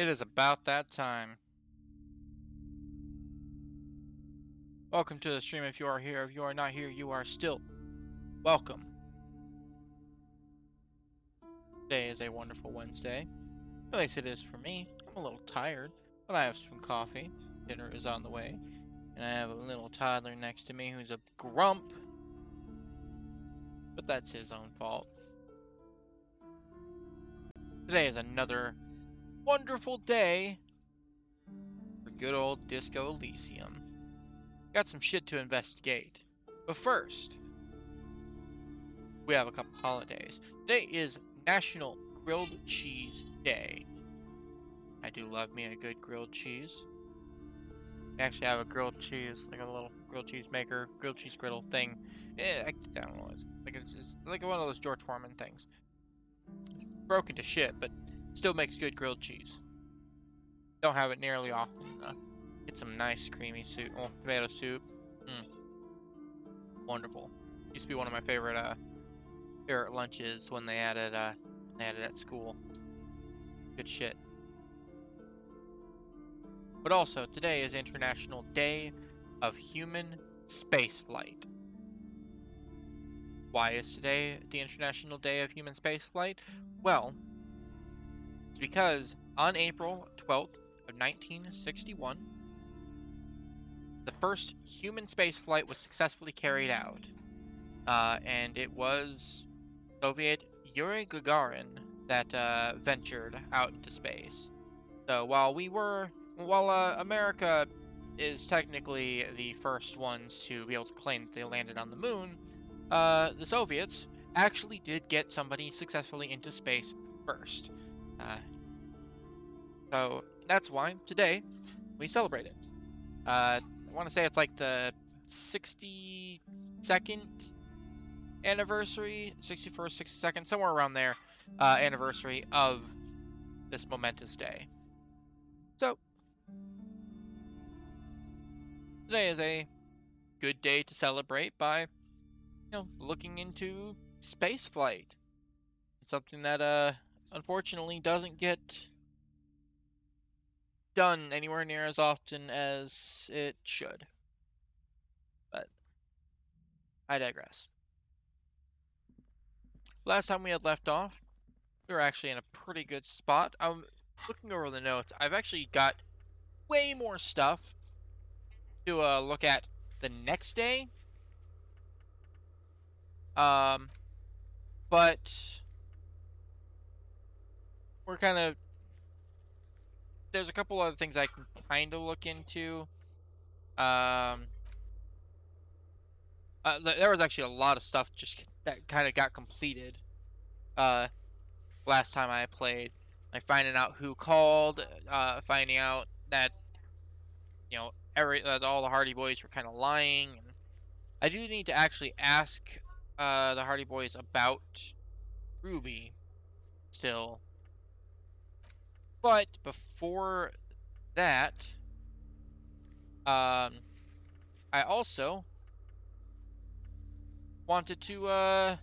It is about that time. Welcome to the stream if you are here. If you are not here, you are still welcome. Today is a wonderful Wednesday. At least it is for me. I'm a little tired, but I have some coffee. Dinner is on the way. And I have a little toddler next to me who's a grump. But that's his own fault. Today is another wonderful day for good old Disco Elysium. Got some shit to investigate. But first, we have a couple holidays. Today is National Grilled Cheese Day. I do love me a good grilled cheese. I actually have a grilled cheese, like a little grilled cheese maker, grilled cheese griddle thing. I don't know, it's like one of those George Foreman things. It's broken to shit, but still makes good grilled cheese. Don't have it nearly often enough. Get some nice creamy soup, tomato soup. Wonderful. Used to be one of my favorite lunches when they had it at school. Good shit. But also, today is International Day of Human Spaceflight. Why is today the International Day of Human Spaceflight? Well, it's because on April 12th of 1961, the first human spaceflight was successfully carried out. And it was Soviet Yuri Gagarin that ventured out into space. So while America is technically the first ones to be able to claim that they landed on the moon, the Soviets actually did get somebody successfully into space first. So that's why today we celebrate it. I want to say it's like the 62nd anniversary, 61st, 62nd, somewhere around there, anniversary of this momentous day. So, today is a good day to celebrate by, looking into space flight. It's something that, unfortunately doesn't get done anywhere near as often as it should. But I digress. Last time we had left off, we were actually in a pretty good spot. I'm looking over the notes. I've actually got way more stuff to look at the next day. But we're kind of... There's a couple other things I can kind of look into. There was actually a lot of stuff just that kind of got completed last time I played. Like finding out who called, finding out that all the Hardy Boys were kind of lying. And I do need to actually ask the Hardy Boys about Ruby still. But before that, I also wanted to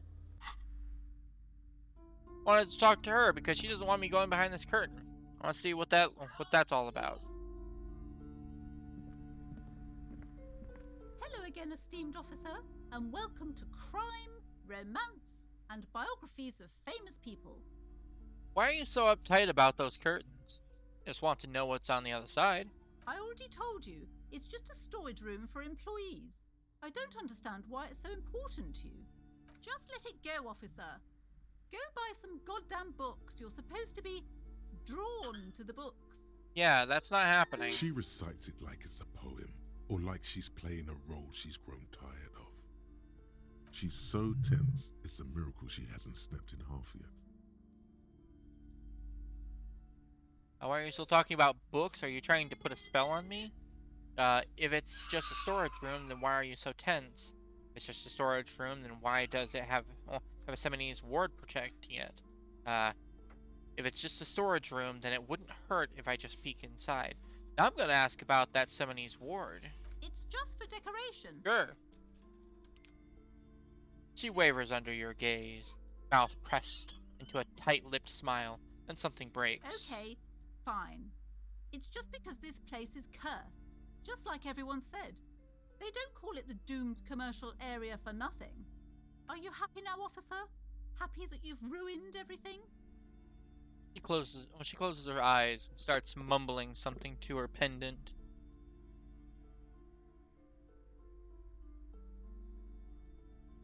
talk to her because she doesn't want me going behind this curtain. I want to see what that's all about. Hello again, esteemed officer, and welcome to Crime, Romance, and Biographies of Famous People. Why are you so uptight about those curtains? I just want to know what's on the other side. I already told you, it's just a storage room for employees. I don't understand why it's so important to you. Just let it go, officer. Go buy some goddamn books. You're supposed to be drawn to the books. Yeah, that's not happening. She recites it like it's a poem, or like she's playing a role she's grown tired of. She's so tense, it's a miracle she hasn't snapped in half yet. Why are you still talking about books? Are you trying to put a spell on me? If it's just a storage room, then why are you so tense? If it's just a storage room, then why does it have a Seminole's ward protecting it? If it's just a storage room, then it wouldn't hurt if I just peek inside. Now I'm gonna ask about that Seminole's ward. It's just for decoration. Sure. She wavers under your gaze, mouth pressed into a tight-lipped smile, then something breaks. Okay, Fine. It's just because this place is cursed, just like everyone said. They don't call it the doomed commercial area for nothing. Are you happy now, officer? Happy that you've ruined everything? She closes her eyes and starts mumbling something to her pendant.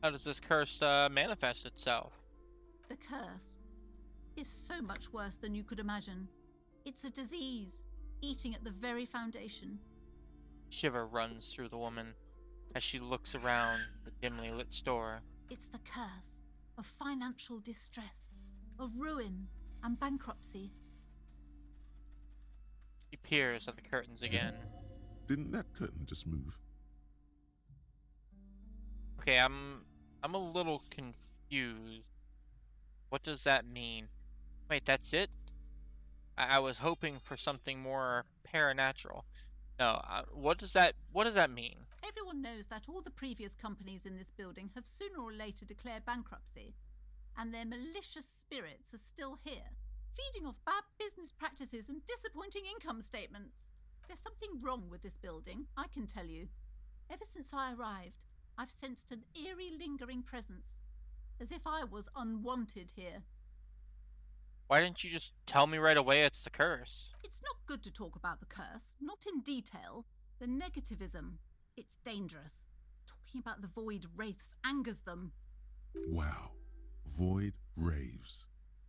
How does this curse manifest itself? The curse is so much worse than you could imagine. It's a disease, eating at the very foundation. Shiver runs through the woman as she looks around the dimly lit store. It's the curse of financial distress, of ruin and bankruptcy. She peers at the curtains again. Didn't that curtain just move? Okay, I'm a little confused. What does that mean? Wait, that's it? I was hoping for something more paranatural. No, what does that mean? Everyone knows that all the previous companies in this building have sooner or later declared bankruptcy, and their malicious spirits are still here, feeding off bad business practices and disappointing income statements. There's something wrong with this building, I can tell you. Ever since I arrived, I've sensed an eerie, lingering presence, as if I was unwanted here. Why didn't you just tell me right away it's the curse? It's not good to talk about the curse, not in detail. The negativism, it's dangerous. Talking about the void wraiths angers them. Wow. Void raves.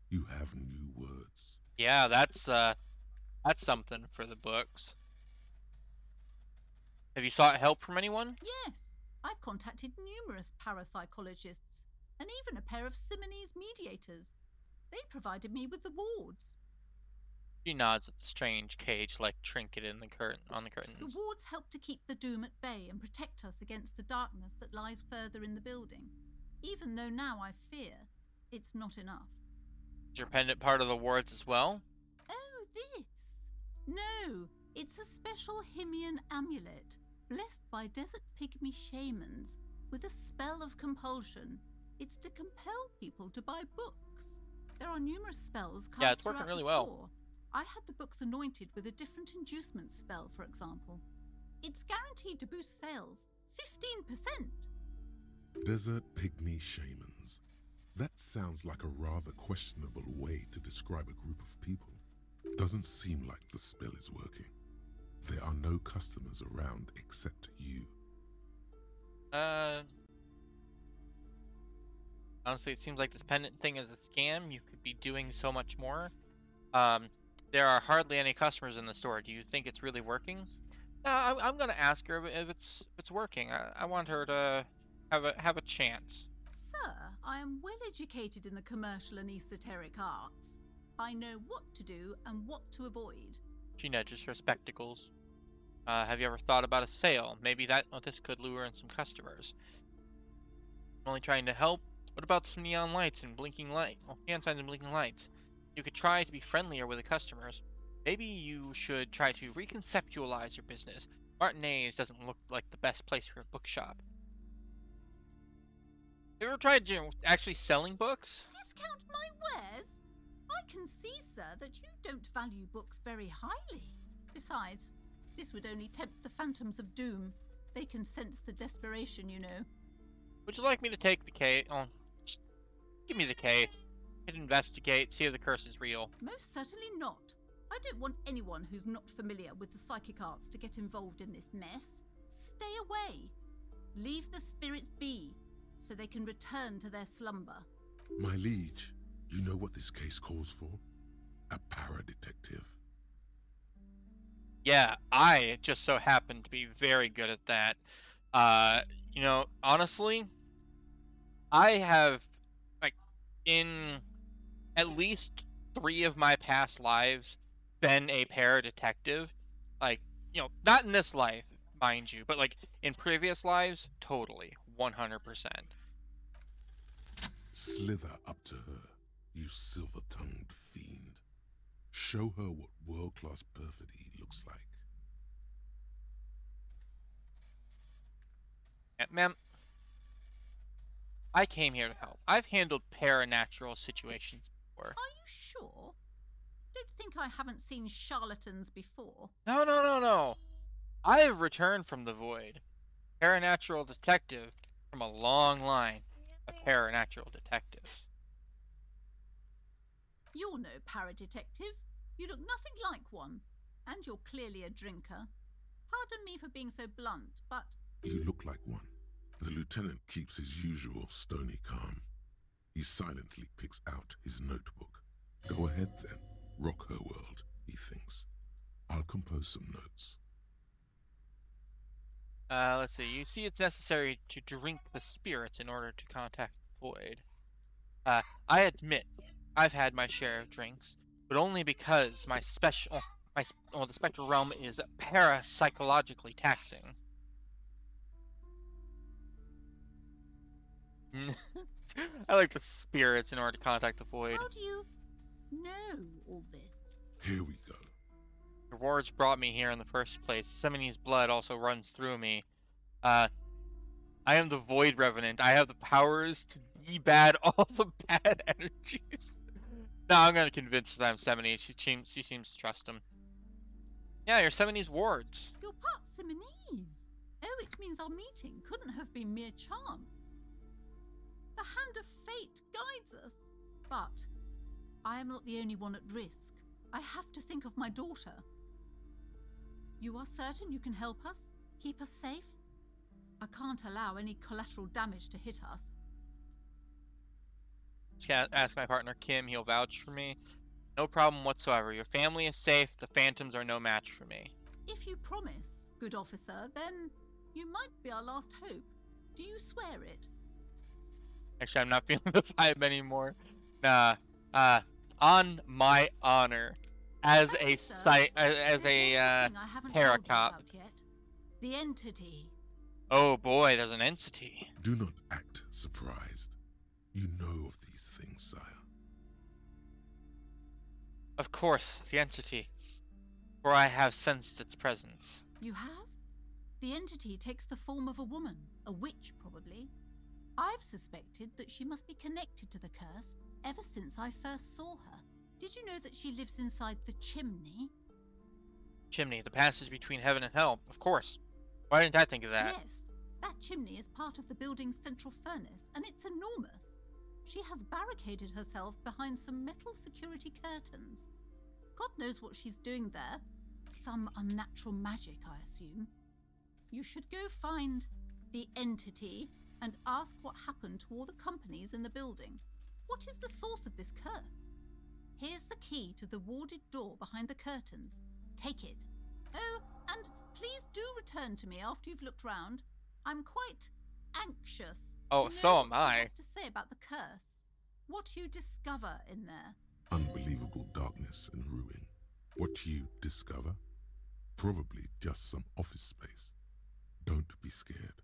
You have new words. Yeah, that's something for the books. Have you sought help from anyone? Yes, I've contacted numerous parapsychologists, and even a pair of Simonese mediators. They provided me with the wards. She nods at the strange cage-like trinket in the on the curtains. The wards help to keep the doom at bay and protect us against the darkness that lies further in the building, even though now I fear it's not enough. Is your pendant part of the wards as well? Oh, this? No, it's a special Himian amulet, blessed by desert pygmy shamans, with a spell of compulsion. It's to compel people to buy books. There are numerous spells cast Yeah, it's working really well. store. I had the books anointed with a different inducement spell, for example. It's guaranteed to boost sales 15%. Desert pygmy shamans. That sounds like a rather questionable way to describe a group of people. Doesn't seem like the spell is working. There are no customers around except you. Honestly, it seems like this pendant thing is a scam. You could be doing so much more. There are hardly any customers in the store. Do you think it's really working? I'm gonna ask her if it's working. I want her to have a chance. Sir, I am well educated in the commercial and esoteric arts. I know what to do and what to avoid. She nudges her spectacles. Have you ever thought about a sale? Maybe this could lure in some customers. I'm only trying to help. What about some neon lights and hand signs and blinking lights? You could try to be friendlier with the customers. Maybe you should try to reconceptualize your business. Martinez doesn't look like the best place for a bookshop. Have you ever tried actually selling books? Discount my wares? I can see, sir, that you don't value books very highly. Besides, this would only tempt the phantoms of doom. They can sense the desperation, you know. Would you like me to take the case? Oh, just give me the case. I'd investigate, see if the curse is real. Most certainly not. I don't want anyone who's not familiar with the psychic arts to get involved in this mess. Stay away. Leave the spirits be, so they can return to their slumber. My liege, you know what this case calls for? A para-detective. Yeah, I just so happen to be very good at that. Honestly, I have, in at least 3 of my past lives, been a para-detective. Not in this life, mind you, but, in previous lives, totally, 100%. Slither up to her, you silver-tongued fiend. Show her what world-class perfidy looks like. Ma'am, I came here to help. I've handled paranatural situations before. Are you sure? Don't think I haven't seen charlatans before. No, no, no, no. I have returned from the void. Paranatural detective from a long line of paranatural detectives. You're no paradetective. You look nothing like one. And you're clearly a drinker. Pardon me for being so blunt, but... You look like one. The lieutenant keeps his usual stony calm. He silently picks out his notebook. Go ahead then. Rock her world, he thinks. I'll compose some notes. Let's see. You see it's necessary to drink the spirits in order to contact the void. I admit, I've had my share of drinks, but only because the spectral realm is parapsychologically taxing. I like the spirits in order to contact the void. How do you know all this? Here we go. The wards brought me here in the first place. Semini's blood also runs through me. I am the Void Revenant. I have the powers to debad all the bad energies. No, I'm gonna convince them Semini. She seems to trust him. Yeah, you're Semini's wards. You're part Simonese. Oh, it means our meeting couldn't have been mere chance. The hand of fate guides us. But I am not the only one at risk. I have to think of my daughter. You are certain you can help us? Keep us safe? I can't allow any collateral damage to hit us. Just ask my partner Kim, he'll vouch for me. No problem whatsoever. Your family is safe, the phantoms are no match for me. If you promise, good officer, then you might be our last hope. Do you swear it? Actually, I'm not feeling the vibe anymore. Nah. On my honor. As a paracop. The entity. Oh boy, there's an entity. Do not act surprised. You know of these things, sire. Of course, the entity. For I have sensed its presence. You have? The entity takes the form of a woman, a witch probably. I've suspected that she must be connected to the curse ever since I first saw her. Did you know that she lives inside the chimney? Chimney, the passage between heaven and hell, of course. Why didn't I think of that? Yes, that chimney is part of the building's central furnace, and it's enormous. She has barricaded herself behind some metal security curtains. God knows what she's doing there. Some unnatural magic, I assume. You should go find the entity and ask what happened to all the companies in the building. What is the source of this curse? Here's the key to the warded door behind the curtains. Take it. Oh, and please do return to me after you've looked round. I'm quite anxious. Oh, so am I. What to say about the curse? What you discover in there? Unbelievable darkness and ruin. What you discover? Probably just some office space. Don't be scared.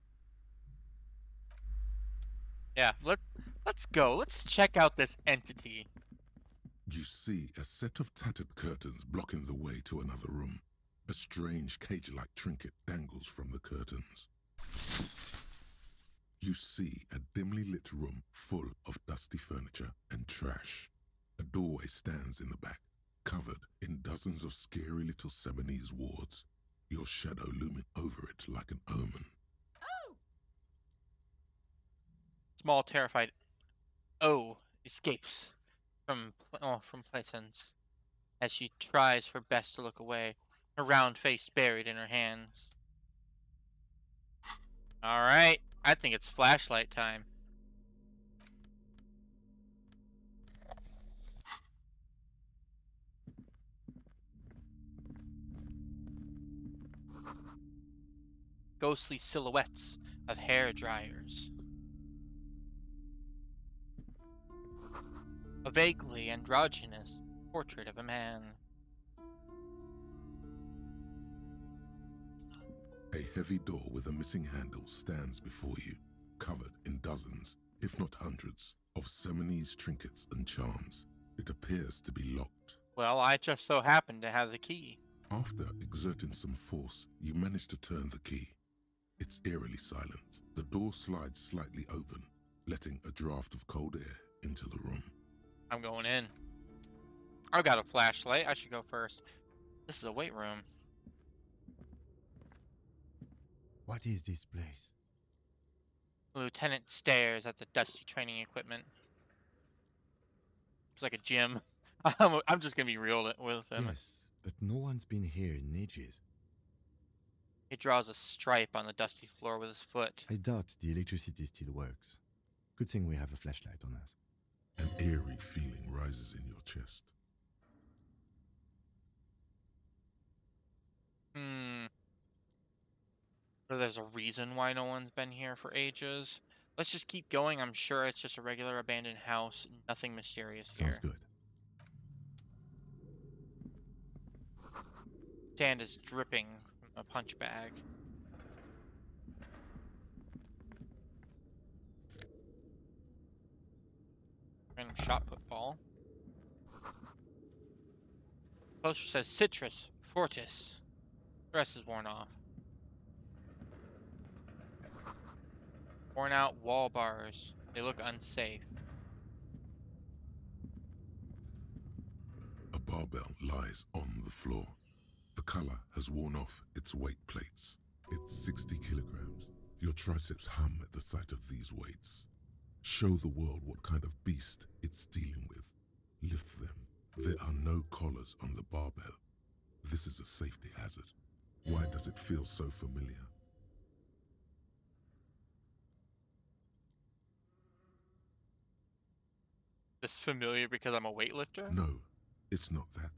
Yeah, let's go. Let's check out this entity. You see a set of tattered curtains blocking the way to another room. A strange cage-like trinket dangles from the curtains. You see a dimly lit room full of dusty furniture and trash. A doorway stands in the back, covered in dozens of scary little Seminese wards, your shadow looming over it like an omen. Oh! Small, terrified escapes from Plaisance as she tries her best to look away, her round face buried in her hands. Alright, I think it's flashlight time. Ghostly silhouettes of hair dryers. A vaguely androgynous portrait of a man. A heavy door with a missing handle stands before you, covered in dozens, if not hundreds, of Seminese trinkets and charms. It appears to be locked. Well, I just so happen to have the key. After exerting some force, you manage to turn the key. It's eerily silent. The door slides slightly open, letting a draft of cold air into the room. I'm going in. I've got a flashlight. I should go first. This is a weight room. What is this place? The lieutenant stares at the dusty training equipment. It's like a gym. I'm just gonna be real with him. Yes, but no one's been here in ages. He draws a stripe on the dusty floor with his foot. I doubt the electricity still works. Good thing we have a flashlight on us. An eerie feeling rises in your chest. Or there's a reason why no one's been here for ages. Let's just keep going. I'm sure it's just a regular abandoned house. Nothing mysterious here. Sounds good. Sand is dripping from a punch bag. Random shot put ball. Poster says Citrus Fortis. The rest is worn off. Worn out wall bars. They look unsafe. A barbell lies on the floor. The color has worn off its weight plates. It's 60 kilograms. Your triceps hum at the sight of these weights. Show the world what kind of beast it's dealing with. Lift them. There are no collars on the barbell. This is a safety hazard. Why does it feel so familiar? This familiar because I'm a weightlifter? No, it's not that.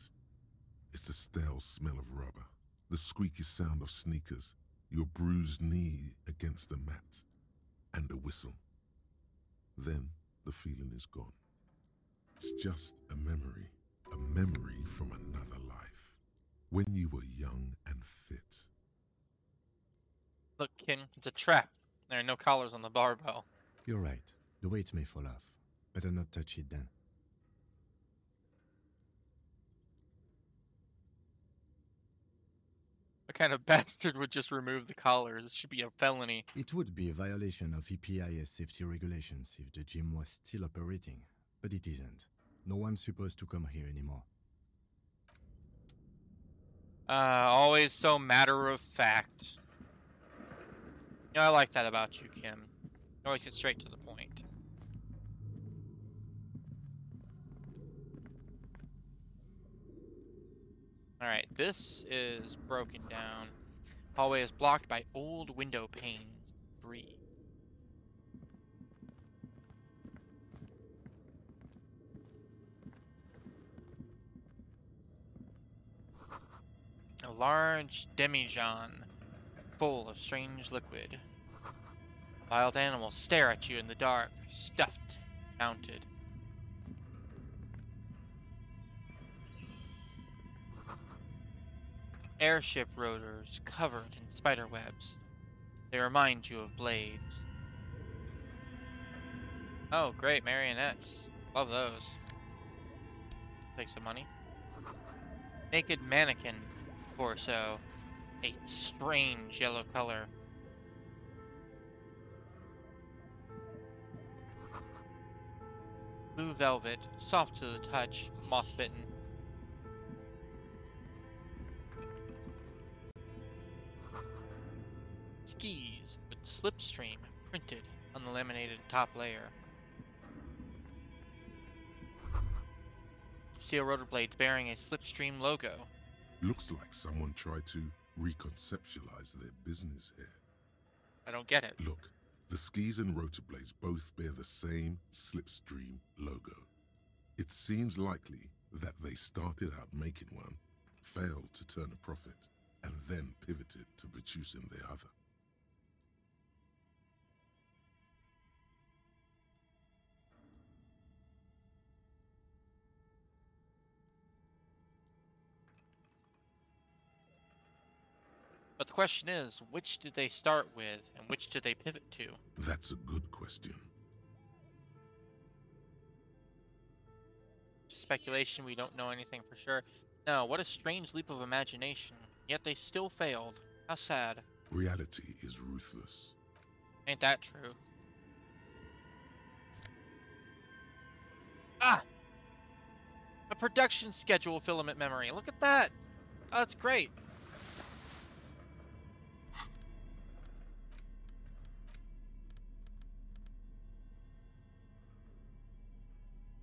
It's the stale smell of rubber, the squeaky sound of sneakers, your bruised knee against the mat, and a whistle. Then the feeling is gone. It's just a memory from another life, when you were young and fit. Look, Kin, it's a trap. There are no collars on the barbell. You're right. The weight may fall off. Better not touch it then. What kind of bastard would just remove the collars? It should be a felony. It would be a violation of EPIS safety regulations if the gym was still operating, but it isn't. No one's supposed to come here anymore. Always so matter of fact. You know, I like that about you, Kim. You always get straight to the point. Alright, this is broken down. Hallway is blocked by old window panes. Breathe. A large demijohn full of strange liquid. Wild animals stare at you in the dark, stuffed, mounted. Airship rotors covered in spider webs. They remind you of blades. Oh, great, marionettes. Love those. Take some money. Naked mannequin torso. A strange yellow color. Blue velvet, soft to the touch, moth-bitten. Skis with slipstream printed on the laminated top layer. Steel rotor blades bearing a slipstream logo. Looks like someone tried to reconceptualize their business here. I don't get it. Look, the skis and rotor blades both bear the same slipstream logo. It seems likely that they started out making one, failed to turn a profit, and then pivoted to producing the other. But the question is, which did they start with, and which did they pivot to? That's a good question. Speculation, we don't know anything for sure. No, what a strange leap of imagination. Yet they still failed. How sad. Reality is ruthless. Ain't that true? Ah! A production schedule filament memory. Look at that. Oh, that's great.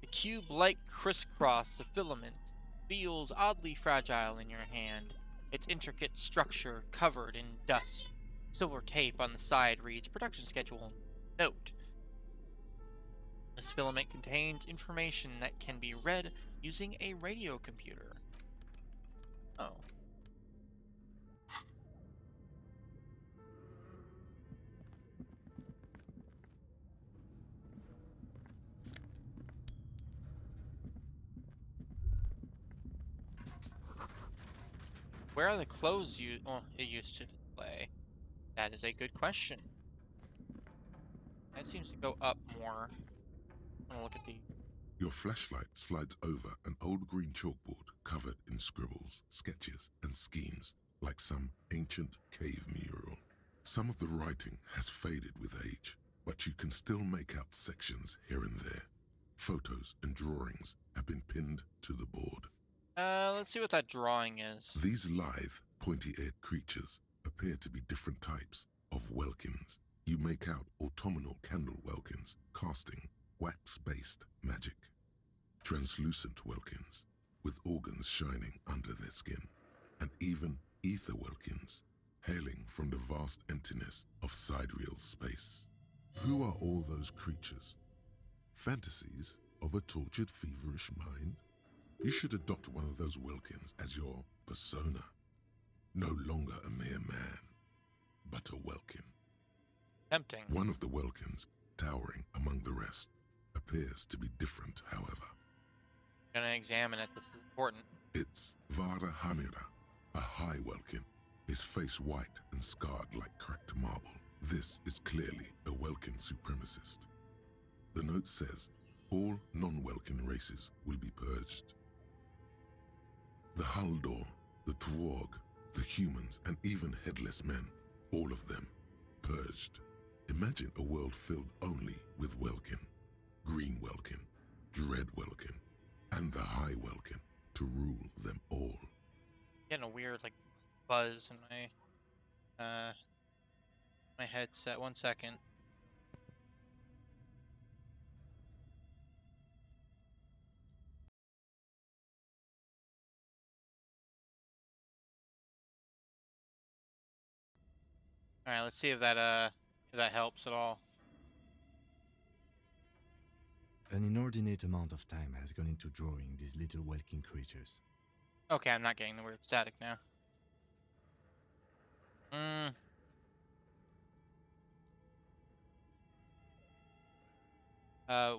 The cube-like crisscross of filament feels oddly fragile in your hand, its intricate structure covered in dust. Silver tape on the side reads production schedule. Note: this filament contains information that can be read using a radio computer. Oh. Where are the clothes it used to display? That is a good question. That seems to go up more. I'm gonna look at the... Your flashlight slides over an old green chalkboard covered in scribbles, sketches, and schemes like some ancient cave mural. Some of the writing has faded with age, but you can still make out sections here and there. Photos and drawings have been pinned to the board. Let's see what that drawing is. These lithe, pointy-eared creatures appear to be different types of welkins. You make out autumnal candle welkins casting wax-based magic. Translucent welkins with organs shining under their skin. And even ether welkins hailing from the vast emptiness of sidereal space. Who are all those creatures? Fantasies of a tortured, feverish mind? You should adopt one of those Wilkins as your persona. No longer a mere man, but a Welkin. Tempting. One of the Welkins, towering among the rest, appears to be different, however. I'm gonna examine it, this is important. It's Vara Hamira, a high Welkin, his face white and scarred like cracked marble. This is clearly a Welkin supremacist. The note says, all non-Welkin races will be purged. The Haldor, the Twarg, the humans, and even headless men, all of them, purged. Imagine a world filled only with Welkin, Green Welkin, Dread Welkin, and the High Welkin to rule them all. Getting a weird, like, buzz in my headset. 1 second. Alright, let's see if that helps at all. An inordinate amount of time has gone into drawing these little welkin creatures. Okay, I'm not getting the weird static now.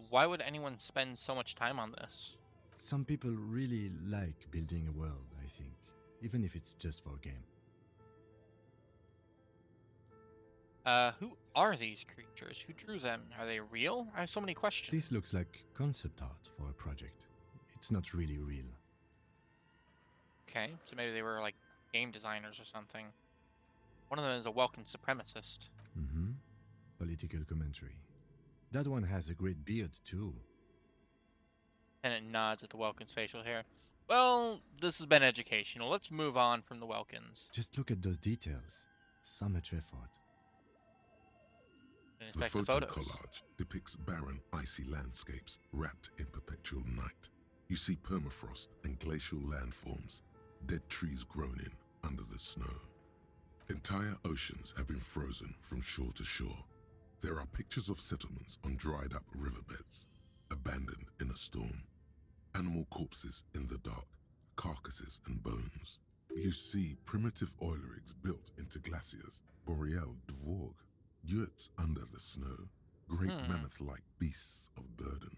Why would anyone spend so much time on this? Some people really like building a world, I think, even if it's just for a game. Who are these creatures? Who drew them? Are they real? I have so many questions. This looks like concept art for a project. It's not really real. Okay, so maybe they were like game designers or something. One of them is a Welkin supremacist. Mm-hmm. Political commentary. That one has a great beard, too. And it nods at the Welkin's facial hair. Well, this has been educational. Let's move on from the Welkins. Just look at those details. So much effort. And The inspect the photo photos. collage depicts barren, icy landscapes wrapped in perpetual night. You see permafrost and glacial landforms, dead trees grown in under the snow. Entire oceans have been frozen from shore to shore. There are pictures of settlements on dried-up riverbeds, abandoned in a storm. Animal corpses in the dark, carcasses and bones. You see primitive oil rigs built into glaciers, boreal dvorg, yurts under the snow, great mammoth-like beasts of burden.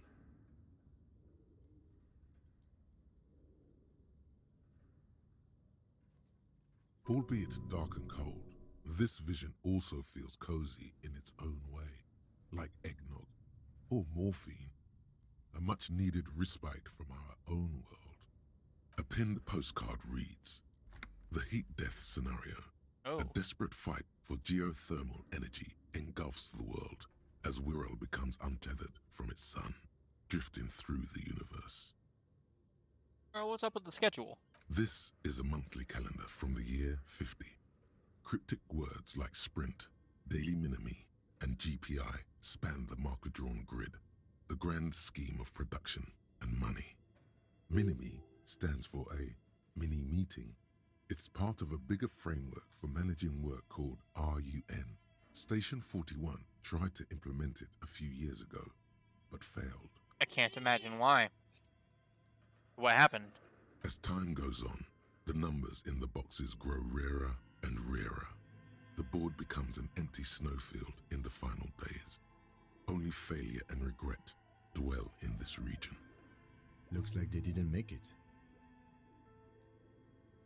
Albeit dark and cold, this vision also feels cozy in its own way, like eggnog or morphine, a much-needed respite from our own world. A pinned postcard reads, "The heat-death scenario. Oh, A desperate fight for geothermal energy engulfs the world as Wirral becomes untethered from its sun, drifting through the universe." Well, what's up with the schedule? This is a monthly calendar from the year 50. Cryptic words like sprint, daily minimi, and GPI span the marker-drawn grid, the grand scheme of production and money. Minimi stands for a mini-meeting. It's part of a bigger framework for managing work called RUN. Station 41 tried to implement it a few years ago, but failed. I can't imagine why. What happened? As time goes on, the numbers in the boxes grow rarer and rarer. The board becomes an empty snowfield in the final days. Only failure and regret dwell in this region. Looks like they didn't make it.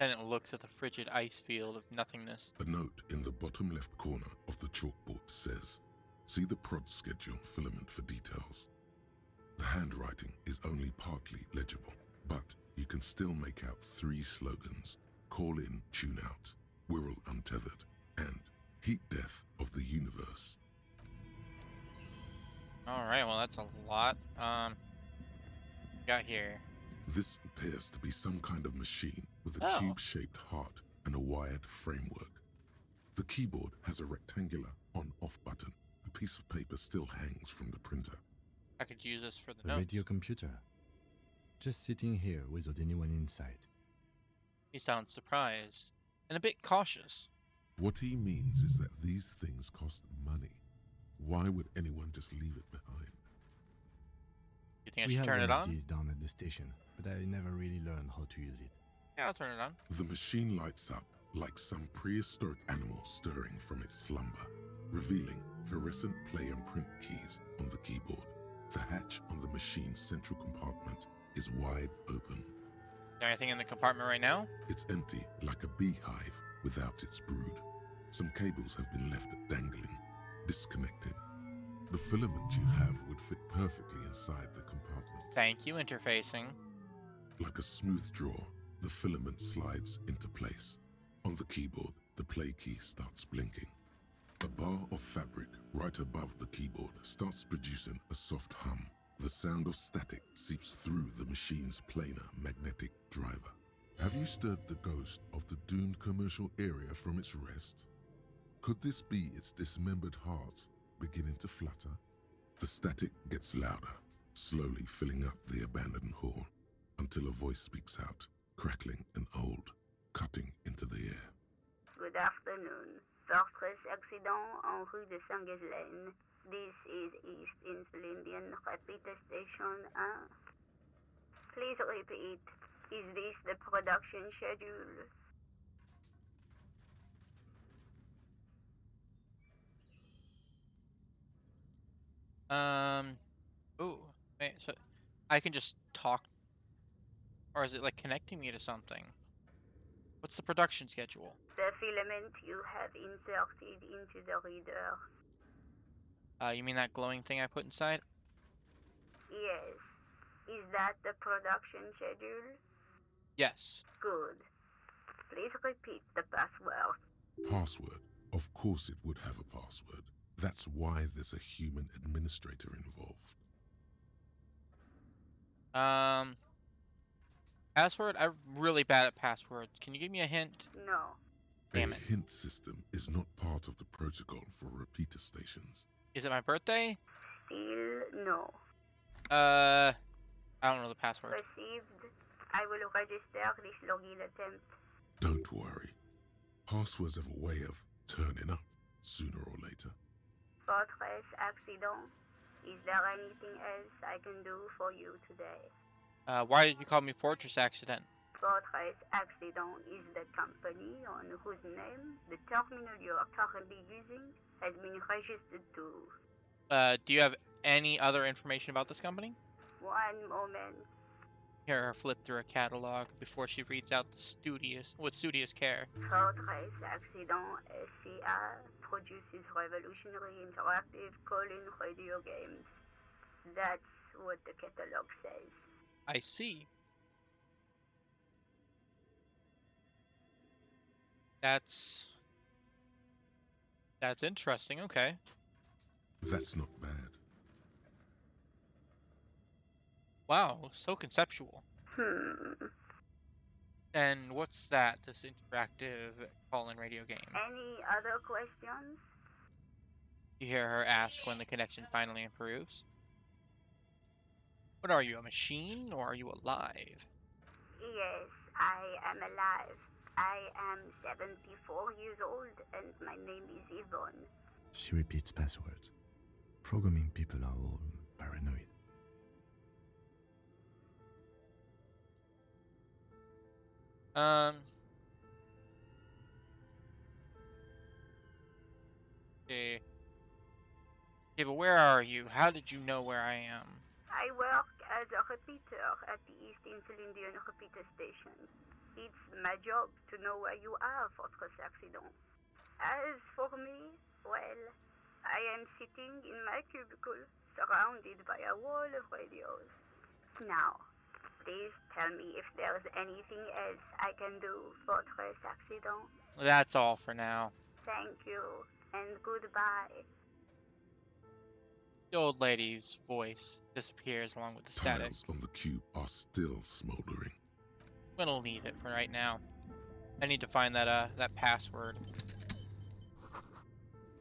And it looks at the frigid ice field of nothingness. A note in the bottom left corner of the chalkboard says, "See the prod schedule filament for details." The handwriting is only partly legible, but you can still make out 3 slogans: "Call in, tune out," "Wirral untethered," and "Heat death of the universe." Alright, well that's a lot. Got here. This appears to be some kind of machine with a Oh. cube-shaped heart and a wired framework. The keyboard has a rectangular on-off button. A piece of paper still hangs from the printer. I could use this for the A notes. radio computer. Just sitting here without anyone inside. He sounds surprised and a bit cautious. What he means is that these things cost money. Why would anyone just leave it behind? You think I We should have turn one it of on? these down at the station, but I never really learned how to use it. Yeah, I'll turn it on. The machine lights up like some prehistoric animal stirring from its slumber, revealing fluorescent play and print keys on the keyboard. The hatch on the machine's central compartment is wide open. Is there anything in the compartment right now? It's empty like a beehive without its brood. Some cables have been left dangling, disconnected. The filament you have would fit perfectly inside the compartment. Thank you, interfacing. Like a smooth draw, the filament slides into place. On the keyboard, the play key starts blinking. A bar of fabric right above the keyboard starts producing a soft hum. The sound of static seeps through the machine's planar magnetic driver. Have you stirred the ghost of the doomed commercial area from its rest? Could this be its dismembered heart beginning to flutter? The static gets louder, slowly filling up the abandoned hall, until a voice speaks out, crackling and old, cutting into the air. Good afternoon. Fortress accident en rue de Saint-Ghislaine. This is East Insulindian Repeater Station 1. Please repeat. Is this the production schedule? Ooh. Wait, so I can just talk, or is it like connecting me to something? What's the production schedule? The filament you have inserted into the reader. You mean that glowing thing I put inside? Yes. Is that the production schedule? Yes. Good. Please repeat the password. Password. Of course it would have a password. That's why there's a human administrator involved. Password? I'm really bad at passwords. Can you give me a hint? No. Damn A it. hint system is not part of the protocol for repeater stations. Is it my birthday? Still no. I don't know the password. Received. I will register this login attempt. Don't worry. Passwords have a way of turning up sooner or later. Fortress accident. Is there anything else I can do for you today? Why did you call me Fortress Accident? Fortress accident is the company on whose name the terminal you are currently using has been registered to. Do you have any other information about this company? One moment. Hear her flip through a catalog before she reads out with studious care. Fortress accident SCA produces revolutionary interactive call-in radio games. That's what the catalog says. I see. That's interesting. Okay. That's not bad. Wow, so conceptual. Hmm. And what's that, this interactive call-in radio game? Any other questions? You hear her ask when the connection finally improves. What are you, a machine, or are you alive? Yes, I am alive. I am 74 years old and my name is Yvonne. She repeats passwords. Programming people are all paranoid. Okay. Okay, but where are you? How did you know where I am? I work as a repeater at the East Insulindian repeater station. It's my job to know where you are, Fortress Accident. As for me, well, I am sitting in my cubicle, surrounded by a wall of radios. Now, please tell me if there's anything else I can do, Fortress Accident. That's all for now. Thank you, and goodbye. The old lady's voice disappears along with the static. Tiles on the cube are still smoldering. I'm gonna leave it for right now. I need to find that password.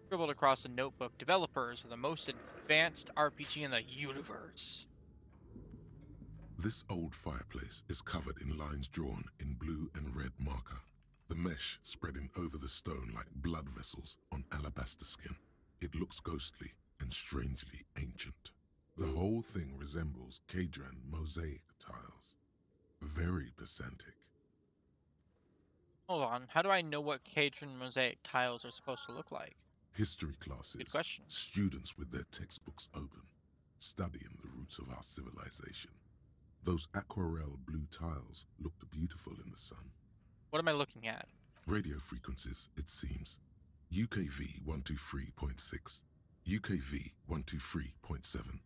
Scribbled across a notebook. Developers are the most advanced RPG in the universe. This old fireplace is covered in lines drawn in blue and red marker, the mesh spreading over the stone like blood vessels on alabaster skin. It looks ghostly and strangely ancient. The whole thing resembles Kadran mosaic tiles. Very pedantic. Hold on. How do I know what Cadron mosaic tiles are supposed to look like? History classes, Good question. students with their textbooks open, studying the roots of our civilization. Those aquarelle blue tiles looked beautiful in the sun. What am I looking at? Radio frequencies, it seems. UKV 123.6, UKV 123.7,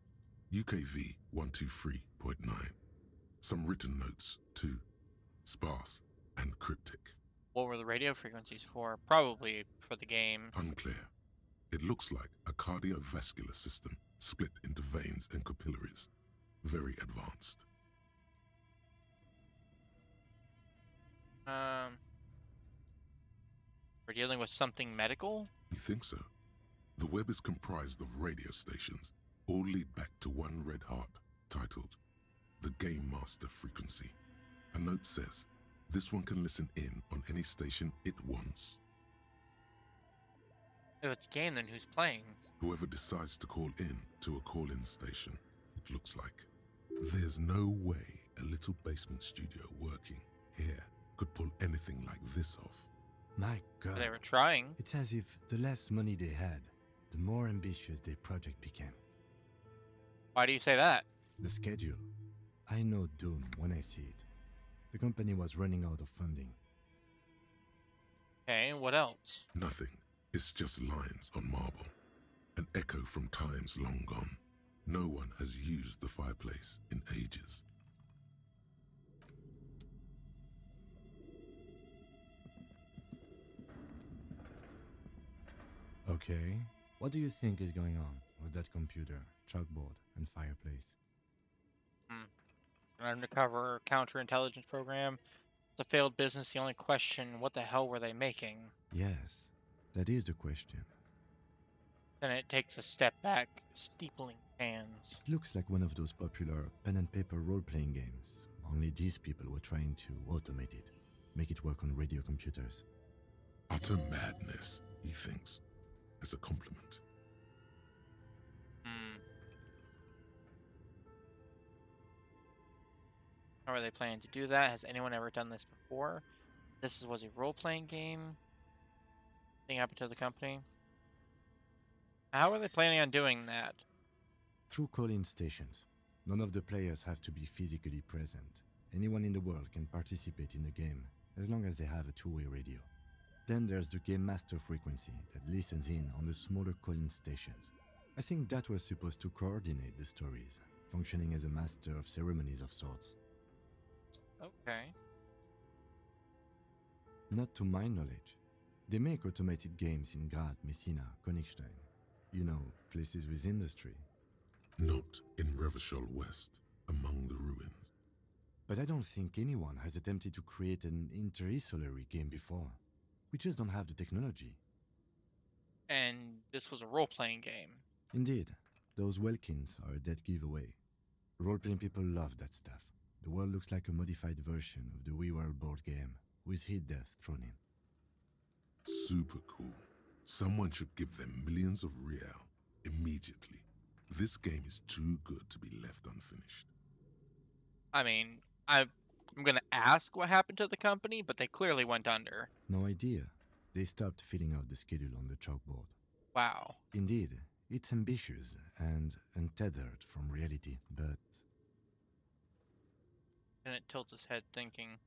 UKV 123.9. Some written notes, too. Sparse and cryptic. What were the radio frequencies for? Probably for the game. Unclear. It looks like a cardiovascular system split into veins and capillaries. Very advanced. We're dealing with something medical? You think so? The web is comprised of radio stations, all lead back to one red heart, titled the Game Master Frequency. A note says, this one can listen in on any station it wants. If it's game, then who's playing? Whoever decides to call in to a call-in station, it looks like. There's no way a little basement studio working here could pull anything like this off. My God. They were trying. It's as if the less money they had, the more ambitious their project became. Why do you say that? The schedule. I know doom when I see it. The company was running out of funding. Okay, what else? Nothing. It's just lines on marble. An echo from times long gone. No one has used the fireplace in ages. Okay. What do you think is going on with that computer, chalkboard, and fireplace? An undercover counterintelligence program. It's a failed business. The only question, what the hell were they making? Yes, that is the question. Then it takes a step back, steepling fans. It looks like one of those popular pen and paper role-playing games. Only these people were trying to automate it, make it work on radio computers. Utter madness, he thinks, as a compliment. How are they planning to do that? Has anyone ever done this before? This was a role-playing game. Thing happened to the company. How are they planning on doing that? Through call-in stations. None of the players have to be physically present. Anyone in the world can participate in the game, as long as they have a two-way radio. Then there's the Game Master Frequency that listens in on the smaller call-in stations. I think that was supposed to coordinate the stories, functioning as a master of ceremonies of sorts. Okay. Not to my knowledge. They make automated games in Grad, Messina, Königstein. You know, places with industry. Not in Revachol West, among the ruins. But I don't think anyone has attempted to create an interisolary game before. We just don't have the technology. And this was a role-playing game. Indeed, those Welkins are a dead giveaway. Role-playing people love that stuff. The world looks like a modified version of the WeWorld board game, with hit death thrown in. Super cool. Someone should give them millions of real immediately. This game is too good to be left unfinished. I mean, I'm gonna ask what happened to the company, but they clearly went under. No idea. They stopped filling out the schedule on the chalkboard. Wow. Indeed, it's ambitious and untethered from reality, but And it tilts his head, thinking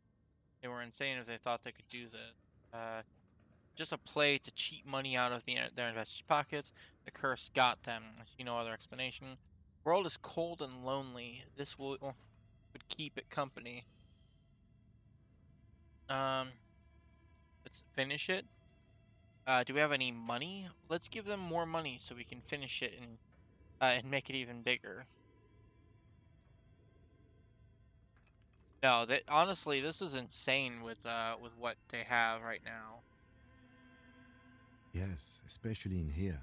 they were insane if they thought they could do this. Just a play to cheat money out of their investors' pockets. The curse got them. I see no other explanation. The world is cold and lonely. This would keep it company. Let's finish it. Do we have any money? Let's give them more money so we can finish it and make it even bigger. No, honestly, this is insane with what they have right now. yes, especially in here.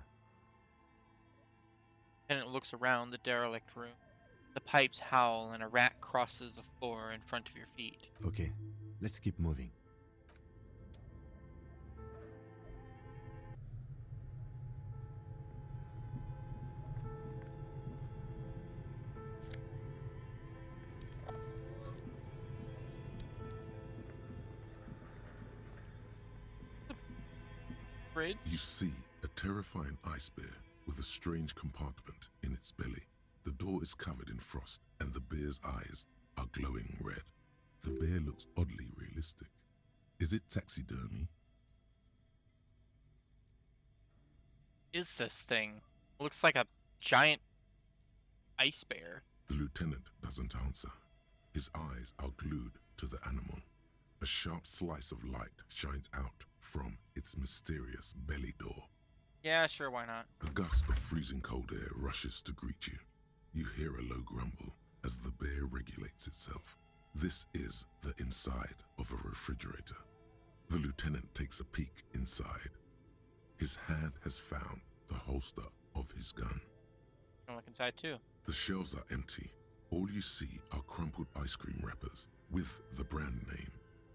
Tenant looks around the derelict room. The pipes howl and a rat crosses the floor in front of your feet. Okay, let's keep moving. Fridge? You see a terrifying ice bear with a strange compartment in its belly. The door is covered in frost, and the bear's eyes are glowing red. The bear looks oddly realistic. Is it taxidermy? Is this thing? Looks like a giant ice bear. The lieutenant doesn't answer. His eyes are glued to the animal. A sharp slice of light shines out from its mysterious belly door. Yeah, sure, why not? A gust of freezing cold air rushes to greet you. You hear a low grumble as the bear regulates itself. This is the inside of a refrigerator. The lieutenant takes a peek inside. His hand has found the holster of his gun. I'll look inside too. The shelves are empty. All you see are crumpled ice cream wrappers with the brand name,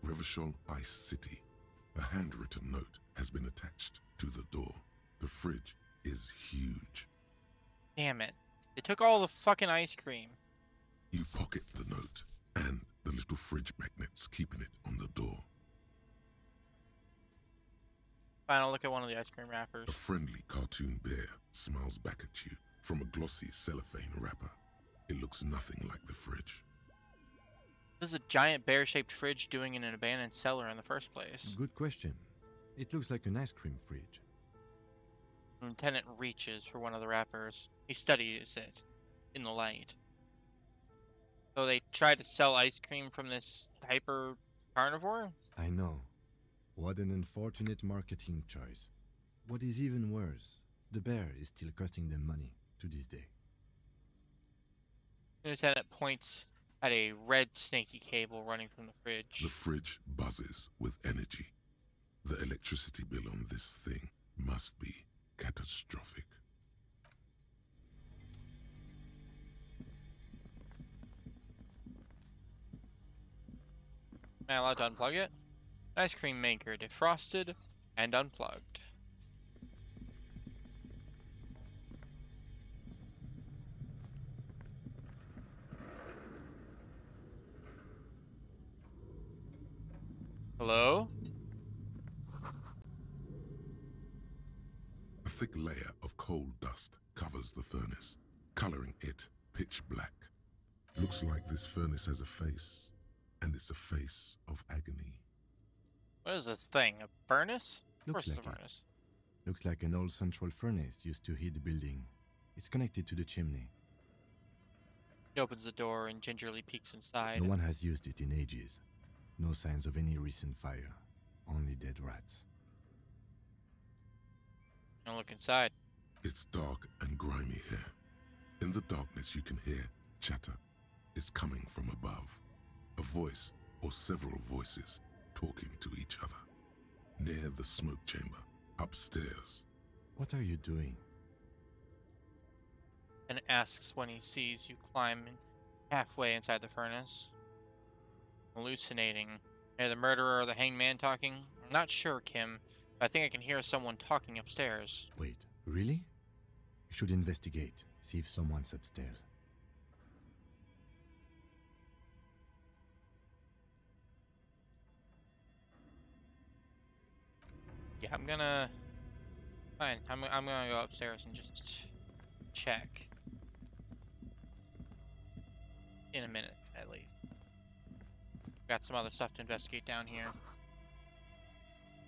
Revachol Ice City. A handwritten note has been attached to the door. The fridge is huge. Damn it. They took all the fucking ice cream. You pocket the note and the little fridge magnets keeping it on the door. Fine, I'll look at one of the ice cream wrappers. A friendly cartoon bear smiles back at you from a glossy cellophane wrapper. It looks nothing like the fridge. What is a giant bear-shaped fridge doing in an abandoned cellar in the first place? Good question. It looks like an ice cream fridge. The lieutenant reaches for one of the wrappers. He studies it in the light. So they try to sell ice cream from this hyper carnivore? I know. What an unfortunate marketing choice. What is even worse, the bear is still costing them money to this day. The lieutenant points at a red snaky cable running from the fridge. The fridge buzzes with energy. The electricity bill on this thing must be catastrophic. Am I allowed to unplug it? Ice cream maker defrosted and unplugged. Hello? A thick layer of coal dust covers the furnace, coloring it pitch black. Looks like this furnace has a face, and it's a face of agony. What is this thing? A furnace? Of course Looks it's a like it. furnace. Looks like an old central furnace used to heat the building. It's connected to the chimney. He opens the door and gingerly peeks inside. No one has used it in ages. No signs of any recent fire. Only dead rats. I'll look inside. It's dark and grimy here. In the darkness you can hear chatter. It's coming from above. A voice or several voices talking to each other. Near the smoke chamber, upstairs. What are you doing? And asks when he sees you climb halfway inside the furnace. Hallucinating. Are the murderer or the hanged man talking? I'm not sure, Kim, but I think I can hear someone talking upstairs. Wait, really? We should investigate, see if someone's upstairs. Yeah, I'm gonna... Fine, I'm gonna go upstairs and just check. In a minute, at least. Got some other stuff to investigate down here.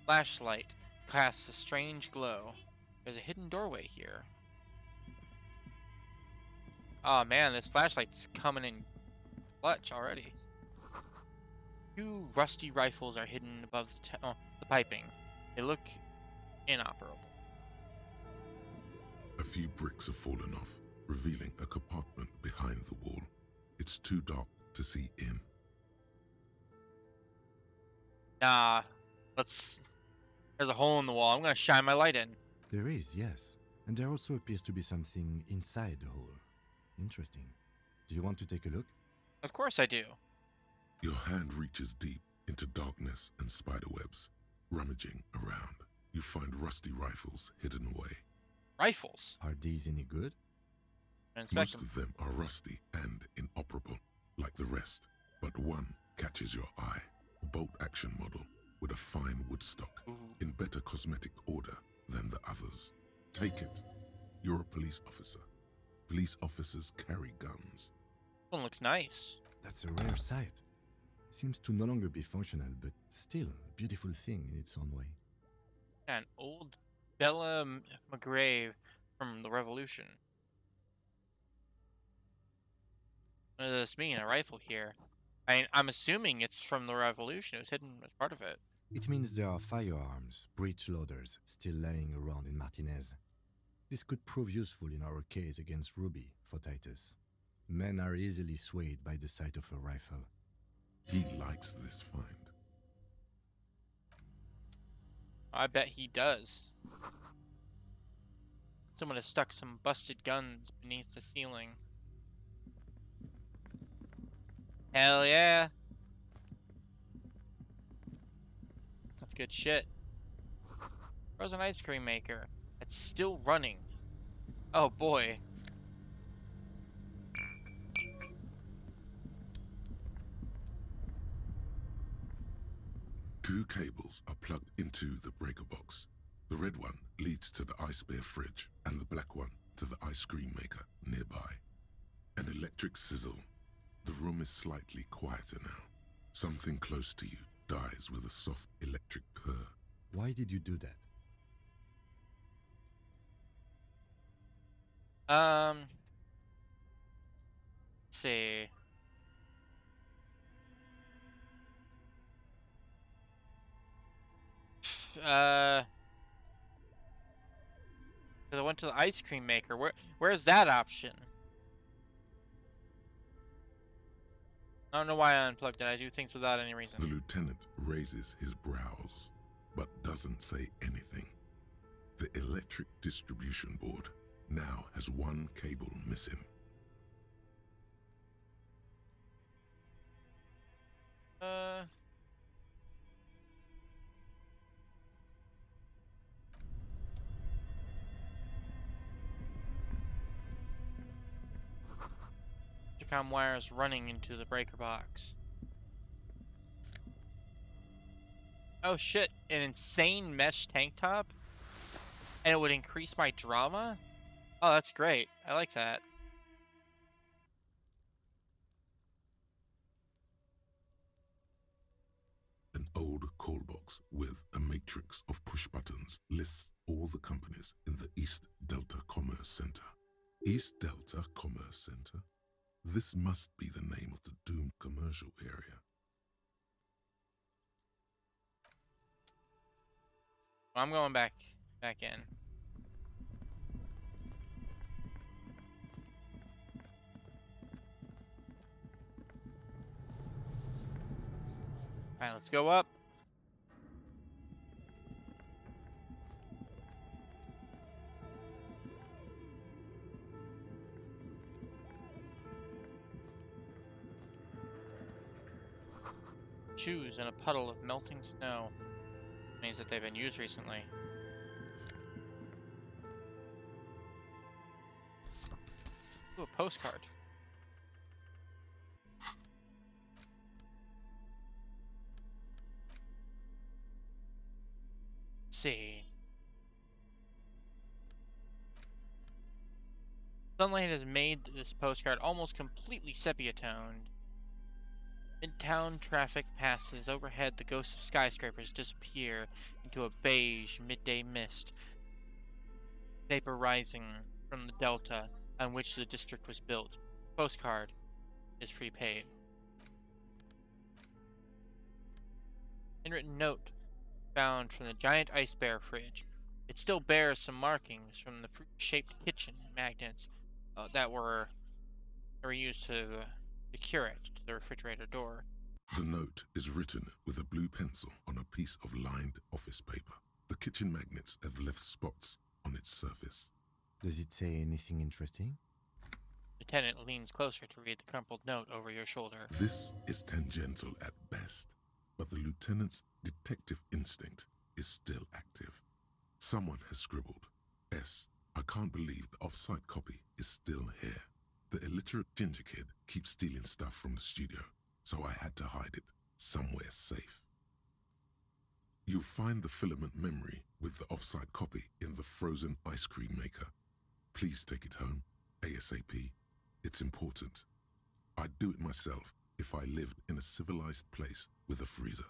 Flashlight casts a strange glow. There's a hidden doorway here. Oh man, this flashlight's coming in clutch already. Two rusty rifles are hidden above the piping. They look inoperable. A few bricks have fallen off, revealing a compartment behind the wall. It's too dark to see in. Nah, there's a hole in the wall. I'm gonna shine my light in. There is, yes. And there also appears to be something inside the hole. Interesting. Do you want to take a look? Of course I do. Your hand reaches deep into darkness and spiderwebs. Rummaging around, you find rusty rifles hidden away. Rifles? Are these any good? Inspect Most them. of them are rusty and inoperable, like the rest. But one catches your eye. A bolt-action model with a fine wood stock, Ooh. in better cosmetic order than the others. Take it. You're a police officer. Police officers carry guns. One looks nice. That's a rare sight. Seems to no longer be functional, but still a beautiful thing in its own way. An old Bella McGrave from the Revolution. What does this mean? A rifle here? I'm assuming it's from the Revolution. It was hidden as part of it. It means there are firearms, breech loaders, still lying around in Martinez. This could prove useful in our case against Ruby for Titus. Men are easily swayed by the sight of a rifle. He likes this find. I bet he does. Someone has stuck some busted guns beneath the ceiling. Hell yeah. That's good shit. Frozen ice cream maker. It's still running. Oh boy. Two cables are plugged into the breaker box. The red one leads to the ice bear fridge, and the black one to the ice cream maker nearby. An electric sizzle. The room is slightly quieter now. Something close to you dies with a soft electric purr. Why did you do that? Let's see. I went to the ice cream maker. Where's that option? I don't know why I unplugged it. I do things without any The reason. lieutenant raises his brows, but doesn't say anything. The electric distribution board now has one cable missing. Intercom wires running into the breaker box. Oh shit, an insane mesh tank top? And it would increase my drama? Oh, that's great. I like that. An old call box with a matrix of push buttons lists all the companies in the East Delta Commerce Center. East Delta Commerce Center? This must be the name of the doomed commercial area. I'm going back in. Alright, let's go up. Shoes in a puddle of melting snow. Means that they've been used recently. Ooh, a postcard. Let's see. Sunlight has made this postcard almost completely sepia-toned. Midtown traffic passes. Overhead, the ghosts of skyscrapers disappear into a beige midday mist. Vapor rising from the delta on which the district was built. Postcard is prepaid. Handwritten note found from the giant ice bear fridge. It still bears some markings from the fruit-shaped kitchen magnets that were used to secure it to the refrigerator door. The note is written with a blue pencil on a piece of lined office paper. The kitchen magnets have left spots on its surface. Does it say anything interesting? Lieutenant leans closer to read the crumpled note over your shoulder. This is tangential at best, but the lieutenant's detective instinct is still active. Someone has scribbled, S. I can't believe the off-site copy is still here. The illiterate ginger kid keeps stealing stuff from the studio, so I had to hide it somewhere safe. You'll find the filament memory with the off-site copy in the frozen ice cream maker. Please take it home, ASAP. It's important. I'd do it myself if I lived in a civilized place with a freezer.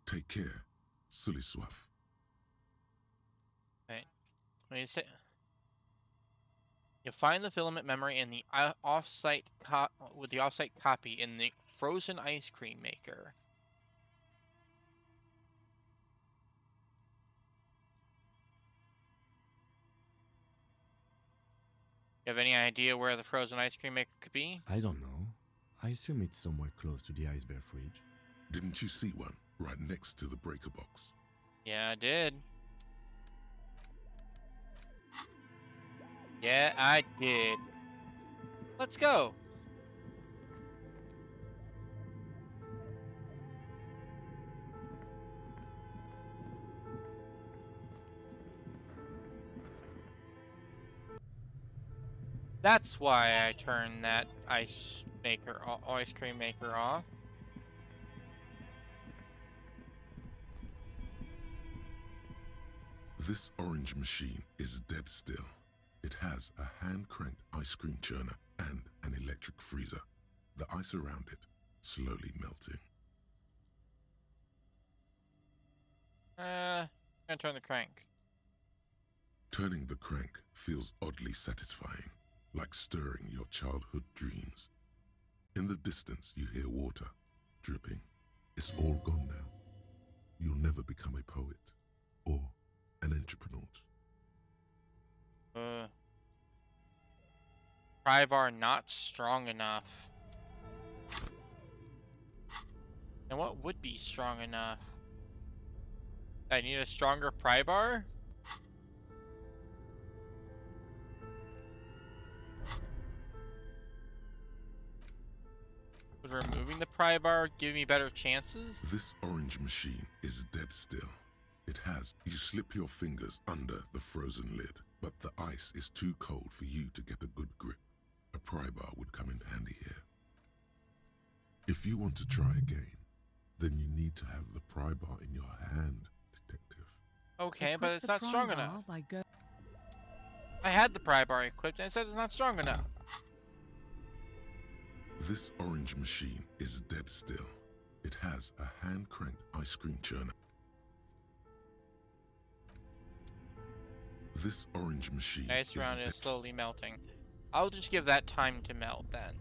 Take care, Sully Soif. Right. What do you say? You'll find the filament memory in the off-site copy in the frozen ice cream maker. You have any idea where the frozen ice cream maker could be? I don't know. I assume it's somewhere close to the ice bear fridge. Didn't you see one right next to the breaker box? Yeah, I did. Yeah, I did. Let's go. That's why I turned that ice cream maker off. This orange machine is dead still. It has a hand-cranked ice cream churner and an electric freezer. The ice around it slowly melting. I'm gonna turn the crank. Turning the crank feels oddly satisfying, like stirring your childhood dreams. In the distance, you hear water dripping. It's all gone now. You'll never become a poet or an entrepreneur. Pry bar not strong enough. And what would be strong enough? I need a stronger pry bar? Would removing the pry bar give me better chances? This orange machine is dead still. You slip your fingers under the frozen lid, but the ice is too cold for you to get a good grip. A pry bar would come in handy here. If you want to try again, then you need to have the pry bar in your hand, detective. Okay, but it's not strong enough. I had the pry bar equipped and it says it's not strong enough. This orange machine is dead still. It has a hand-cranked ice cream churner. This orange machine Ice around it is slowly melting. I'll just give that time to melt then.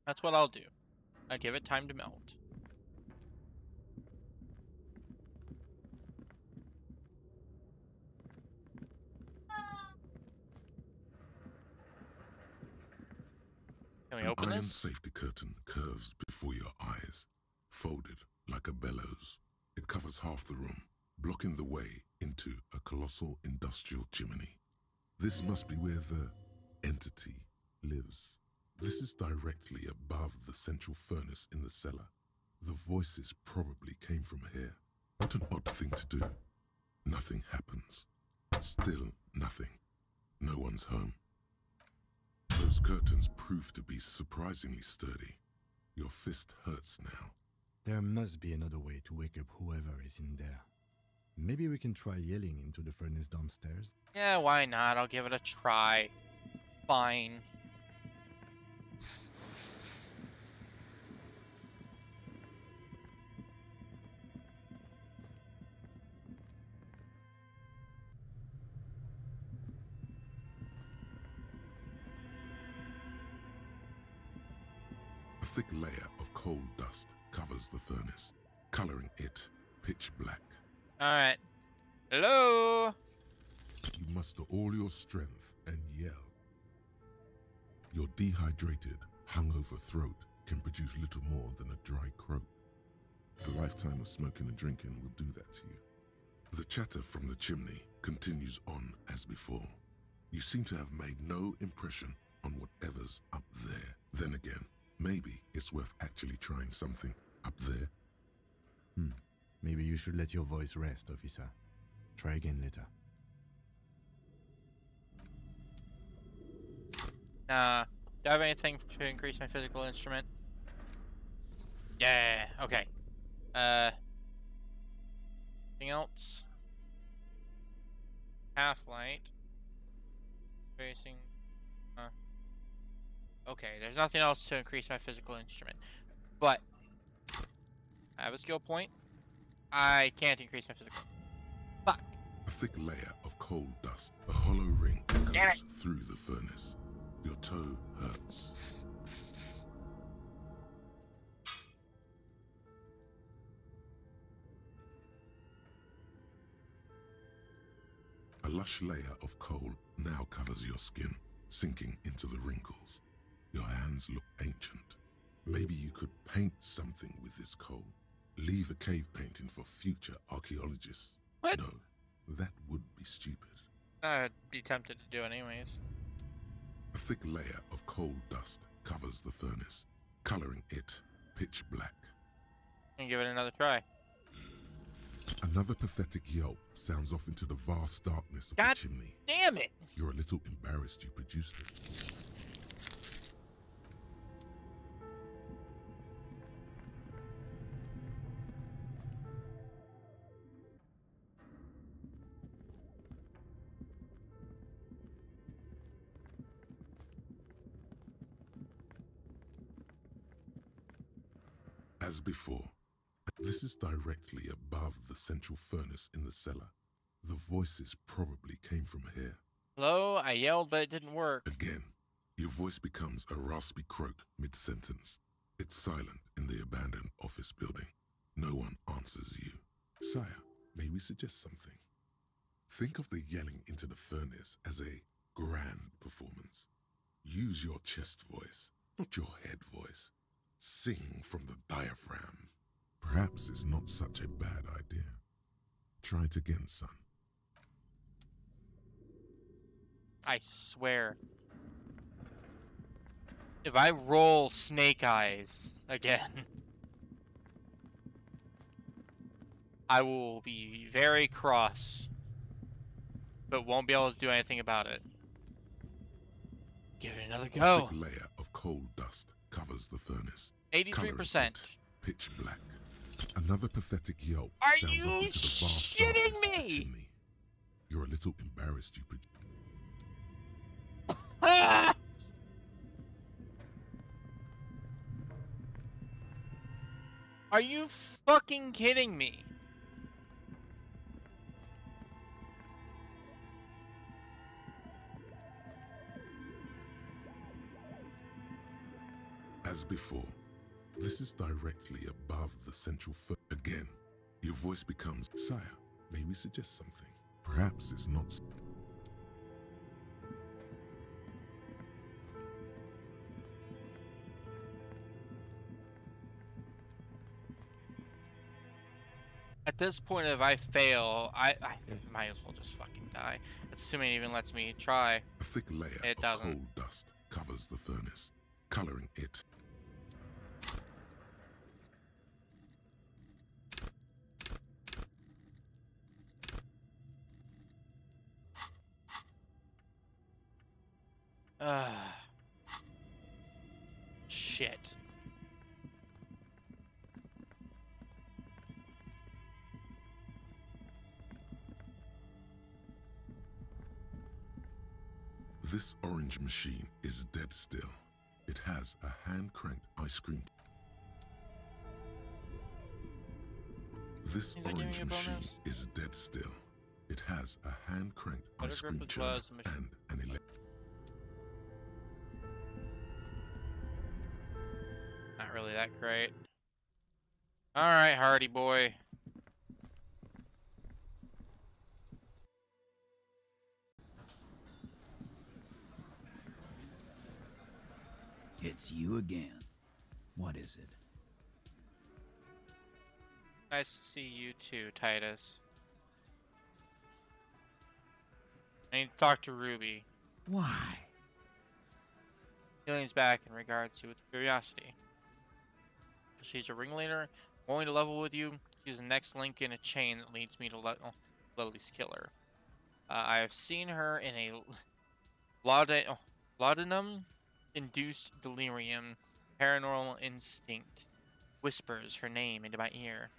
That's what I'll do. I'll give it time to melt. iron this? safety curtain curves before your eyes, folded like a bellows. It covers half the room, blocking the way into a colossal industrial chimney. This must be where the entity lives. This is directly above the central furnace in the cellar. The voices probably came from here. What an odd thing to do. Nothing happens. Still nothing. No one's home. Those curtains prove to be surprisingly sturdy. Your fist hurts now. There must be another way to wake up whoever is in there. Maybe we can try yelling into the furnace downstairs. Yeah, why not? I'll give it a try. Fine. A thick layer of coal dust covers the furnace, coloring it pitch black. Alright. Hello? You muster all your strength and yell. Your dehydrated, hungover throat can produce little more than a dry croak. A lifetime of smoking and drinking will do that to you. The chatter from the chimney continues on as before. You seem to have made no impression on whatever's up there. Then again, maybe it's worth actually trying something up there. Maybe you should let your voice rest, officer. Try again later. Do I have anything to increase my physical instrument? Yeah, okay. Anything else? Half light. Facing. Okay, there's nothing else to increase my physical instrument. But I have a skill point. I can't increase my physical. Fuck. A thick layer of coal dust, a hollow ring goes through the furnace. Your toe hurts. A lush layer of coal now covers your skin, sinking into the wrinkles. Your hands look ancient. Maybe you could paint something with this coal. Leave a cave painting for future archaeologists. What? No, that would be stupid. I'd be tempted to do it anyways. A thick layer of coal dust covers the furnace, coloring it pitch black. And give it another try. Another pathetic yelp sounds off into the vast darkness of God the chimney. damn it! You're a little embarrassed you produced it. As before, this is directly above the central furnace in the cellar. The voices probably came from here. Hello? I yelled, but it didn't work. Again, your voice becomes a raspy croak mid-sentence. It's silent in the abandoned office building. No one answers you. Sire, may we suggest something? Think of the yelling into the furnace as a grand performance. Use your chest voice, not your head voice. Sing from the diaphragm. Perhaps it's not such a bad idea. Try it again, son. I swear. If I roll snake eyes again, I will be very cross, but won't be able to do anything about it. Give it another A go. thick layer of coal dust covers the furnace. 83%. Coloring it pitch black. Another pathetic yelp Are sounds you off into the vast shitting darkness of the me? chimney. You're a little embarrassed you Ah! Are you fucking kidding me? As before, this is directly above the central Again, your voice becomes, Sire, may we suggest something? Perhaps it's not... At this point, if I fail, I might as well just fucking die. Assuming it even lets me try. A thick layer It of doesn't. coal dust covers the furnace, coloring it. Shit. This orange machine is dead still. It has a hand-cranked ice cream. This Is that giving orange you a machine bonus? is dead still. It has a hand-cranked Better ice grip cream as well churner as the machine. and an Not really that great. Alright, Hardy boy. It's you again. What is it? Nice to see you too, Titus. I need to talk to Ruby. Why? Feelings back in regards to with curiosity. She's a ringleader, willing to level with you. She's the next link in a chain that leads me to Lily's killer. I have seen her in a laudanum-induced delirium. Paranormal instinct whispers her name into my ear.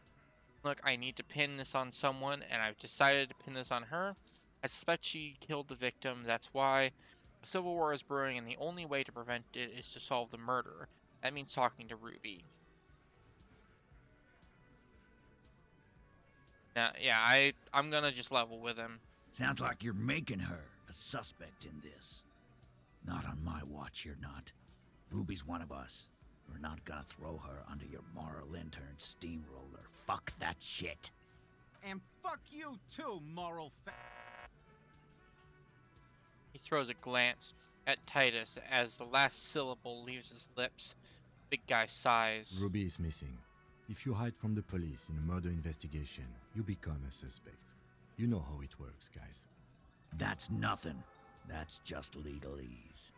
Look, I need to pin this on someone, and I've decided to pin this on her. I suspect she killed the victim. That's why a civil war is brewing, and the only way to prevent it is to solve the murder. That means talking to Ruby. Now, yeah, I'm gonna just level with him. Sounds like you're making her a suspect in this. Not on my watch, you're not. Ruby's one of us. We're not gonna throw her under your moral intern steamroller. Fuck that shit. And fuck you too, moral He throws a glance at Titus as the last syllable leaves his lips. Big guy sighs. Ruby is missing. If you hide from the police in a murder investigation, you become a suspect. You know how it works, guys. That's nothing. That's just legalese.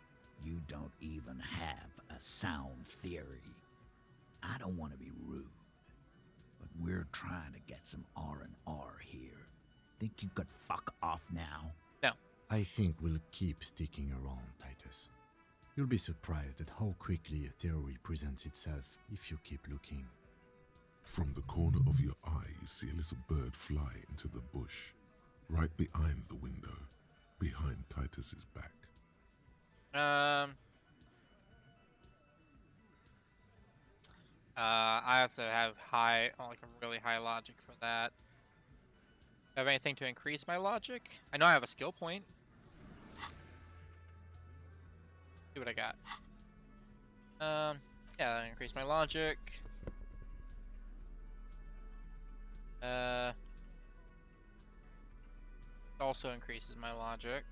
You don't even have a sound theory. I don't want to be rude, but we're trying to get some R&R here. Think you could fuck off now? No. I think we'll keep sticking around, Titus. You'll be surprised at how quickly a theory presents itself if you keep looking. From the corner of your eye, you see a little bird fly into the bush, right behind the window, behind Titus's back. I have to have like a really high logic for that. Have anything to increase my logic? I know I have a skill point. See what I got. Yeah, that increase my logic. Also increases my logic.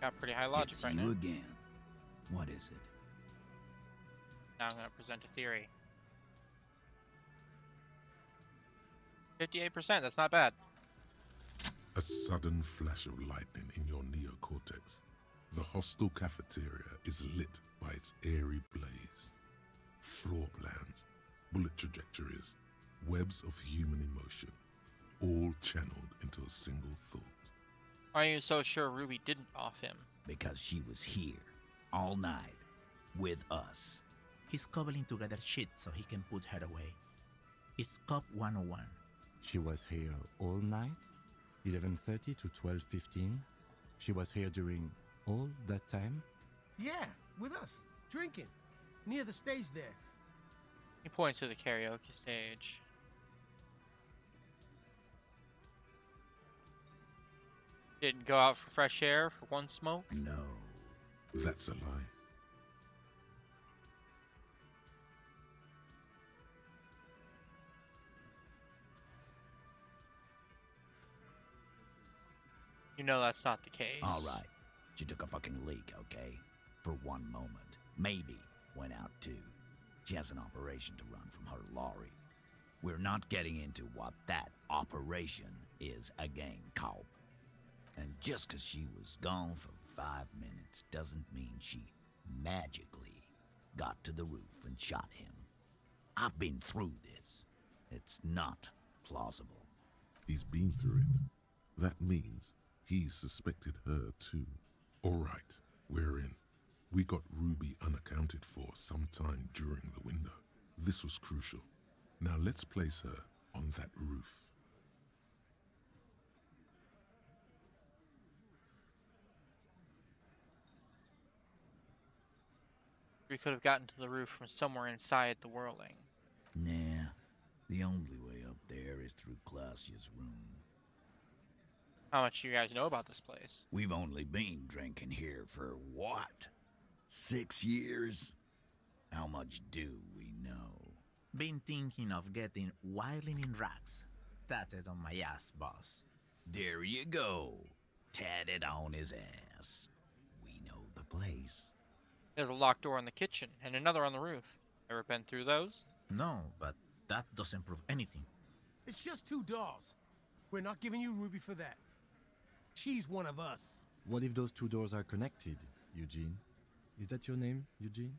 Got pretty high logic It's right you now. again. What is it? Now I'm going to present a theory. 58%, that's not bad. A sudden flash of lightning in your neocortex. The hostel cafeteria is lit by its airy blaze. Floor plans, bullet trajectories, webs of human emotion, all channeled into a single thought. Why are you so sure Ruby didn't off him? Because she was here, all night, with us. He's cobbling together shit so he can put her away. It's Cop 101. She was here all night? 11:30 to 12:15? She was here during all that time? Yeah, with us, drinking, near the stage there. He points to the karaoke stage. Didn't go out for fresh air for one smoke? No. That's a lie. You know that's not the case. All right. She took a fucking leak, okay? For one moment. Maybe went out too. She has an operation to run from her lorry. We're not getting into what that operation is again, Cobb. And just 'cause she was gone for 5 minutes doesn't mean she magically got to the roof and shot him. I've been through this. It's not plausible. He's been through it. That means he's suspected her too. All right, we're in. We got Ruby unaccounted for sometime during the window. This was crucial. Now let's place her on that roof. We could have gotten to the roof from somewhere inside the whirling. Nah, the only way up there is through Clausia's room. How much do you guys know about this place? We've only been drinking here for what? 6 years? How much do we know? Been thinking of getting wilding in rags. That is on my ass, boss. There you go. Tatted on his ass. We know the place. There's a locked door in the kitchen and another on the roof. Ever been through those? No, but that doesn't prove anything. It's just 2 dolls. We're not giving you Ruby for that. She's one of us. What if those 2 doors are connected, Eugene? Is that your name, Eugene?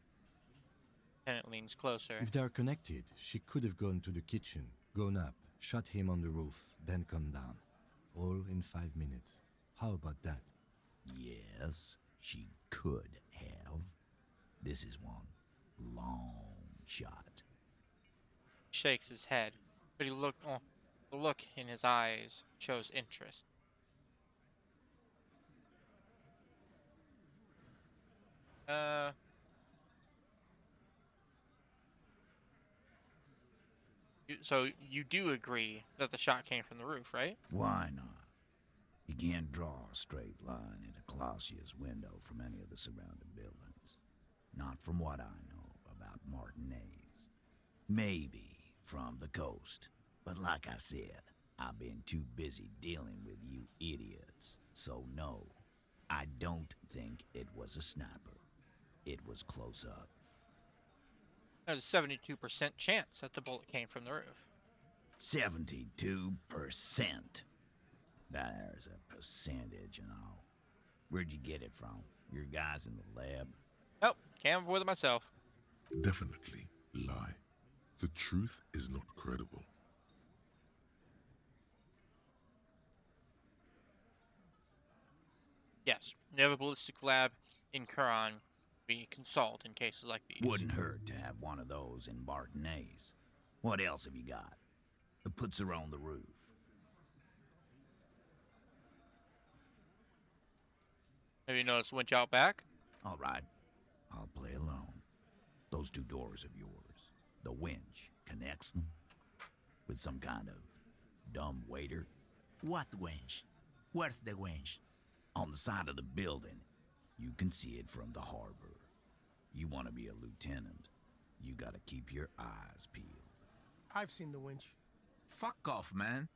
Tenant leans closer. If they are connected, she could have gone to the kitchen, gone up, shot him on the roof, then come down. All in 5 minutes. How about that? Yes, she could have. This is one long shot. He shakes his head, but the look in his eyes shows interest. So you do agree that the shot came from the roof, right? Why not? You can't draw a straight line into Clausia's window from any of the surrounding buildings. Not from what I know about Martinez. Maybe from the coast. But like I said, I've been too busy dealing with you idiots. So no, I don't think it was a sniper. It was close up. There's a 72% chance that the bullet came from the roof. 72%. There's a percentage and all. Where'd you get it from? Your guys in the lab? Oh, came up with it myself. Definitely lie. The truth is not credible. Yes, we have a ballistic lab in Quran we consult in cases like these. Wouldn't hurt to have one of those in Martinez. What else have you got? That puts her on the roof. Have you noticed winch out back? All right, I'll play alone. Those 2 doors of yours, the winch connects them with some kind of dumb waiter. What wench? Where's the wench? On the side of the building, you can see it from the harbor. You want to be a lieutenant, you gotta keep your eyes peeled. I've seen the winch. Fuck off, man.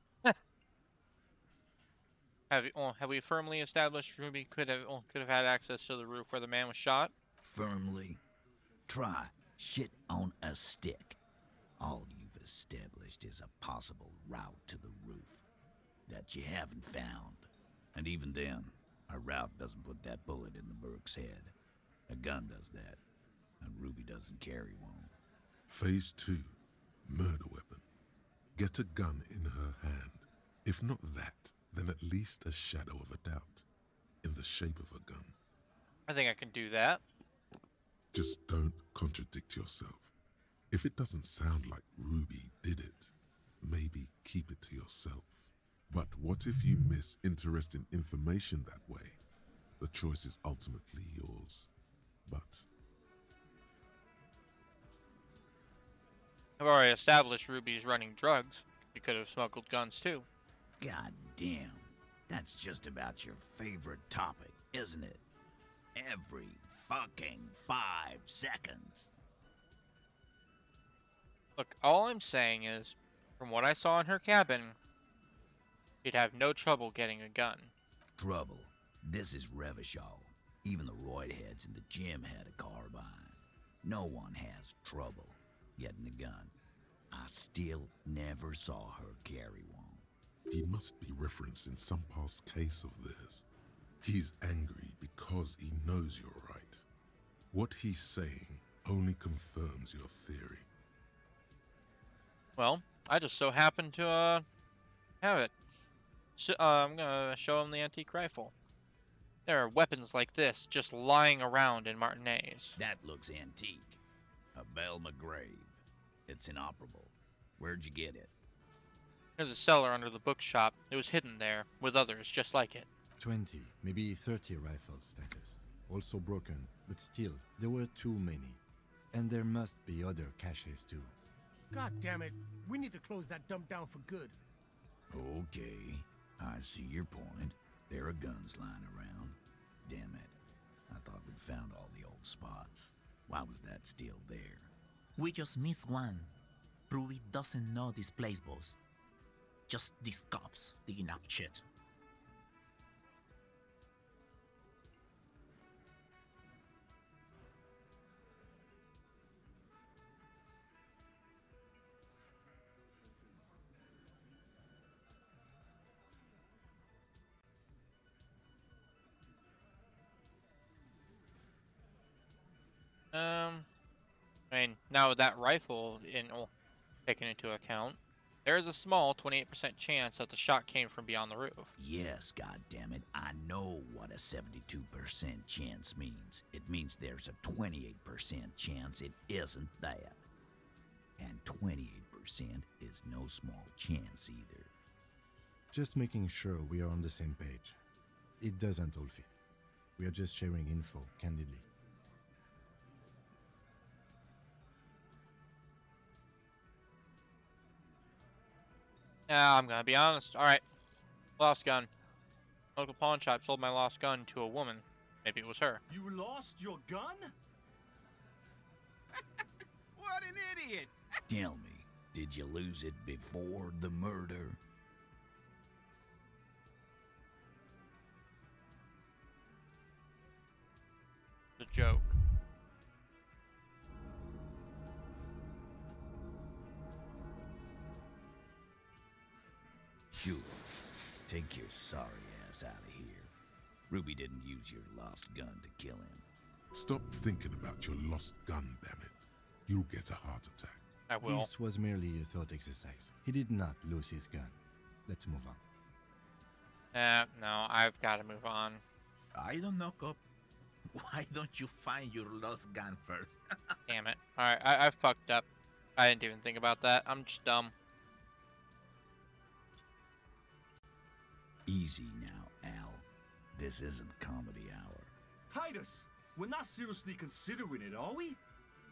Have we firmly established Ruby could have had access to the roof where the man was shot? Firmly. Try shit on a stick. All you've established is a possible route to the roof that you haven't found. And even then, a route doesn't put that bullet in the Burke's head. A gun does that, and Ruby doesn't carry one. Phase 2. Murder weapon. Get a gun in her hand. If not that, then at least a shadow of a doubt. In the shape of a gun. I think I can do that. Just don't contradict yourself. If it doesn't sound like Ruby did it, maybe keep it to yourself. But what if you miss interesting information that way? The choice is ultimately yours. But I've already established Ruby's running drugs. You could have smuggled guns too. God damn, that's just about your favorite topic, isn't it? Every fucking 5 seconds. Look, all I'm saying is, from what I saw in her cabin, she'd have no trouble getting a gun. Trouble. This is Revachol. Even the roidheads in the gym had a carbine. No one has trouble getting a gun. I still never saw her carry one. He must be referencing some past case of theirs. He's angry because he knows you're right. What he's saying only confirms your theory. Well, I just so happen to have it. I'm gonna show him the antique rifle. There are weapons like this just lying around in Martinez. That looks antique. A Belle McGrave. It's inoperable. Where'd you get it? There's a cellar under the bookshop. It was hidden there, with others just like it. 20, maybe 30 rifle status. Also broken, but still, there were too many. And there must be other caches too. God damn it. We need to close that dump down for good. Okay, I see your point. There are guns lying around. Damn it. I thought we'd found all the old spots. Why was that still there? We just missed one. Ruby doesn't know this place, boss. Just these cops digging up shit. I mean, now with that rifle taken into account, there is a small 28% chance that the shot came from beyond the roof. Yes, goddammit, I know what a 72% chance means. It means there's a 28% chance it isn't that. And 28% is no small chance either. Just making sure we are on the same page. It doesn't all fit. We are just sharing info, candidly. Yeah, I'm gonna be honest. Alright. Lost gun. Local pawn shop sold my lost gun to a woman. Maybe it was her. You lost your gun? What an idiot! Tell me, did you lose it before the murder? The joke. Sure. Take your sorry ass out of here. Ruby didn't use your lost gun to kill him. Stop thinking about your lost gun, damn it. You'll get a heart attack. I will. This was merely a thought exercise. He did not lose his gun. Let's move on. No, I've got to move on. I don't know, cop. Why don't you find your lost gun first? Damn it. Alright, I fucked up. I didn't even think about that. I'm just dumb. Easy now, Al. This isn't comedy hour. Titus, we're not seriously considering it, are we?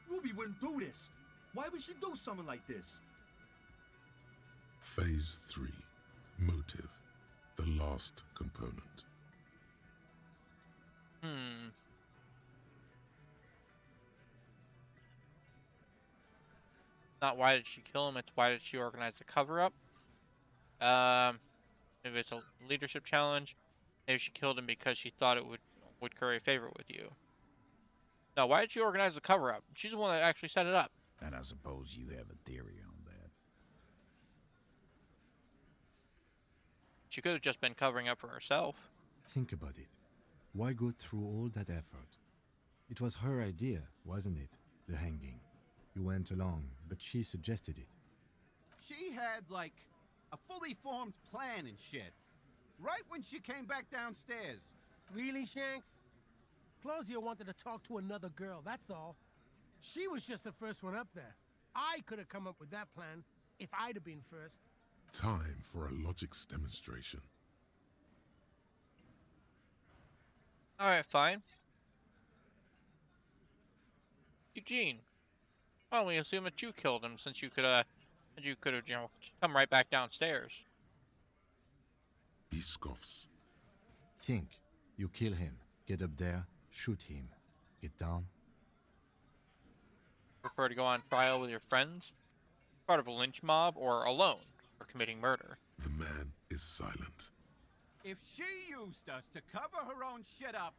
Ruby wouldn't do this. Why would she do something like this? Phase 3. Motive. The last component. Not why did she kill him, it's why did she organize the cover-up. Maybe it's a leadership challenge. Maybe she killed him because she thought it would curry favor with you. No, why did she organize the cover-up? She's the one that actually set it up. And I suppose you have a theory on that. She could have just been covering up for herself. Think about it. Why go through all that effort? It was her idea, wasn't it? The hanging. You went along, but she suggested it. She had, like, a fully formed plan and shit. Right when she came back downstairs. Really, Shanks? Claudia wanted to talk to another girl, that's all. She was just the first one up there. I could have come up with that plan if I'd have been first. Time for a logics demonstration. Alright, fine. Eugene, why don't we assume that you killed him since you could have, you know, come right back downstairs. He scoffs. Think. You kill him. Get up there. Shoot him. Get down. Prefer to go on trial with your friends, part of a lynch mob, or alone for committing murder? The man is silent. If she used us to cover her own shit up,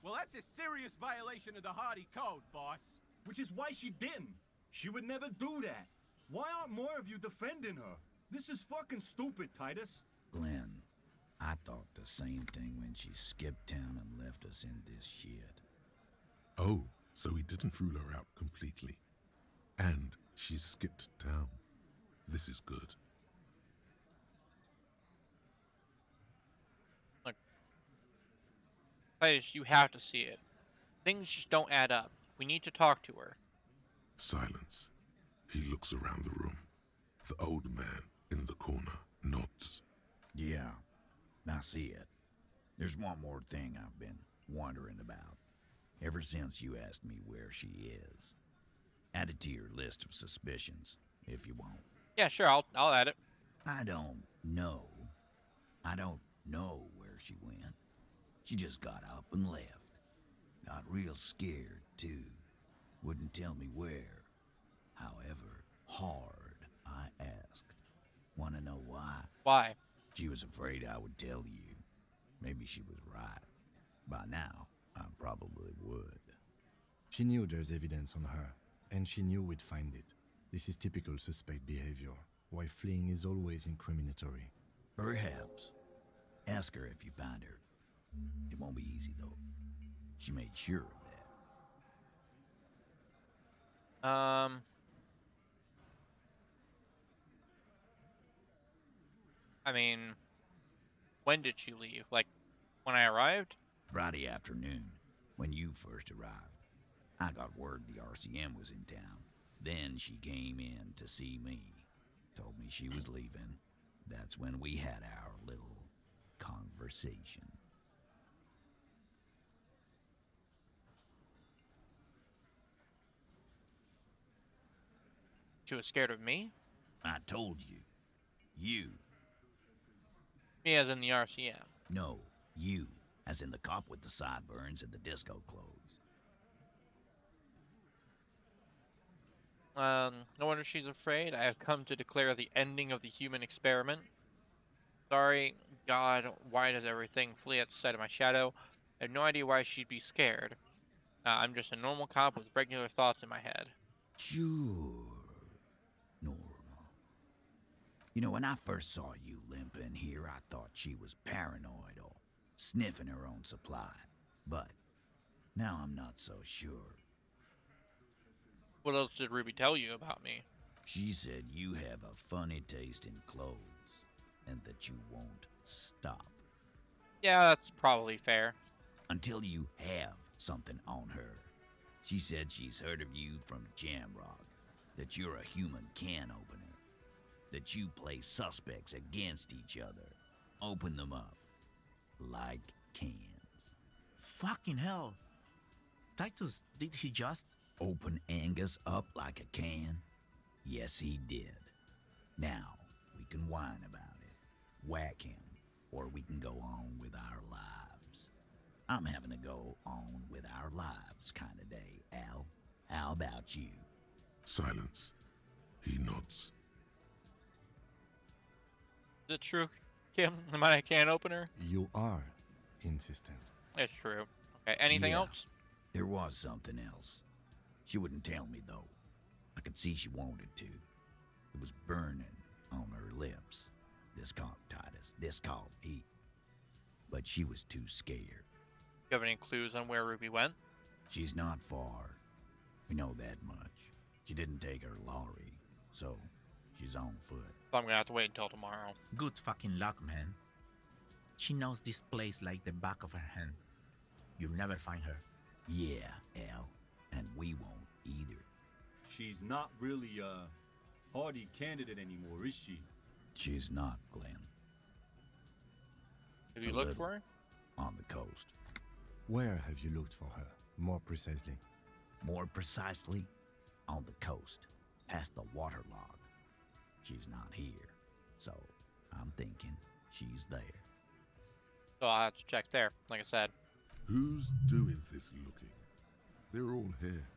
well, that's a serious violation of the Hardy Code, boss. Which is why she didn't. She would never do that. Why aren't more of you defending her? This is fucking stupid, Titus. Glenn, I thought the same thing when she skipped town and left us in this shit. Oh, so he didn't rule her out completely. And she skipped town. This is good. Look, Titus, you have to see it. Things just don't add up. We need to talk to her. Silence. He looks around the room. The old man in the corner nods. Yeah, I see it. There's one more thing I've been wondering about. Ever since you asked me where she is. Add it to your list of suspicions, if you want. Yeah, sure, I'll add it. I don't know. I don't know where she went. She just got up and left. Got real scared, too. Wouldn't tell me where. However, hard I asked. Want to know why? Why? She was afraid I would tell you. Maybe she was right. By now, I probably would. She knew there's evidence on her, and she knew we'd find it. This is typical suspect behavior, why fleeing is always incriminatory. Perhaps. Ask her if you find her. It won't be easy, though. She made sure of that. I mean, when did she leave? Like, when I arrived? Friday afternoon, when you first arrived. I got word the RCM was in town. Then she came in to see me. Told me she was leaving. That's when we had our little conversation. She was scared of me? I told you. You. Me as in the RCM. No, you. As in the cop with the sideburns and the disco clothes. No wonder she's afraid. I have come to declare the ending of the human experiment. Sorry, God, why does everything flee at the sight of my shadow? I have no idea why she'd be scared. I'm just a normal cop with regular thoughts in my head. Sure. Normal. You know, when I first saw you limping here, I thought she was paranoid or sniffing her own supply. But now I'm not so sure. What else did Ruby tell you about me? She said you have a funny taste in clothes, and that you won't stop. Yeah, that's probably fair. Until you have something on her. She said she's heard of you from Jamrock, that you're a human can opener, that you play suspects against each other, open them up, like cans. Fucking hell. Titus, did he just... Open Angus up like a can? Yes, he did. Now, we can whine about it, whack him, or we can go on with our lives. I'm having a go on with our lives kind of day, Al. How about you? Silence. He nods. Is it true, Kim? Am I a can opener? You are insistent. It's true. Okay, anything Yeah. else? There was something else. She wouldn't tell me, though. I could see she wanted to. It was burning on her lips. This caught Titus. This caught Pete. But she was too scared. You have any clues on where Ruby went? She's not far. We know that much. She didn't take her lorry, so she's on foot. So I'm gonna have to wait until tomorrow. Good fucking luck, man. She knows this place like the back of her hand. You'll never find her. Yeah, Al. And we won't either. She's not really a Hardy candidate anymore, is she? She's not, Glenn. Have you A looked little. for her? On the coast. Where have you looked for her, more precisely? More precisely, on the coast, past the waterlog. She's not here, so I'm thinking she's there. So I'll have to check there, like I said. Who's doing this looking? They're all here.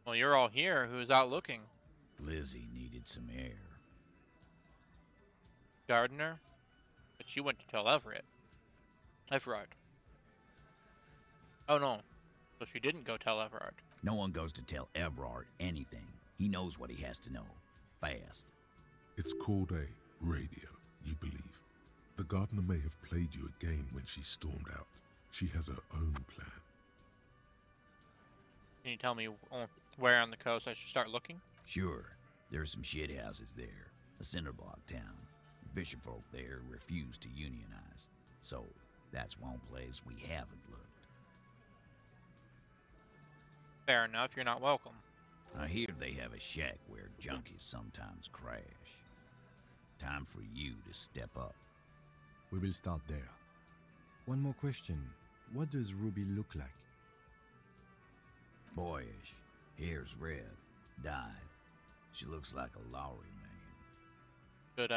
Well, you're all here. Who's out looking? Lizzie needed some air. Gardener? But she went to tell Everett. Everard. Oh no. So she didn't go tell Everard. No one goes to tell Everard anything. He knows what he has to know. Fast. It's called a radio, you believe. The gardener may have played you a game when she stormed out. She has her own plan. Can you tell me where on the coast I should start looking? Sure. There's some shit houses there. A cinder block town. Fisherfolk there refuse to unionize. So, that's one place we haven't looked. Fair enough, you're not welcome. I hear they have a shack where junkies sometimes crash. Time for you to step up. We will start there. One more question. What does Ruby look like? Boyish. Hair's red. Dyed. She looks like a Lowry man. Good,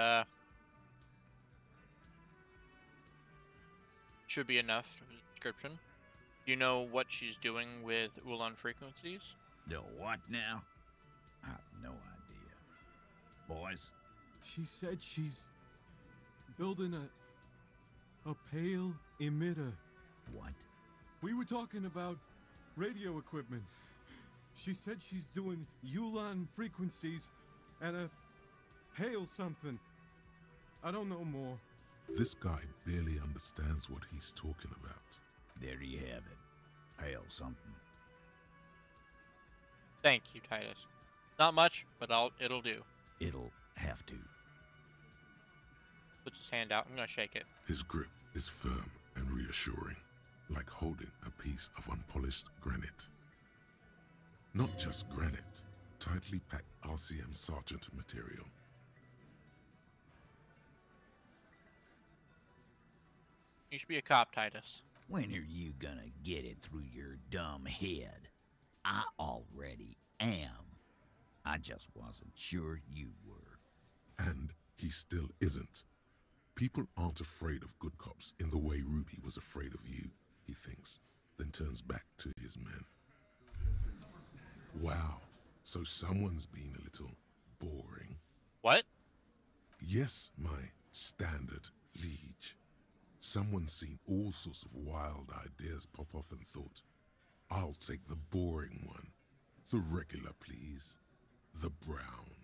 should be enough of a description. Do you know what she's doing with Ulan frequencies? The what now? I have no idea. Boys? She said she's building a pale emitter. What? We were talking about radio equipment. She said she's doing Ulan frequencies and a pale something. I don't know more. This guy barely understands what he's talking about. There you have it. Pale something. Thank you, Titus. Not much, but it'll do. It'll have to. Puts his hand out. I'm gonna shake it. His grip is firm and reassuring, like holding a piece of unpolished granite. Not just granite, tightly packed RCM Sergeant material. You should be a cop, Titus. When are you gonna get it through your dumb head? I already am. I just wasn't sure you were. And he still isn't. People aren't afraid of good cops in the way Ruby was afraid of you, he thinks, then turns back to his men. Wow, so someone's been a little boring. What? Yes, my standard liege. Someone's seen all sorts of wild ideas pop off and thought, I'll take the boring one. The regular, please. The brown.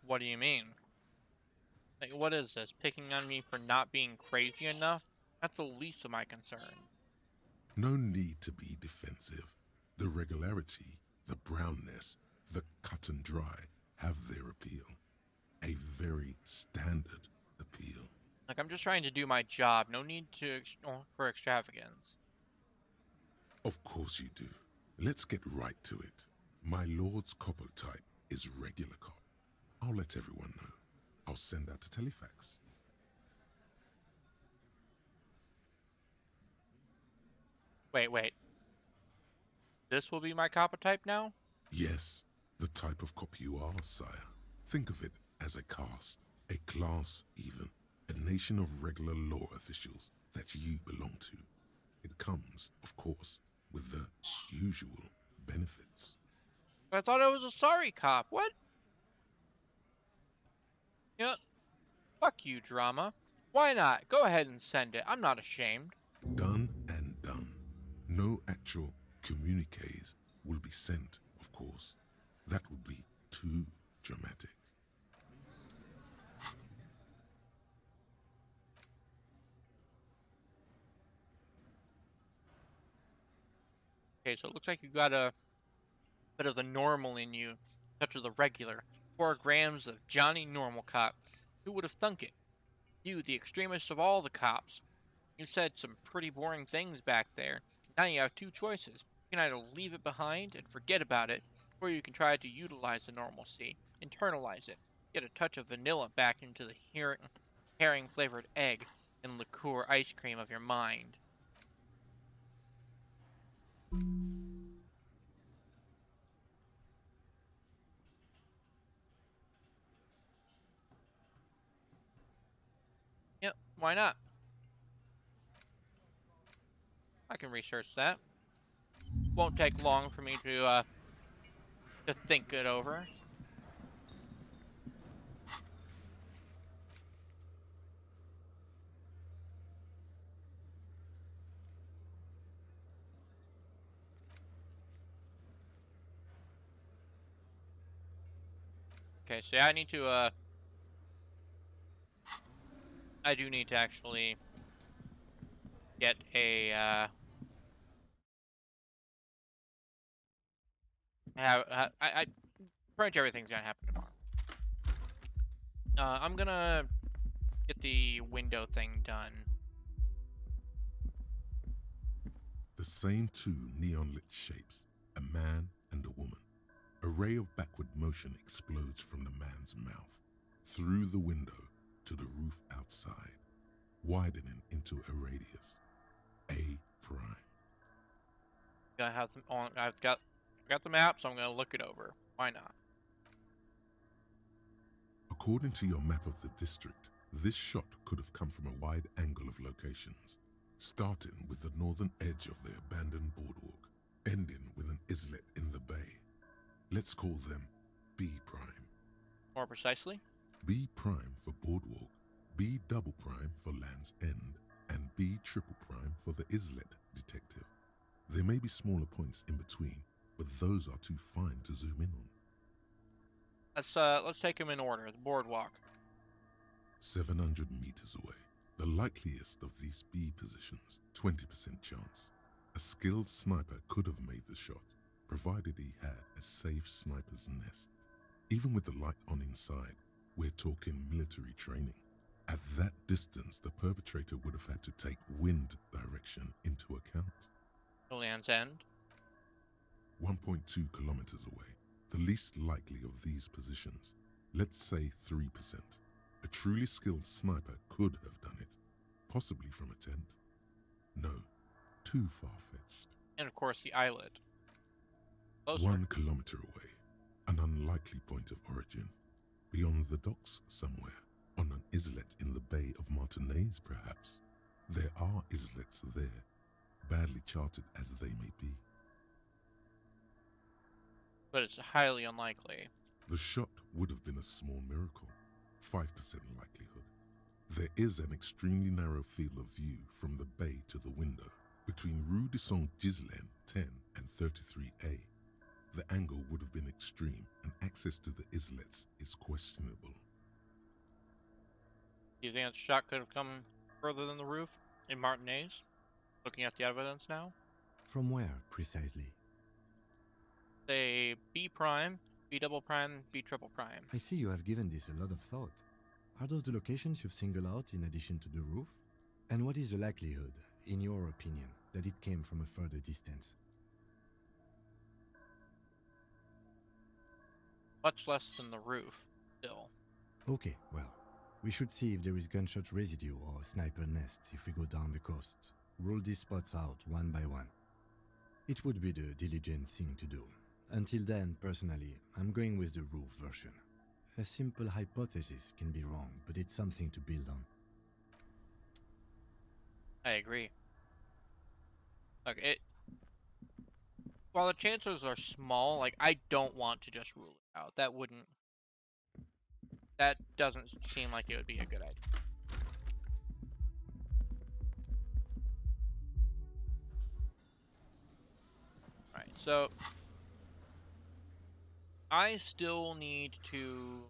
What do you mean? Like, what is this? Picking on me for not being crazy enough? That's the least of my concern. No need to be defensive. The regularity, the brownness, the cut and dry have their appeal. A very standard appeal. Like, I'm just trying to do my job. No need for extravagance. Of course you do. Let's get right to it. My lord's copper type is regular cop. I'll let everyone know. I'll send out a telefax. Wait. This will be my copper type now? Yes, the type of cop you are, sire. Think of it as a caste, a class even, a nation of regular law officials that you belong to. It comes, of course, with the usual benefits. But I thought I was a sorry cop. What? You know, fuck you, drama. Why not? Go ahead and send it. I'm not ashamed. Done and done. No actual communiques will be sent, of course. That would be too dramatic. Okay, so it looks like you got a bit of the normal in you, touch of the regular. 4 grams of Johnny Normal Cop. Who would have thunk it? You, the extremist of all the cops. You said some pretty boring things back there. Now you have 2 choices. You can either leave it behind and forget about it, or you can try to utilize the normalcy, internalize it, get a touch of vanilla back into the herring-flavored egg and liqueur ice cream of your mind. Yep, why not? I can research that. Won't take long for me to think it over. Okay, so yeah, I need to, I do need to actually get a, pretty much everything's gonna happen tomorrow. I'm gonna get the window thing done. The same two neon-lit shapes, a man and a woman. A ray of backward motion explodes from the man's mouth, through the window to the roof outside, widening into a radius. A prime. Gonna have some on. I got the map, so I'm gonna look it over. Why not? According to your map of the district, this shot could have come from a wide angle of locations, starting with the northern edge of the abandoned boardwalk, ending with an islet in the bay. Let's call them B prime. More precisely? B prime for boardwalk, B double prime for Land's End, and B triple prime for the islet detective. There may be smaller points in between, but those are too fine to zoom in on. Let's take them in order. The boardwalk. 700 meters away. The likeliest of these B positions, 20% chance. A skilled sniper could have made the shot, provided he had a safe sniper's nest. Even with the light on inside, we're talking military training. At that distance, the perpetrator would have had to take wind direction into account. The Land's End. 1.2 kilometers away. The least likely of these positions. Let's say 3%. A truly skilled sniper could have done it, possibly from a tent. No, too far-fetched. And of course the islet. Closer. 1 kilometer away. An unlikely point of origin. Beyond the docks somewhere. On an islet in the Bay of Martinez, perhaps. There are islets there, badly charted as they may be. But it's highly unlikely. The shot would have been a small miracle. 5% likelihood. There is an extremely narrow field of view from the bay to the window, between Rue de Saint-Ghislain 10 and 33A. The angle would have been extreme, and access to the islets is questionable. Do you think that shot could have come further than the roof in Martinez? Looking at the evidence now? From where, precisely? Say B prime, B double prime, B triple prime. I see you have given this a lot of thought. Are those the locations you've singled out in addition to the roof? And what is the likelihood, in your opinion, that it came from a further distance? Much less than the roof, still. Okay, well, we should see if there is gunshot residue or sniper nests if we go down the coast. Rule these spots out one by one. It would be the diligent thing to do. Until then, personally, I'm going with the roof version. A simple hypothesis can be wrong, but it's something to build on. I agree. Look, while the chances are small, like, I don't want to just rule it out. That doesn't seem like it would be a good idea. Alright, so I still need to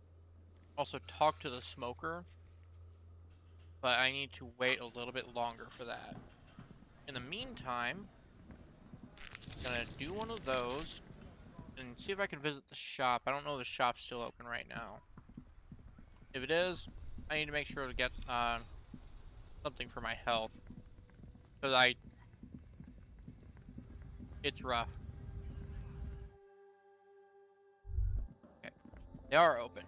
also talk to the smoker, but I need to wait a little bit longer for that. In the meantime, I'm gonna do one of those and see if I can visit the shop. I don't know if the shop's still open right now. If it is, I need to make sure to get something for my health, because it's rough. Okay, they are open.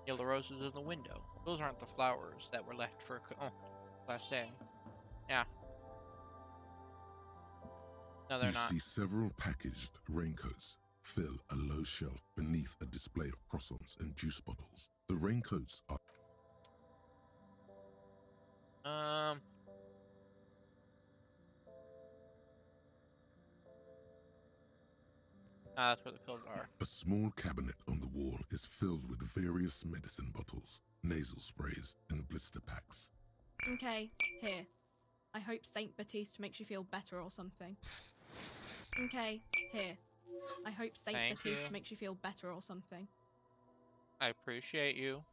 Yellow roses in the window. Those aren't the flowers that were left for last day. Yeah. No, they're not. You see several packaged raincoats fill a low shelf beneath a display of croissants and juice bottles. The raincoats are... That's where the pills are. A small cabinet on the wall is filled with various medicine bottles, nasal sprays, and blister packs. Okay, here. I hope Saint Baptiste makes you feel better or something. Okay, here. I hope Saint Thank Baptiste you. makes you feel better or something. I appreciate you.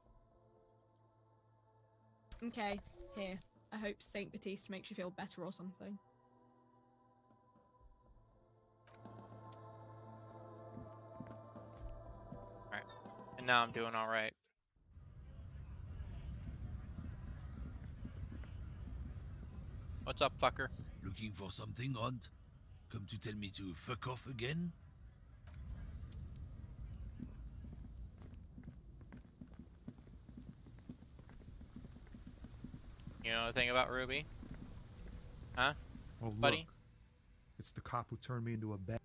Okay, here. I hope Saint Baptiste makes you feel better or something. Alright. And now I'm doing alright. What's up, fucker? Looking for something, Hunt? Come to tell me to fuck off again? You know anything about Ruby? Huh? Oh, look. Buddy? It's the cop who turned me into a bat.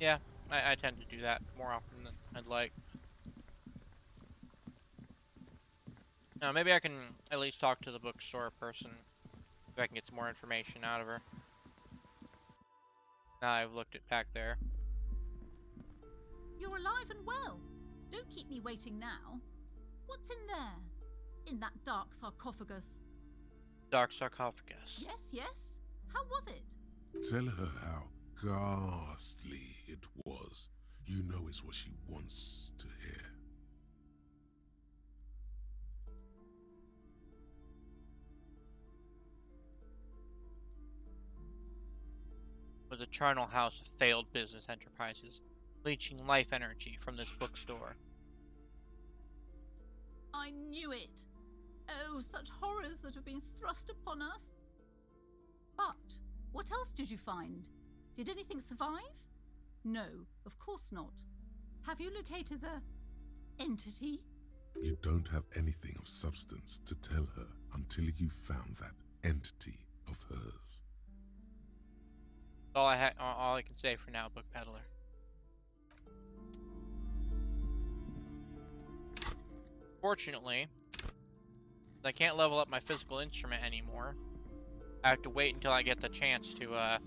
Yeah, I tend to do that more often than I'd like. Now, maybe I can at least talk to the bookstore person if I can get some more information out of her. Now I've looked it back there. You're alive and well. Don't keep me waiting now. What's in there? In that dark sarcophagus? Dark sarcophagus. Yes, yes. How was it? Tell her how ghastly it was. You know it's what she wants to hear. Was a charnel house of failed business enterprises, leeching life energy from this bookstore. I knew it. Oh, such horrors that have been thrust upon us. But what else did you find? Did anything survive? No, of course not. Have you located the entity? You don't have anything of substance to tell her until you found that entity of hers. All I can say for now, book peddler. Fortunately, I can't level up my physical instrument anymore. I have to wait until I get the chance to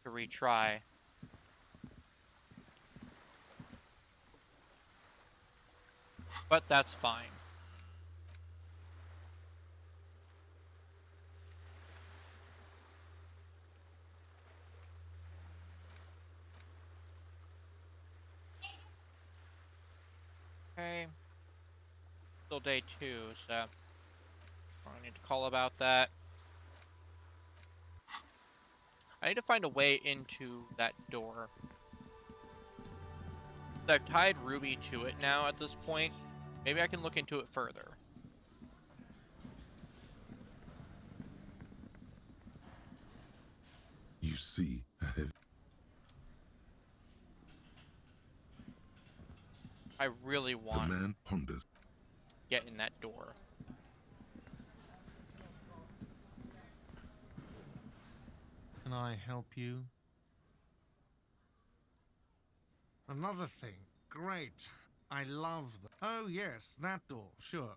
retry. But that's fine. Okay. Still day 2, so I need to call about that. I need to find a way into that door. I've tied Ruby to it now at this point. Maybe I can look into it further. You see a heavy... I really The want to man ponders. get in that door. Can I help you? Another thing. Great. I love them. Oh, yes, that door. Sure.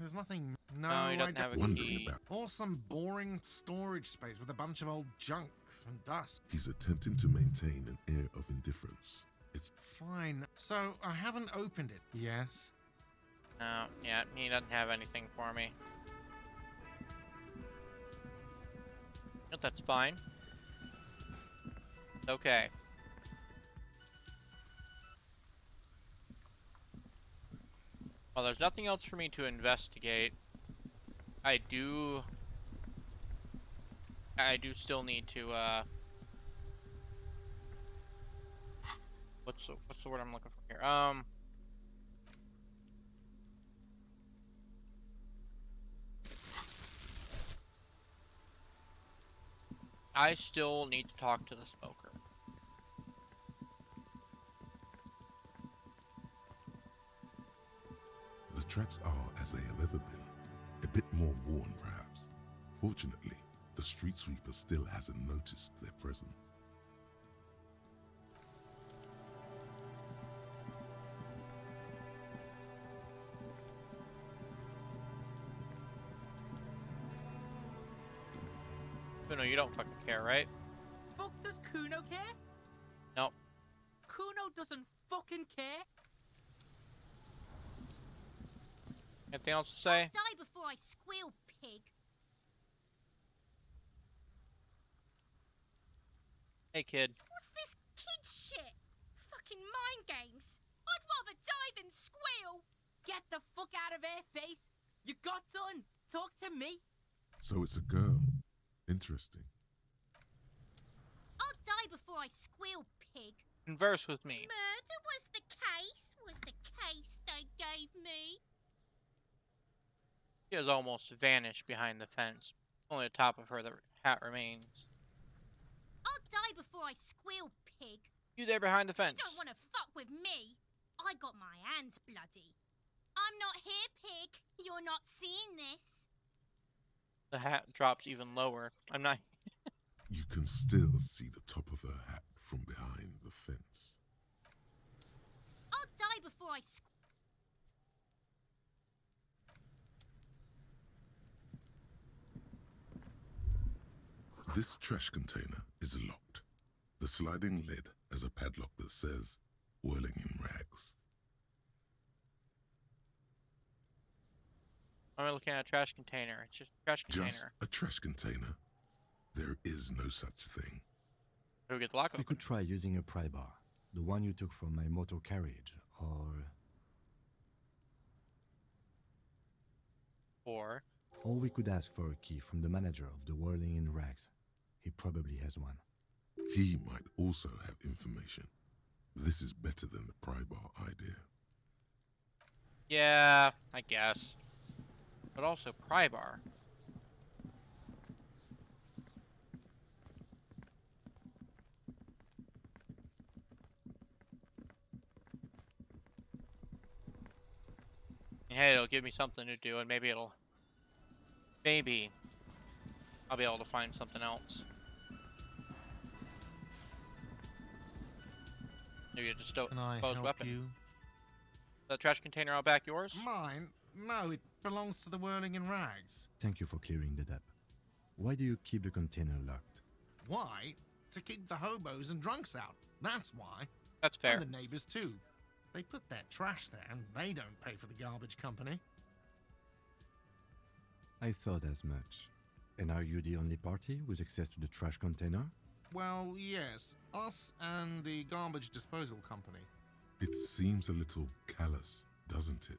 There's nothing... No, he doesn't have a Wondering key. about. Or some boring storage space with a bunch of old junk and dust. He's attempting to maintain an air of indifference. It's Fine. So, I haven't opened it. Yes? No, yeah, he doesn't have anything for me. But that's fine. Okay. Well, there's nothing else for me to investigate. I do still need to, what's the word I'm looking for here? I still need to talk to the smoker. The tracks are as they have ever been. A bit more worn, perhaps. Fortunately, the street sweeper still hasn't noticed their presence. Kuno, you don't fucking care, right? Fuck does Kuno care? Nope. Kuno doesn't fucking care. Anything else to say? Die before I squeal, pig. Hey, kid. What's this kid shit? games. I'd rather die than squeal. Get the fuck out of here, face. You got done. Talk to me. So it's a girl. Interesting. I'll die before I squeal, pig. Converse with me. Murder was the case they gave me. She has almost vanished behind the fence. Only the top of her hat remains. I'll die before I squeal, pig. You there behind the fence. You don't want to fuck with me. I got my hands bloody. I'm not here, pig. You're not seeing this. The hat drops even lower. I'm not... You can still see the top of her hat from behind the fence. I'll die before I This trash container is locked. The sliding lid has a padlock that says, "Whirling in Rags." I'm looking at a trash container. It's just a trash container. Just a trash container. There is no such thing. How do we get the lock We open? could try using a pry bar, the one you took from my motor carriage, Or we could ask for a key from the manager of the Whirling in Rags. He probably has one. He might also have information. This is better than the pry bar idea. yeah, I guess. But also pry bar. Hey, it'll give me something to do, and maybe I'll be able to find something else. Maybe just Can I disposed help weapon. you? The trash container out back yours? Mine? No, it belongs to the Whirling in Rags. Thank you for clearing that up. Why do you keep the container locked? Why? To keep the hobos and drunks out. That's why. That's fair. And the neighbors too. They put their trash there and they don't pay for the garbage company. I thought as much. And are you the only party with access to the trash container? Well, yes. Us and the garbage disposal company. It seems a little callous, doesn't it?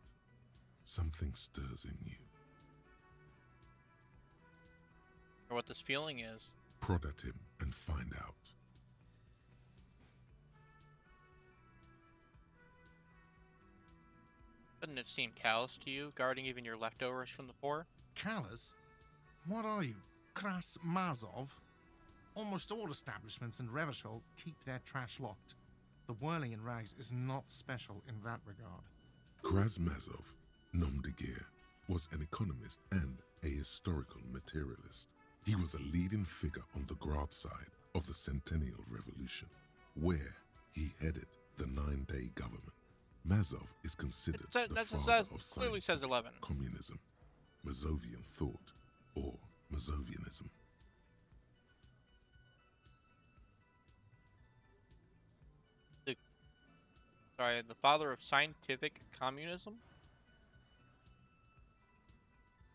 Something stirs in you. Or what this feeling is. Prod at him and find out. Doesn't it seem callous to you, guarding even your leftovers from the poor? Callous? What are you? Kras Mazov? Almost all establishments in Revachol keep their trash locked. The Whirling in Rags is not special in that regard. Krasmazov, nom de guerre, was an economist and a historical materialist. He was a leading figure on the Grad side of the Centennial Revolution, where he headed the 9-day government. Mazov is considered the father of clearly says 11. communism, Mazovian thought, or Mazovianism. Sorry, the father of scientific communism?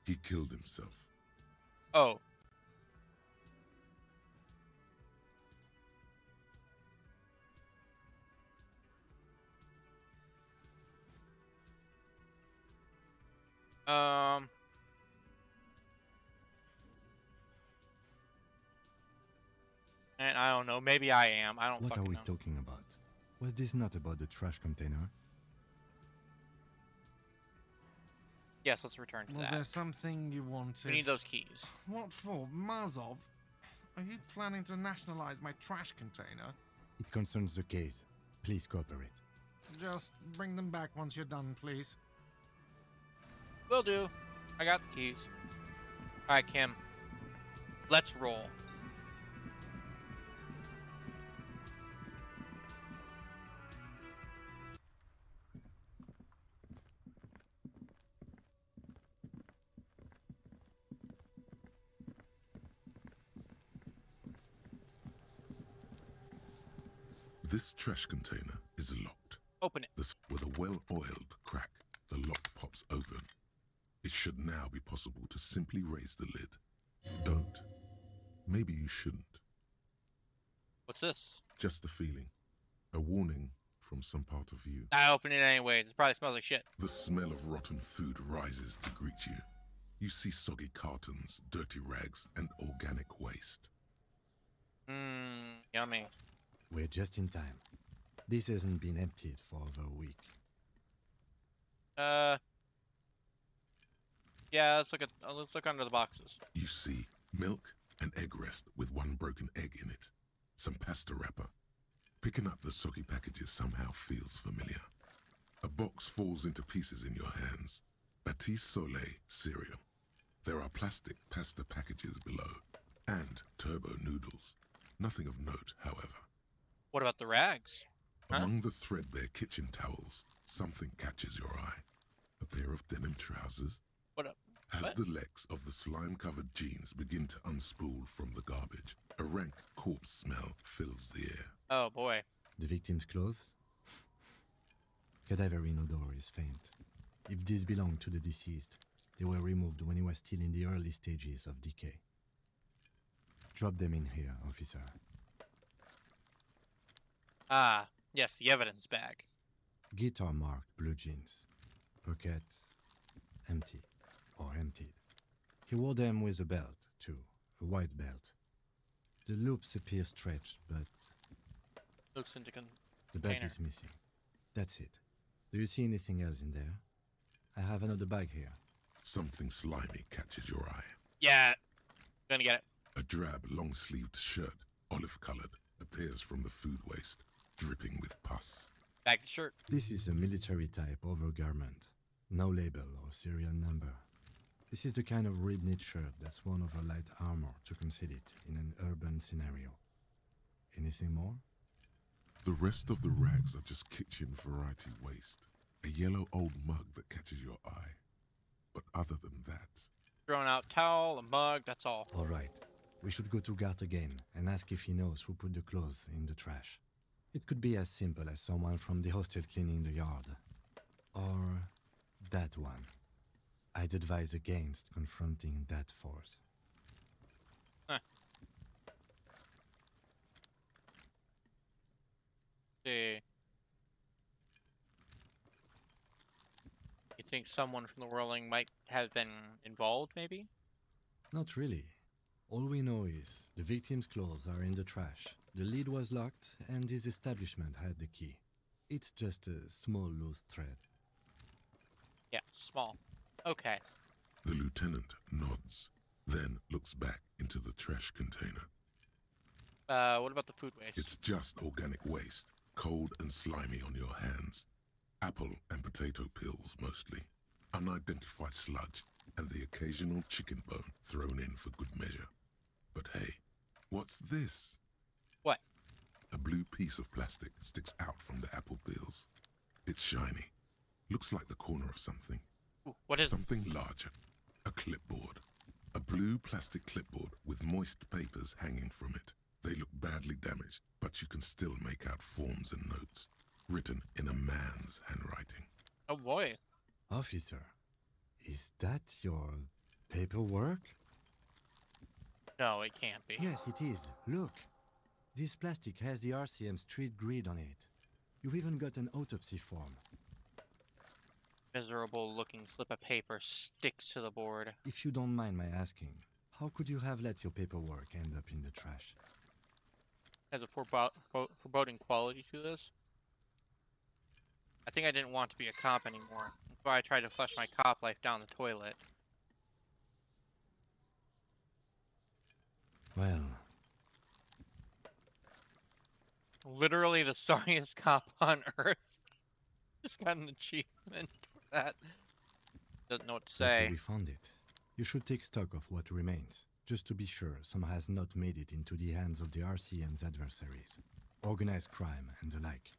He killed himself. Oh. And I don't know, maybe I am. I don't What are fucking we know. talking about? Was this not about the trash container? Yes, let's return to Was that. there something you wanted? We need those keys. What for? Mazov? Are you planning to nationalize my trash container? It concerns the case. Please cooperate. Just bring them back once you're done, please. Will do. I got the keys. Alright, Kim. Let's roll. This trash container is locked. Open it. With a well-oiled crack, the lock pops open. It should now be possible to simply raise the lid. Don't. Maybe you shouldn't. What's this? Just the feeling. A warning from some part of you. I open it anyway. It probably smells like shit. The smell of rotten food rises to greet you. You see soggy cartons, dirty rags, and organic waste. Yummy. We're just in time. This hasn't been emptied for over a week. Yeah, let's look under the boxes. You see milk, an egg rest with one broken egg in it, some pasta wrapper. Picking up the soggy packages somehow feels familiar. A box falls into pieces in your hands. Baptiste Soleil cereal. There are plastic pasta packages below, and turbo noodles. Nothing of note, however. What about the rags? Among the threadbare kitchen towels, something catches your eye. A pair of denim trousers. What up? As the legs of the slime-covered jeans begin to unspool from the garbage, a rank corpse smell fills the air. Oh boy. The victim's clothes? Cadaverine odor is faint. If these belong to the deceased, they were removed when he was still in the early stages of decay. Drop them in here, officer. Ah, yes, the evidence bag. Guitar-marked blue jeans. Pockets empty or emptied. He wore them with a belt, too. A white belt. The loops appear stretched, but Looks into the belt container. is missing. That's it. Do you see anything else in there? I have another bag here. Something slimy catches your eye. Yeah, gonna get it. A drab, long-sleeved shirt, olive-colored, appears from the food waste, dripping with pus. Back the shirt. This is a military-type overgarment. No label or serial number. This is the kind of ribbed-knit shirt that's worn over light armor to conceal it in an urban scenario. Anything more? The rest of the rags are just kitchen variety waste. A yellow old mug that catches your eye. But other than that... Thrown out towel, a mug, that's all. All right. We should go to Gart again and ask if he knows who put the clothes in the trash. It could be as simple as someone from the hostel cleaning the yard. Or that one. I'd advise against confronting that force. Huh. See. You think someone from the whirling might have been involved, maybe? Not really. All we know is the victim's clothes are in the trash. The lid was locked, and his establishment had the key. It's just a small loose thread. Yeah, small. Okay. The lieutenant nods, then looks back into the trash container. What about the food waste? It's just organic waste, cold and slimy on your hands. Apple and potato peels, mostly. Unidentified sludge, and the occasional chicken bone thrown in for good measure. But hey, what's this? What? A blue piece of plastic sticks out from the apple peels. It's shiny. Looks like the corner of something. Ooh, what is something larger? A clipboard. A blue plastic clipboard with moist papers hanging from it. They look badly damaged, but you can still make out forms and notes, written in a man's handwriting. Oh boy. Officer, is that your paperwork? No, it can't be. Yes, it is. Look. This plastic has the RCM street grid on it. You've even got an autopsy form. Miserable looking slip of paper sticks to the board. If you don't mind my asking, how could you have let your paperwork end up in the trash? Has a foreboding quality to this. I think I didn't want to be a cop anymore. That's why I tried to flush my cop life down the toilet. Well... Literally the sorriest cop on earth. Just got an achievement for that. Doesn't know what to say. We found it. You should take stock of what remains, just to be sure some has not made it into the hands of the RCM's adversaries. Organized crime and the like.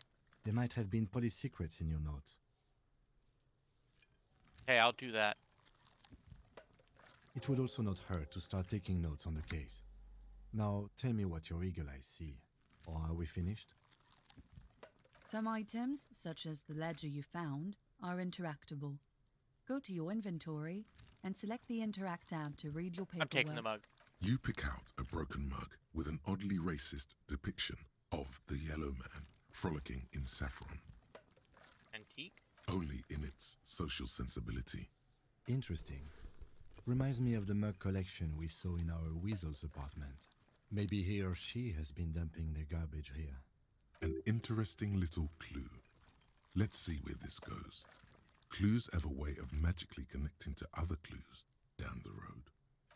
There might have been police secrets in your notes. Hey, I'll do that. It would also not hurt to start taking notes on the case. Now, tell me what your eagle eyes see. Or are we finished? Some items, such as the ledger you found, are interactable. Go to your inventory and select the Interact tab to read your paperwork. I'm taking the mug. You pick out a broken mug with an oddly racist depiction of the Yellow Man frolicking in saffron. Antique? Only in its social sensibility. Interesting. Reminds me of the mug collection we saw in our weasel's apartment. Maybe he or she has been dumping their garbage here. An interesting little clue. Let's see where this goes. Clues have a way of magically connecting to other clues down the road.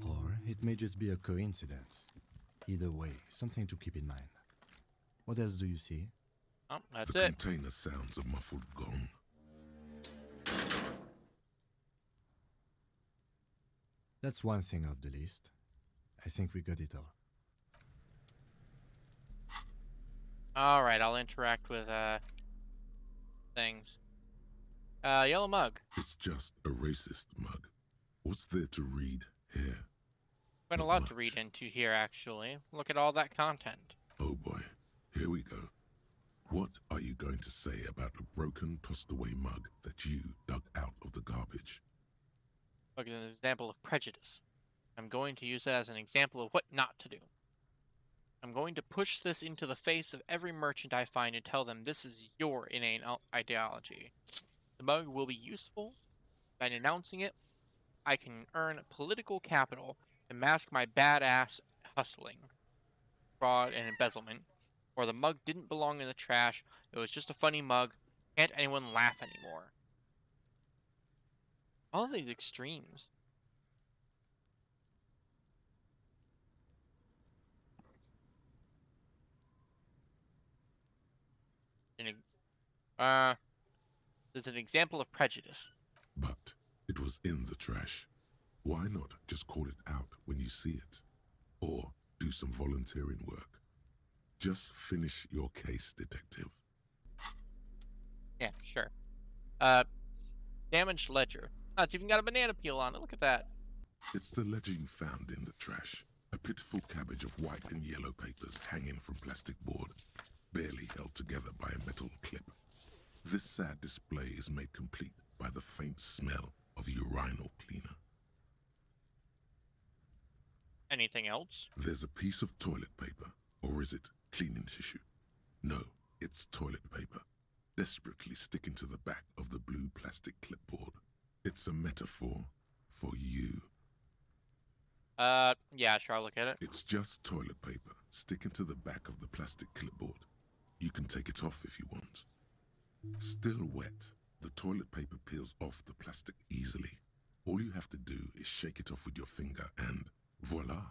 Or it may just be a coincidence. Either way, something to keep in mind. What else do you see? Oh, that's the it. container sounds a muffled gong. That's one thing off the list. I think we got it all. Alright, I'll interact with, things. Yellow mug. It's just a racist mug. What's there to read here? Quite a lot to read into here, actually. Look at all that content. Oh boy, here we go. What are you going to say about a broken, tossed-away mug that you dug out of the garbage? Look at an example of prejudice. I'm going to use it as an example of what not to do. I'm going to push this into the face of every merchant I find and tell them this is your inane ideology. The mug will be useful. By denouncing it, I can earn political capital and mask my badass hustling, fraud, and embezzlement. Or the mug didn't belong in the trash. It was just a funny mug. Can't anyone laugh anymore? All of these extremes. There's an example of prejudice. But it was in the trash. Why not just call it out when you see it? Or do some volunteering work. Just finish your case, detective. Yeah, sure. Damaged ledger. Oh, it's even got a banana peel on it. Look at that. It's the ledger you found in the trash. A pitiful cabbage of white and yellow papers hanging from plastic board, barely held together by a metal clip. This sad display is made complete by the faint smell of urinal cleaner. Anything else? There's a piece of toilet paper, or is it cleaning tissue? No, it's toilet paper, desperately sticking to the back of the blue plastic clipboard. It's a metaphor for you. Yeah, sure, I'll look at it. It's just toilet paper sticking to the back of the plastic clipboard. You can take it off if you want. Still wet, the toilet paper peels off the plastic easily. All you have to do is shake it off with your finger and voila!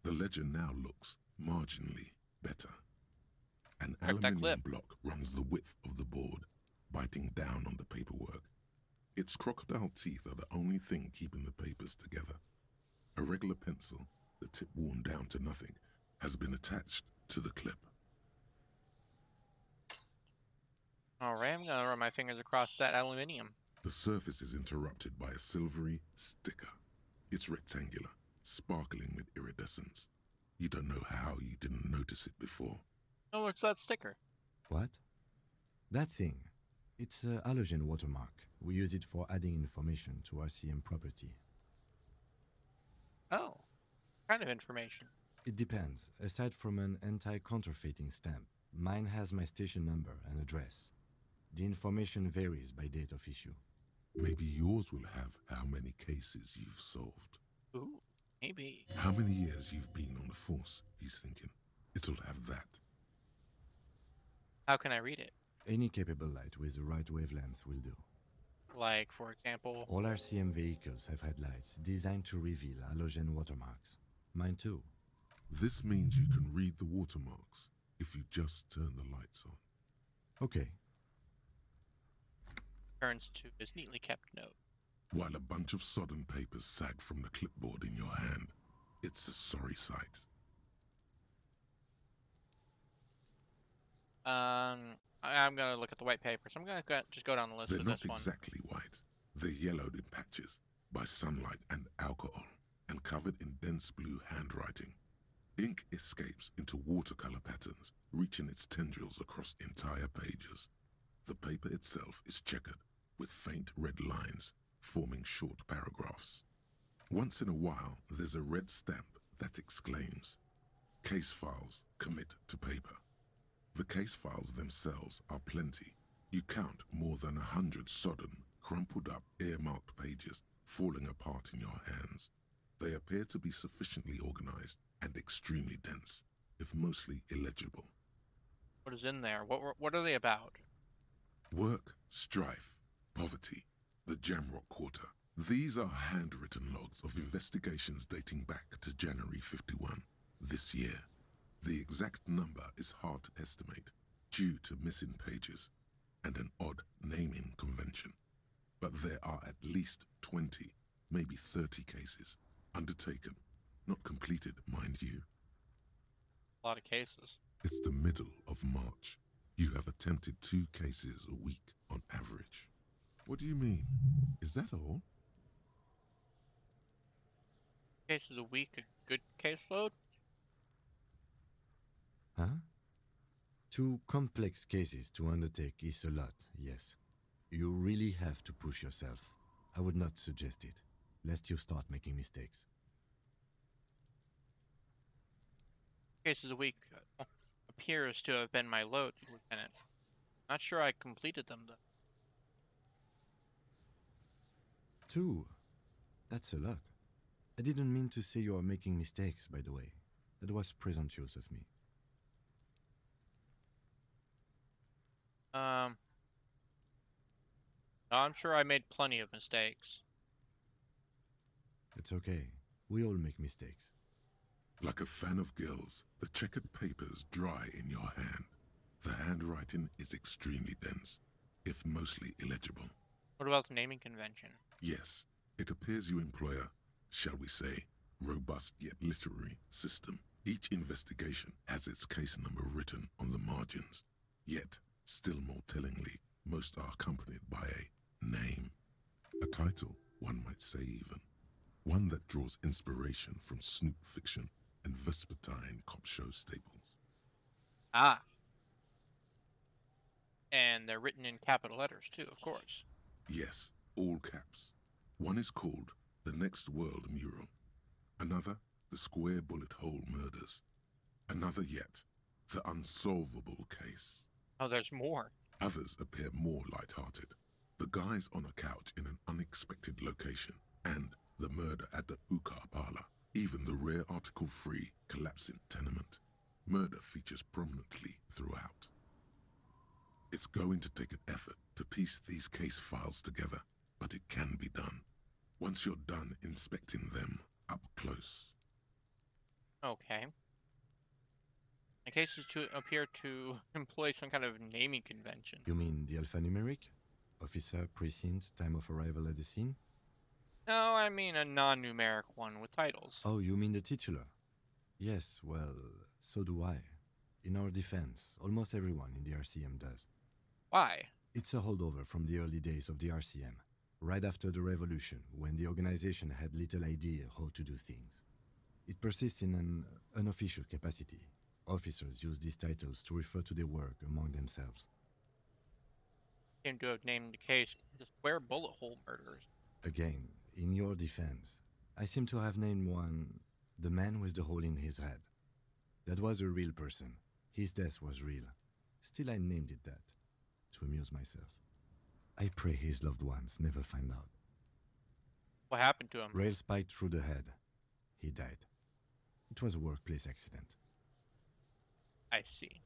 The ledger now looks marginally better. An aluminium block runs the width of the board, biting down on the paperwork. Its crocodile teeth are the only thing keeping the papers together. A regular pencil, the tip worn down to nothing, has been attached to the clip. Alright, I'm gonna run my fingers across that aluminium. The surface is interrupted by a silvery sticker. It's rectangular, sparkling with iridescence. You don't know how you didn't notice it before. Oh, what's that sticker? What? That thing. It's a halogen watermark. We use it for adding information to RCM property. Oh, kind of information. It depends. Aside from an anti-counterfeiting stamp, mine has my station number and address. The information varies by date of issue. Maybe yours will have how many cases you've solved. Ooh, maybe. How many years you've been on the force, he's thinking. It'll have that. How can I read it? Any capable light with the right wavelength will do. Like, for example... All RCM vehicles have headlights designed to reveal halogen watermarks. Mine too. This means you can read the watermarks if you just turn the lights on. Okay. Turns to his neatly kept note. While a bunch of sodden papers sag from the clipboard in your hand, it's a sorry sight. I'm gonna look at the white papers. I'm gonna just go down the list They're for not this one. exactly white. They're yellowed in patches by sunlight and alcohol, and covered in dense blue handwriting. Ink escapes into watercolor patterns, reaching its tendrils across entire pages. The paper itself is checkered, with faint red lines, forming short paragraphs. Once in a while, there's a red stamp that exclaims, "Case files commit to paper." The case files themselves are plenty. You count more than 100 sodden, crumpled up, earmarked pages falling apart in your hands. They appear to be sufficiently organized and extremely dense, if mostly illegible. What is in there? What are they about? Work, strife, poverty, the Jamrock Quarter. These are handwritten logs of investigations dating back to January 51, this year. The exact number is hard to estimate, due to missing pages and an odd naming convention. But there are at least 20, maybe 30 cases, undertaken, not completed, mind you. A lot of cases. It's the middle of March. You have attempted 2 cases a week on average. What do you mean? Is that all? Cases a week, a good caseload? Huh? 2 complex cases to undertake is a lot, yes. You really have to push yourself. I would not suggest it, lest you start making mistakes. Cases a week appears to have been my load, Lieutenant. Not sure I completed them, though. 2? That's a lot. I didn't mean to say you are making mistakes, by the way. That was presumptuous of me. I'm sure I made plenty of mistakes. It's okay. We all make mistakes. Like a fan of gills, the checkered papers dry in your hand. The handwriting is extremely dense, if mostly illegible. What about the naming convention? Yes, it appears you employ a, shall we say, robust yet literary system. Each investigation has its case number written on the margins. Yet, still more tellingly, most are accompanied by a name. A title, one might say even. One that draws inspiration from snoop fiction and vespertine cop show staples. Ah. And they're written in capital letters, too, of course. Yes, all caps. One is called The Next World Mural. Another, The Square Bullet Hole Murders. Another yet, The Unsolvable Case. Oh, there's more. Others appear more light-hearted. The guys on a couch in an unexpected location, and the murder at the hookah parlor. Even the rare article-free collapsing tenement. Murder features prominently throughout. It's going to take an effort to piece these case files together, but it can be done. Once you're done inspecting them up close. Okay. The cases appear to employ some kind of naming convention. You mean the alphanumeric? Officer, precinct, time of arrival at the scene? No, I mean a non-numeric one with titles. Oh, you mean the titular? Yes, well, so do I. In our defense, almost everyone in the RCM does. Why? It's a holdover from the early days of the RCM, right after the revolution, when the organization had little idea how to do things. It persists in an unofficial capacity. Officers use these titles to refer to their work among themselves. Seem to have named the case the Square Bullet Hole Murders. Again, in your defense, I seem to have named one the man with the hole in his head. That was a real person. His death was real. Still, I named it that, to amuse myself. I pray his loved ones never find out. What happened to him? Rail spiked through the head. He died. It was a workplace accident. I see.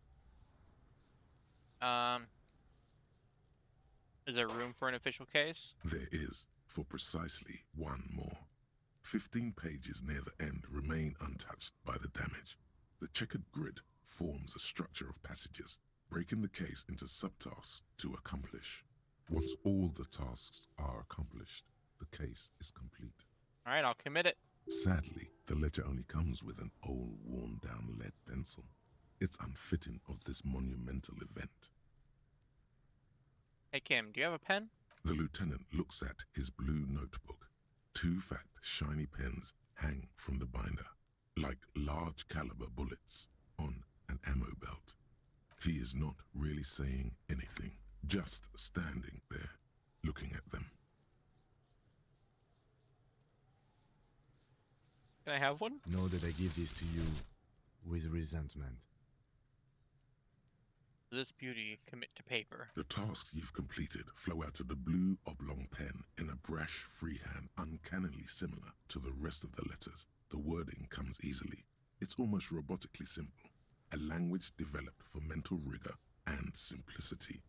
Is there room for an official case? There is, for precisely one more. 15 pages near the end remain untouched by the damage. The checkered grid forms a structure of passages, breaking the case into subtasks to accomplish. Once all the tasks are accomplished, the case is complete. All right, I'll commit it. Sadly, the ledger only comes with an old, worn-down lead pencil. It's unfitting of this monumental event. Hey, Kim, do you have a pen? The lieutenant looks at his blue notebook. 2 fat, shiny pens hang from the binder, like large-caliber bullets on an ammo belt. He is not really saying anything, just standing there, looking at them. Can I have one? Know that I give this to you with resentment. This beauty commit to paper. The tasks you've completed flow out of the blue oblong pen in a brash freehand uncannily similar to the rest of the letters. The wording comes easily. It's almost robotically simple. A language developed for mental rigor and simplicity.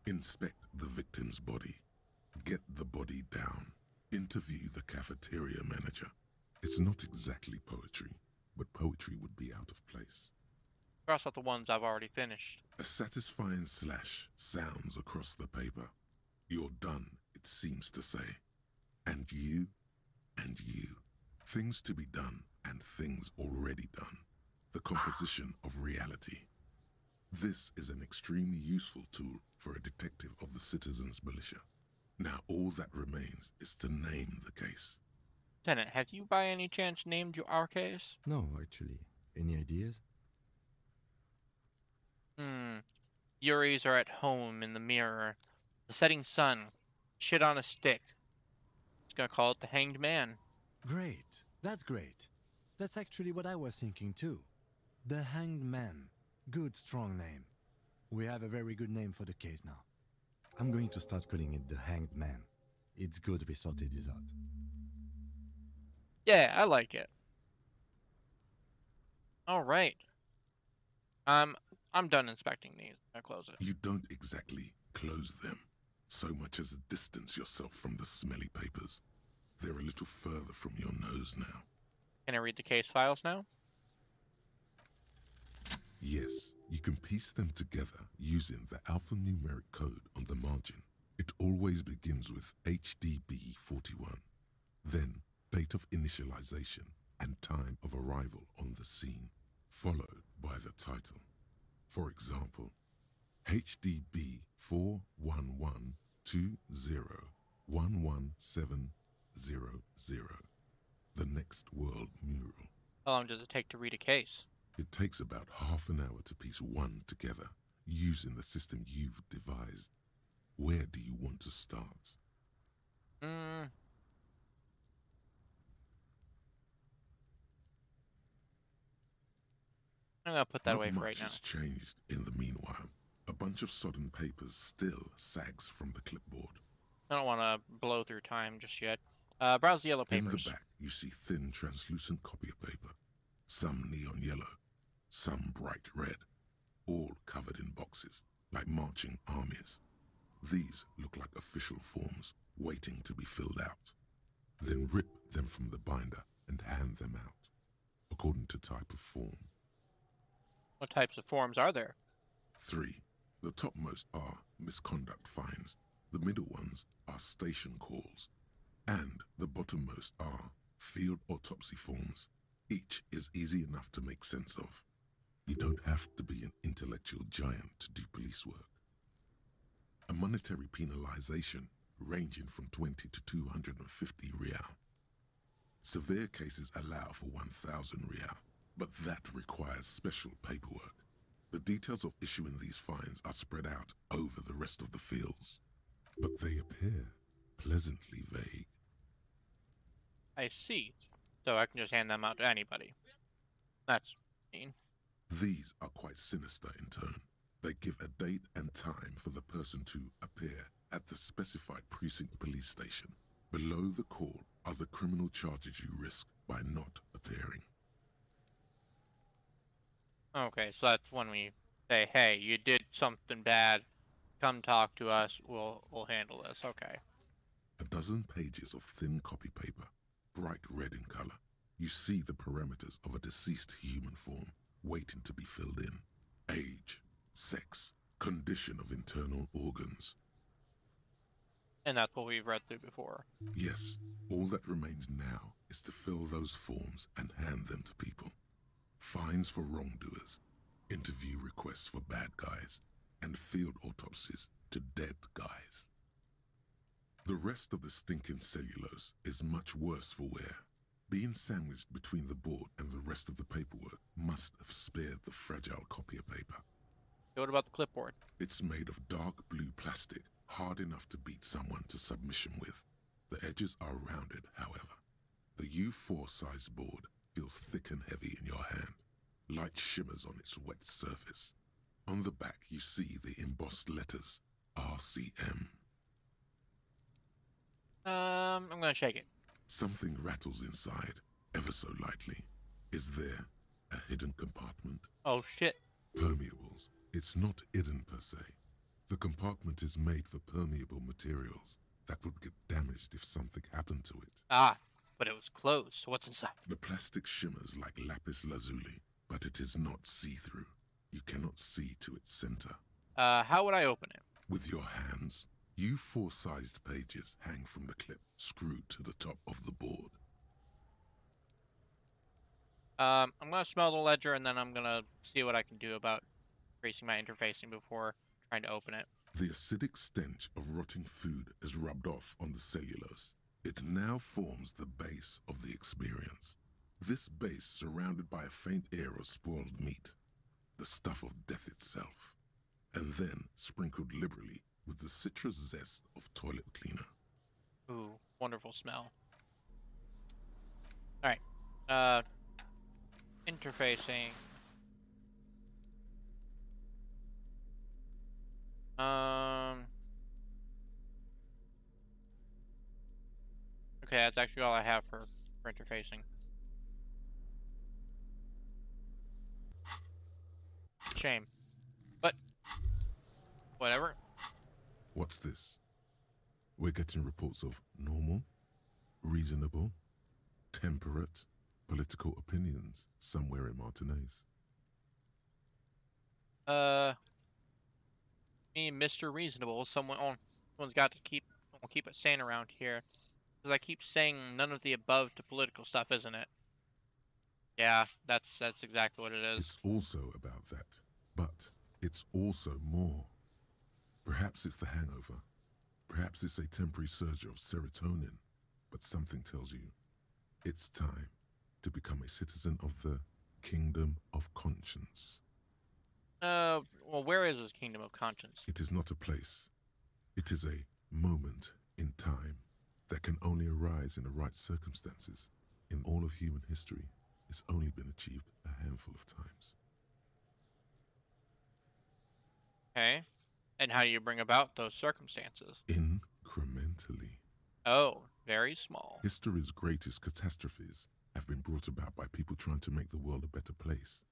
Inspect the victim's body. Get the body down. Interview the cafeteria manager. It's not exactly poetry, but poetry would be out of place. Cross out the ones I've already finished. A satisfying slash sounds across the paper. You're done, it seems to say. And you, and you. Things to be done and things already done. The composition of reality. This is an extremely useful tool for a detective of the citizens' militia. Now all that remains is to name the case. Lieutenant, have you by any chance named our case? No, actually. Any ideas? Yuris are at home in the mirror. The setting sun. Shit on a stick. Just gonna call it the Hanged Man. Great. That's great. That's actually what I was thinking too. The Hanged Man. Good, strong name. We have a very good name for the case now. I'm going to start calling it the Hanged Man. It's good we sorted this out. Yeah, I like it. Alright. I'm done inspecting these. I close it. You don't exactly close them, so much as distance yourself from the smelly papers. They're a little further from your nose now. Can I read the case files now? Yes, you can piece them together using the alphanumeric code on the margin. It always begins with HDB 41, then date of initialization and time of arrival on the scene, followed by the title. For example, HDB 41120111700, the Next World Mural. How long does it take to read a case? It takes about half an hour to piece one together, using the system you've devised. Where do you want to start? I'm gonna put that away for right now. Not much has changed in the meanwhile. A bunch of sodden papers still sags from the clipboard. I don't want to blow through time just yet. Browse the yellow papers. In the back, you see thin, translucent copy of paper. Some neon yellow, some bright red, all covered in boxes, like marching armies. These look like official forms, waiting to be filled out. Then rip them from the binder and hand them out, according to type of form. What types of forms are there? 3. The topmost are misconduct fines. The middle ones are station calls. And the bottommost are field autopsy forms. Each is easy enough to make sense of. You don't have to be an intellectual giant to do police work. A monetary penalization ranging from 20 to 250 real. Severe cases allow for 1,000 real, but that requires special paperwork. The details of issuing these fines are spread out over the rest of the fields, but they appear pleasantly vague. I see. So I can just hand them out to anybody. That's mean. These are quite sinister in turn. They give a date and time for the person to appear at the specified precinct police station. Below the call are the criminal charges you risk by not appearing. Okay, so that's when we say, hey, you did something bad. Come talk to us. We'll handle this. Okay. A dozen pages of thin copy paper, bright red in color. You see the parameters of a deceased human form waiting to be filled in. Age, sex, condition of internal organs. And that's what we've read through before. Yes, all that remains now is to fill those forms and hand them to people. Fines for wrongdoers, interview requests for bad guys, and field autopsies to dead guys. The rest of the stinking cellulose is much worse for wear. Being sandwiched between the board and the rest of the paperwork must have spared the fragile copier paper. What about the clipboard? It's made of dark blue plastic, hard enough to beat someone to submission with. The edges are rounded, however. The U4 size board feels thick and heavy in your hand. Light shimmers on its wet surface. On the back, you see the embossed letters RCM. I'm gonna shake it. Something rattles inside, ever so lightly. Is there a hidden compartment? Oh shit. Permeables. It's not hidden per se. The compartment is made for permeable materials that would get damaged if something happened to it. Ah, but it was closed, so what's inside? The plastic shimmers like lapis lazuli, but it is not see-through. You cannot see to its center. How would I open it? With your hands. You 4-sized pages hang from the clip, screwed to the top of the board. I'm gonna smell the ledger, and then I'm gonna see what I can do about tracing my interfacing before trying to open it. The acidic stench of rotting food is rubbed off on the cellulose. It now forms the base of the experience. This base surrounded by a faint air of spoiled meat, the stuff of death itself, and then sprinkled liberally with the citrus zest of toilet cleaner. Ooh, wonderful smell. Alright, interfacing. Okay, that's actually all I have for interfacing. Shame. But, whatever. What's this? We're getting reports of normal, reasonable, temperate, political opinions somewhere in Martinez. Me and Mr. Reasonable, someone's got to keep it sane around here. Because I keep saying none of the above to political stuff, isn't it? Yeah, that's exactly what it is. It's also about that, but it's also more. Perhaps it's the hangover. Perhaps it's a temporary surge of serotonin. But something tells you it's time to become a citizen of the Kingdom of Conscience. Well, where is this Kingdom of Conscience? It is not a place. It is a moment in time that can only arise in the right circumstances. In all of human history, it's only been achieved a handful of times. Okay. And how do you bring about those circumstances? Incrementally. Oh, very small. History's greatest catastrophes have been brought about by people trying to make the world a better place.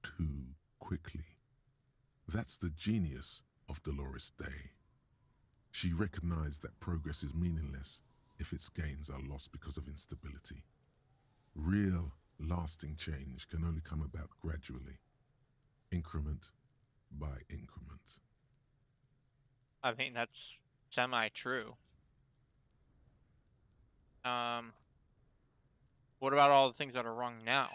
Too quickly. That's the genius of Dolores Day. She recognized that progress is meaningless if its gains are lost because of instability. Real, lasting change can only come about gradually, increment by increment. I mean, that's semi-true. What about all the things that are wrong now?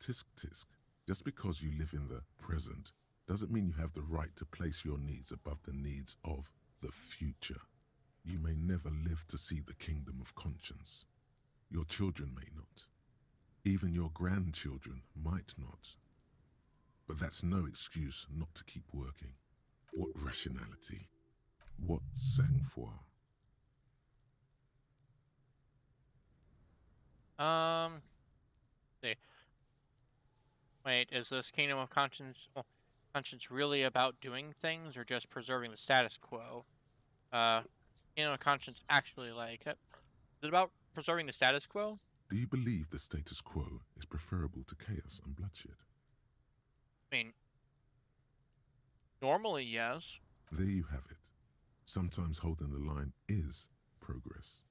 Tisk tisk. Just because you live in the present doesn't mean you have the right to place your needs above the needs of the future. You may never live to see the Kingdom of Conscience. Your children may not. Even your grandchildren might not. But that's no excuse not to keep working. What rationality? What sang-froid? See. Wait, is this Kingdom of Conscience really about doing things or just preserving the status quo? Kingdom of Conscience actually is it about preserving the status quo? Do you believe the status quo is preferable to chaos and bloodshed? I mean, normally, yes. There you have it. Sometimes holding the line is progress.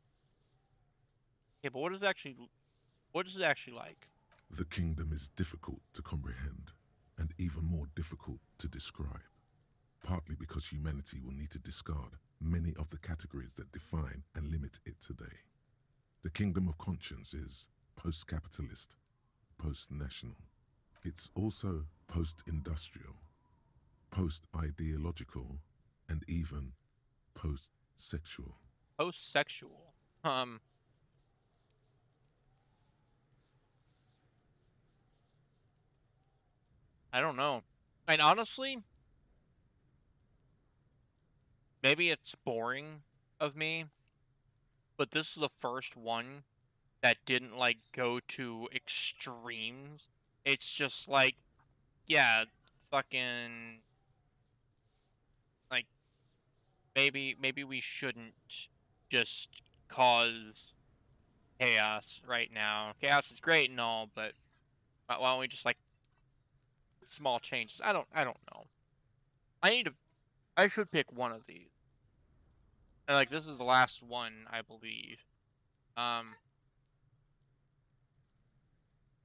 Yeah, but what is it actually like? The kingdom is difficult to comprehend and even more difficult to describe, partly because humanity will need to discard many of the categories that define and limit it today. The Kingdom of Conscience is post-capitalist, post-national. It's also post-industrial, post-ideological, and even post-sexual. Post-sexual? I don't know. And honestly, maybe it's boring of me, but this is the first one that didn't, go to extremes. It's just, yeah, fucking, like, maybe we shouldn't just cause chaos right now. Chaos is great and all, but why don't we just like small changes? I don't know. I should pick one of these. And like this is the last one, I believe.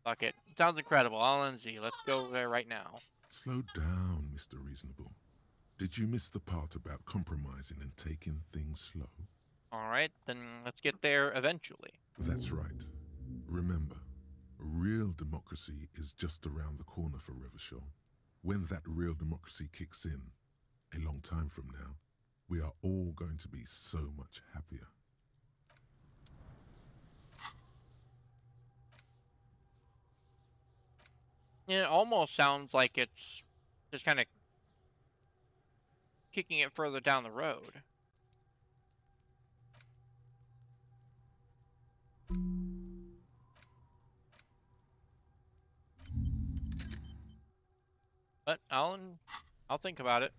Fuck it. Sounds incredible. I'll NZ. Let's go there right now. Slow down, Mr. Reasonable. Did you miss the part about compromising and taking things slow? Alright, then let's get there eventually. That's right. Remember, real democracy is just around the corner for Revachol. When that real democracy kicks in, a long time from now, we are all going to be so much happier. It almost sounds like it's just kind of kicking it further down the road. But I'll think about it.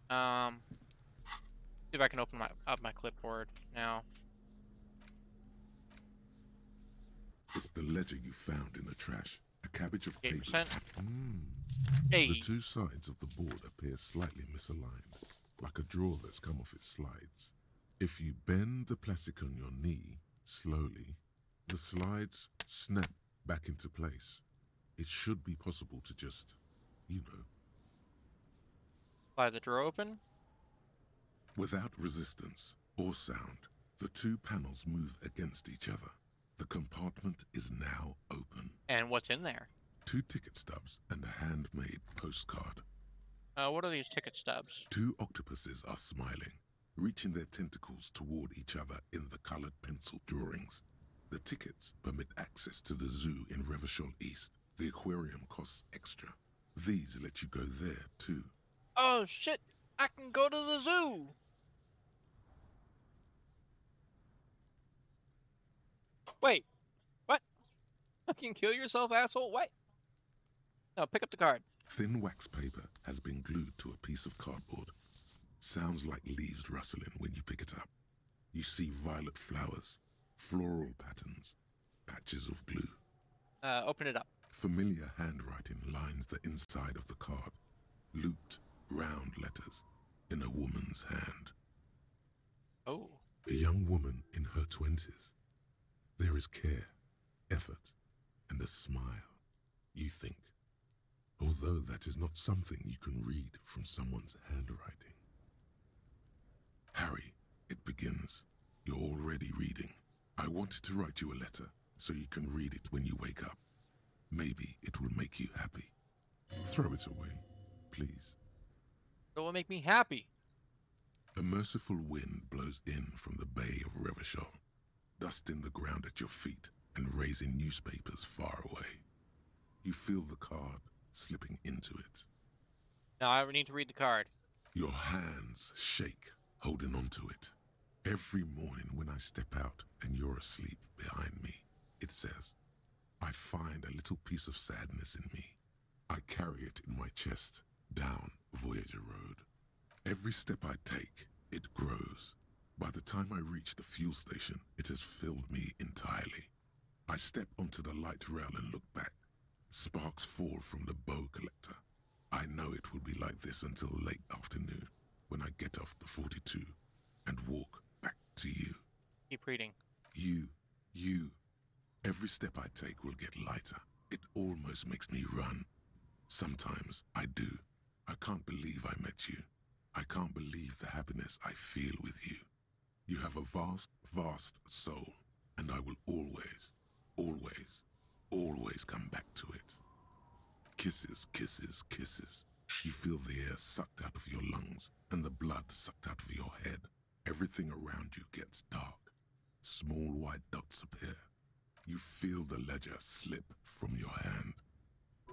See if I can open up my clipboard now. It's the ledger you found in the trash. A cabbage of 8%. papers. Hey. The two sides of the board appear slightly misaligned, like a drawer that's come off its slides. If you bend the plastic on your knee slowly, the slides snap back into place. It should be possible to just, Pry the drawer open? Without resistance or sound, the two panels move against each other. The compartment is now open. And what's in there? 2 ticket stubs and a handmade postcard. What are these ticket stubs? 2 octopuses are smiling, reaching their tentacles toward each other in the colored pencil drawings. The tickets permit access to the zoo in Revachol East. The aquarium costs extra. These let you go there, too. Oh, shit! I can go to the zoo! Wait, what? Fucking kill yourself, asshole? What? No, pick up the card. Thin wax paper has been glued to a piece of cardboard. Sounds like leaves rustling when you pick it up. You see violet flowers, floral patterns, patches of glue. Open it up. Familiar handwriting lines the inside of the card. Looped, round letters in a woman's hand. Oh. A young woman in her 20s. There is care, effort, and a smile, you think. Although that is not something you can read from someone's handwriting. Harry, it begins. You're already reading. I wanted to write you a letter so you can read it when you wake up. Maybe it will make you happy. Throw it away, please. It will make me happy. A merciful wind blows in from the bay of Revachol, dusting the ground at your feet and raising newspapers far away. You feel the card slipping into it. Now I need to read the card. Your hands shake, holding onto it. Every morning when I step out and you're asleep behind me, it says, I find a little piece of sadness in me. I carry it in my chest down Voyager Road. Every step I take, it grows. By the time I reach the fuel station, it has filled me entirely. I step onto the light rail and look back. Sparks fall from the bow collector. I know it will be like this until late afternoon, when I get off the 42 and walk back to you. Keep reading. You. Every step I take will get lighter. It almost makes me run. Sometimes I do. I can't believe I met you. I can't believe the happiness I feel with you. You have a vast, vast soul, and I will always, always, always come back to it. Kisses, kisses, kisses. You feel the air sucked out of your lungs and the blood sucked out of your head. Everything around you gets dark. Small white dots appear. You feel the ledger slip from your hand.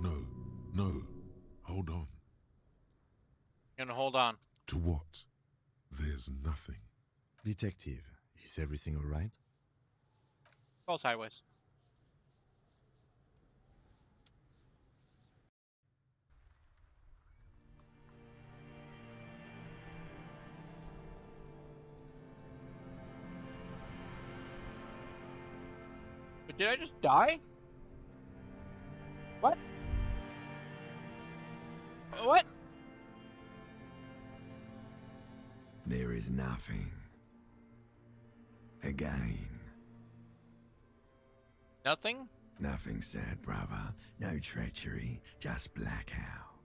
No, hold on. You're gonna hold on. To what? There's nothing. Detective, is everything all right? Fall sideways. Did I just die? What? What? There is nothing. Again. Nothing? Nothing sad, brother. No treachery, just blackout.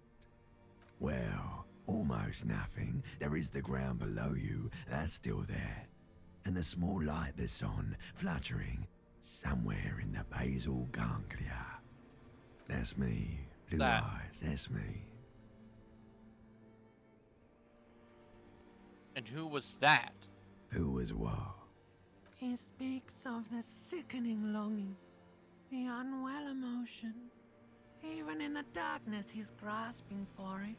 Well, almost nothing. There is the ground below you, that's still there. And the small light that's on, fluttering, somewhere in the basal ganglia. That's me. Blue eyes, that's me. And who was that? Who was what? He speaks of the sickening longing, the unwell emotion. Even in the darkness, he's grasping for it.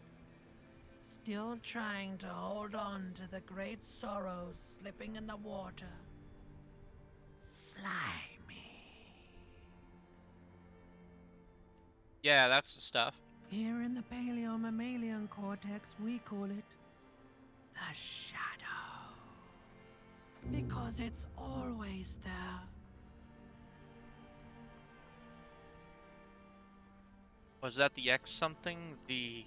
Still trying to hold on to the great sorrows slipping in the water. Slimy. Yeah, that's the stuff. Here in the paleo-mammalian cortex, we call it the shadow. Because it's always there. Was that the X something? The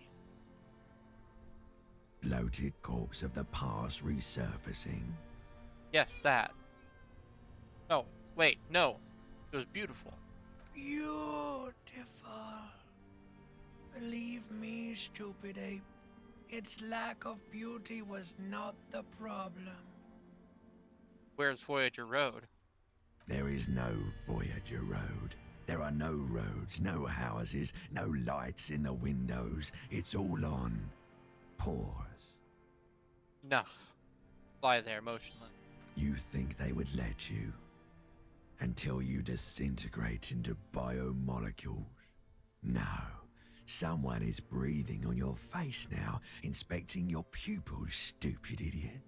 Bloated corpse of the past resurfacing. yes, that. No, wait, no. It was beautiful. Beautiful. Believe me, stupid ape, its lack of beauty was not the problem. Where's Voyager Road? There is no Voyager Road. There are no roads, no houses, no lights in the windows. It's all on pause. Enough. Lie there, motionless. You think they would let you? Until you disintegrate into biomolecules? No. Someone is breathing on your face now, inspecting your pupils, stupid idiot.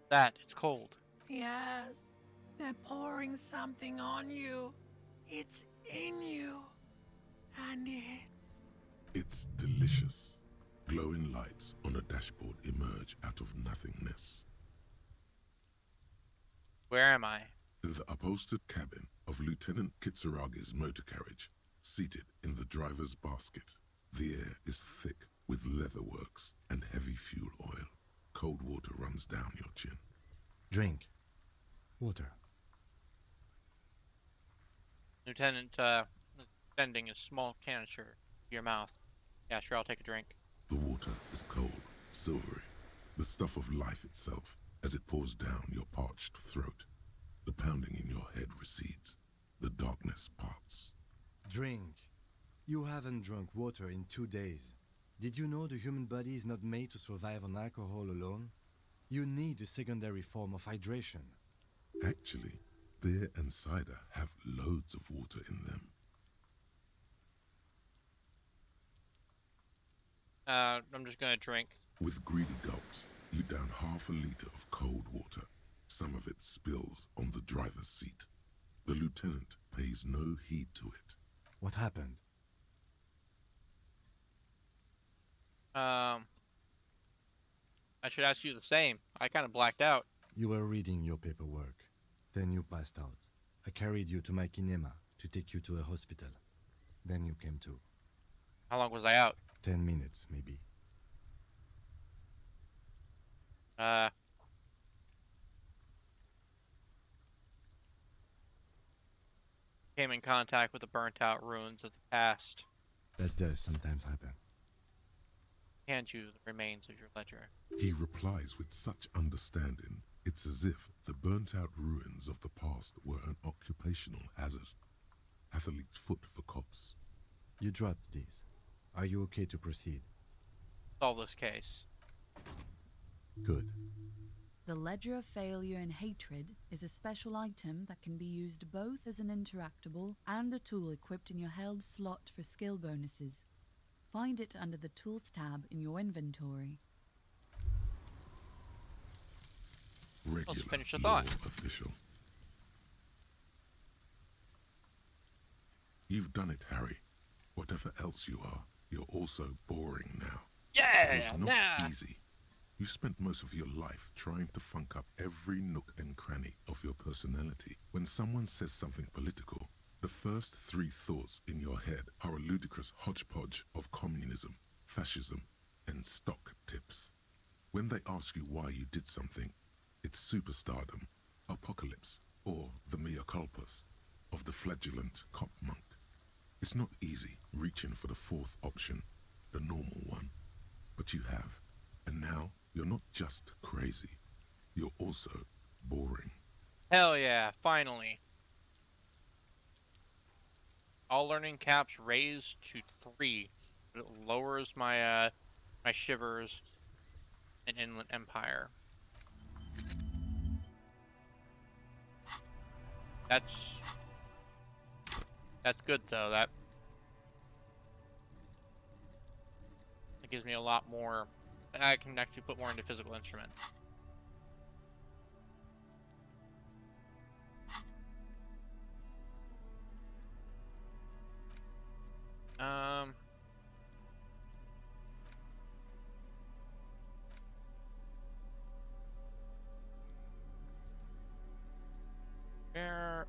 That, it's cold. Yes, they're pouring something on you. It's in you. And It's delicious. Glowing lights on a dashboard emerge out of nothingness. Where am I? In the upholstered cabin of Lieutenant Kitsuragi's motor carriage, seated in the driver's basket. The air is thick with leatherworks and heavy fuel oil. Cold water runs down your chin. Drink. Water. Lieutenant, sending a small canister to your mouth. Yeah, sure, I'll take a drink. The water is cold, silvery, the stuff of life itself, as it pours down your parched throat. The pounding in your head recedes. The darkness parts. Drink. You haven't drunk water in 2 days. Did you know the human body is not made to survive on alcohol alone? You need a secondary form of hydration. Actually, beer and cider have loads of water in them. I'm just gonna drink. With greedy gulps, you down half a liter of cold water. Some of it spills on the driver's seat. The lieutenant pays no heed to it. What happened? I should ask you the same. I kind of blacked out. You were reading your paperwork. Then you passed out. I carried you to my kinema to take you to a hospital. Then you came to. How long was I out? 10 minutes, maybe. Came in contact with the burnt-out ruins of the past. That does sometimes happen. Hand you the remains of your ledger. He replies with such understanding, it's as if the burnt-out ruins of the past were an occupational hazard. Athlete's foot for cops. You dropped these. Are you okay to proceed? Solve this case. Good. The Ledger of Failure and Hatred is a special item that can be used both as an interactable and a tool equipped in your held slot for skill bonuses. Find it under the Tools tab in your inventory. Let's finish the thought. Official. You've done it, Harry. Whatever else you are, you're also boring now. Yeah, It was not easy. You spent most of your life trying to funk up every nook and cranny of your personality. When someone says something political, the first three thoughts in your head are a ludicrous hodgepodge of communism, fascism, and stock tips. When they ask you why you did something, it's superstardom, apocalypse, or the mea culpas of the flagellant cop monk. It's not easy reaching for the fourth option, the normal one, but you have. And now, you're not just crazy, you're also boring. Hell yeah, finally. All learning caps raised to 3. It lowers my my shivers in Inland Empire. That's good though. That gives me a lot more. I can actually put more into physical instrument.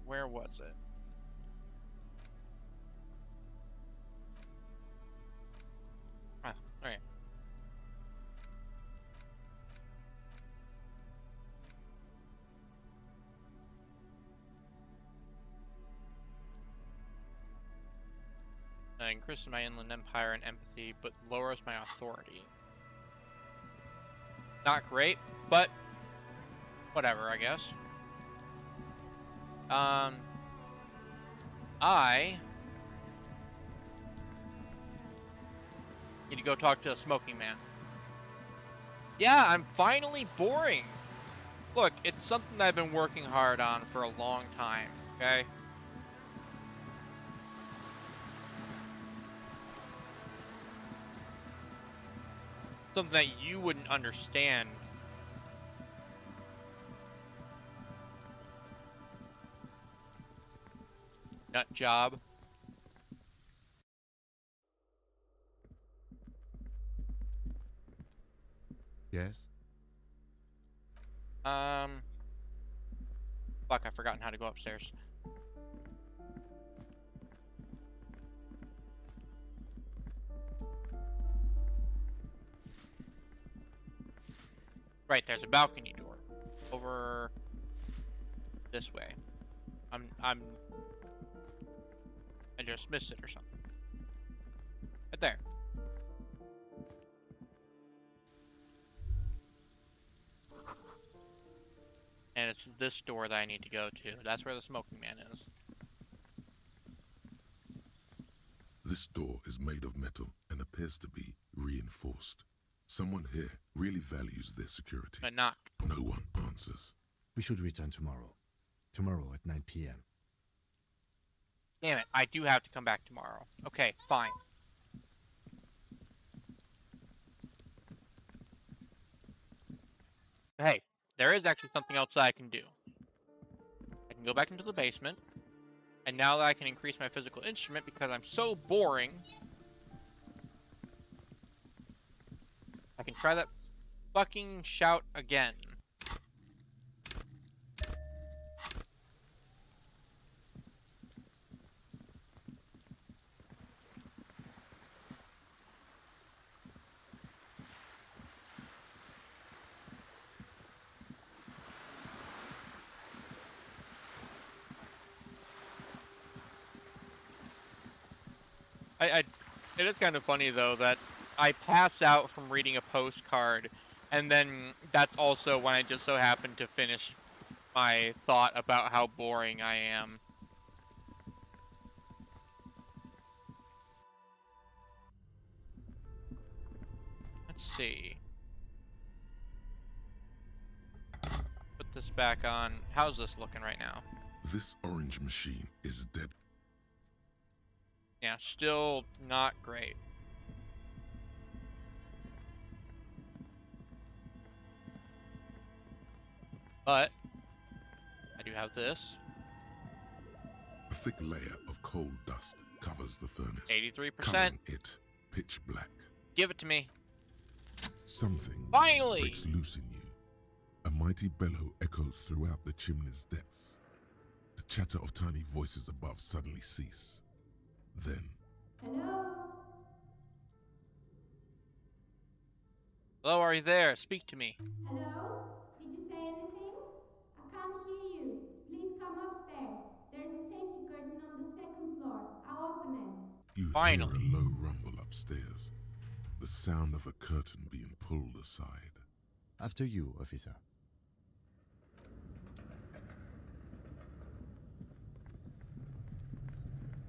Where was it? Ah, alright. Increases my Inland Empire and empathy, but lowers my authority. Not great, but whatever, I guess. I need to go talk to a smoking man. Yeah, I'm finally boring. Look, it's something that I've been working hard on for a long time, okay? Something that you wouldn't understand. Nut job. Yes? Fuck, I've forgotten how to go upstairs. Right, there's a balcony door. Over this way. I just missed it or something. Right there. And it's this door that I need to go to. That's where the smoking man is. This door is made of metal and appears to be reinforced. Someone here really values their security. A knock. No one answers. We should return tomorrow. Tomorrow at 9 p.m. Damn it, I do have to come back tomorrow. Okay, fine. Hey, there is actually something else that I can do. I can go back into the basement, and now that I can increase my physical instrument because I'm so boring, I can try that fucking shout again. It is kind of funny though that I pass out from reading a postcard, and then that's also when I just so happen to finish my thought about how boring I am. Let's see. Put this back on. How's this looking right now? This orange machine is dead. Yeah, still not great. But I do have this. A thick layer of coal dust covers the furnace. 83%. Coloring it pitch black. Give it to me. Something Finally! breaks loose in you. A mighty bellow echoes throughout the chimney's depths. The chatter of tiny voices above suddenly cease. Then, Hello, are you there? Speak to me. Hello? Did you say anything? I can't hear you. Please come upstairs. There's a safety curtain on the second floor. I'll open it. you Finally. hear a low rumble upstairs. The sound of a curtain being pulled aside. After you, officer.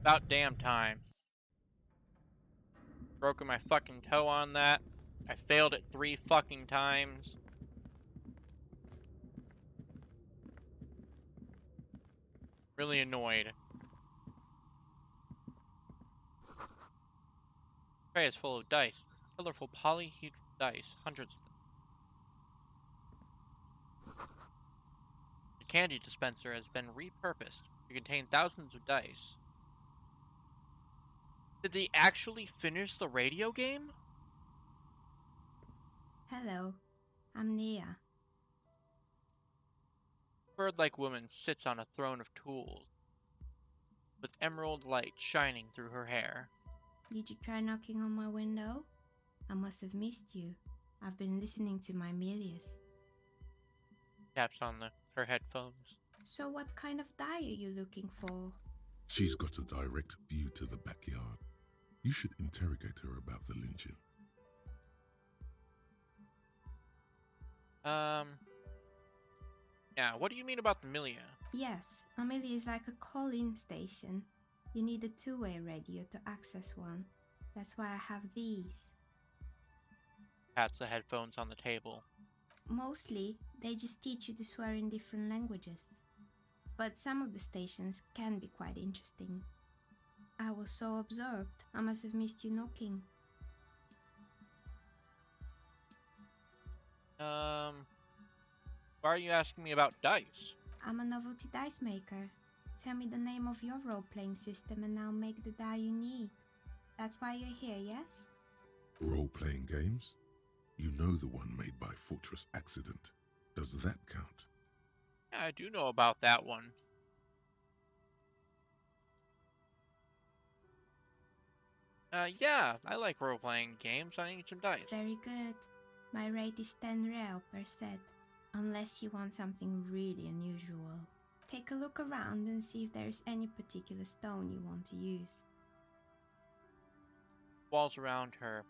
About damn time. Broken my fucking toe on that. I failed it 3 fucking times. Really annoyed. Tray is full of dice. Colorful polyhedral dice. Hundreds of them. The candy dispenser has been repurposed to contain thousands of dice. Did they actually finish the radio game? Hello. I'm Nia. Bird-like woman sits on a throne of tools, with emerald light shining through her hair. Did you try knocking on my window? I must have missed you. I've been listening to my Milius. Taps on her headphones. So what kind of die are you looking for? She's got a direct view to the backyard. You should interrogate her about the lynching. Yeah, what do you mean about the Milia? Yes, Amelia is like a call-in station. You need a two-way radio to access one. That's why I have these. Pats the headphones on the table. Mostly, they just teach you to swear in different languages. But some of the stations can be quite interesting. I was so absorbed, I must have missed you knocking. Why are you asking me about dice? I'm a novelty dice maker. Tell me the name of your role-playing system and I'll make the die you need. That's why you're here, yes? Role-playing games? You know the one made by Fortress Accident. Does that count? Yeah, I do know about that one. Yeah, I like role-playing games. I need some dice. Very good. My rate is 10 real per set, unless you want something really unusual. Take a look around and see if there's any particular stone you want to use. Walls around her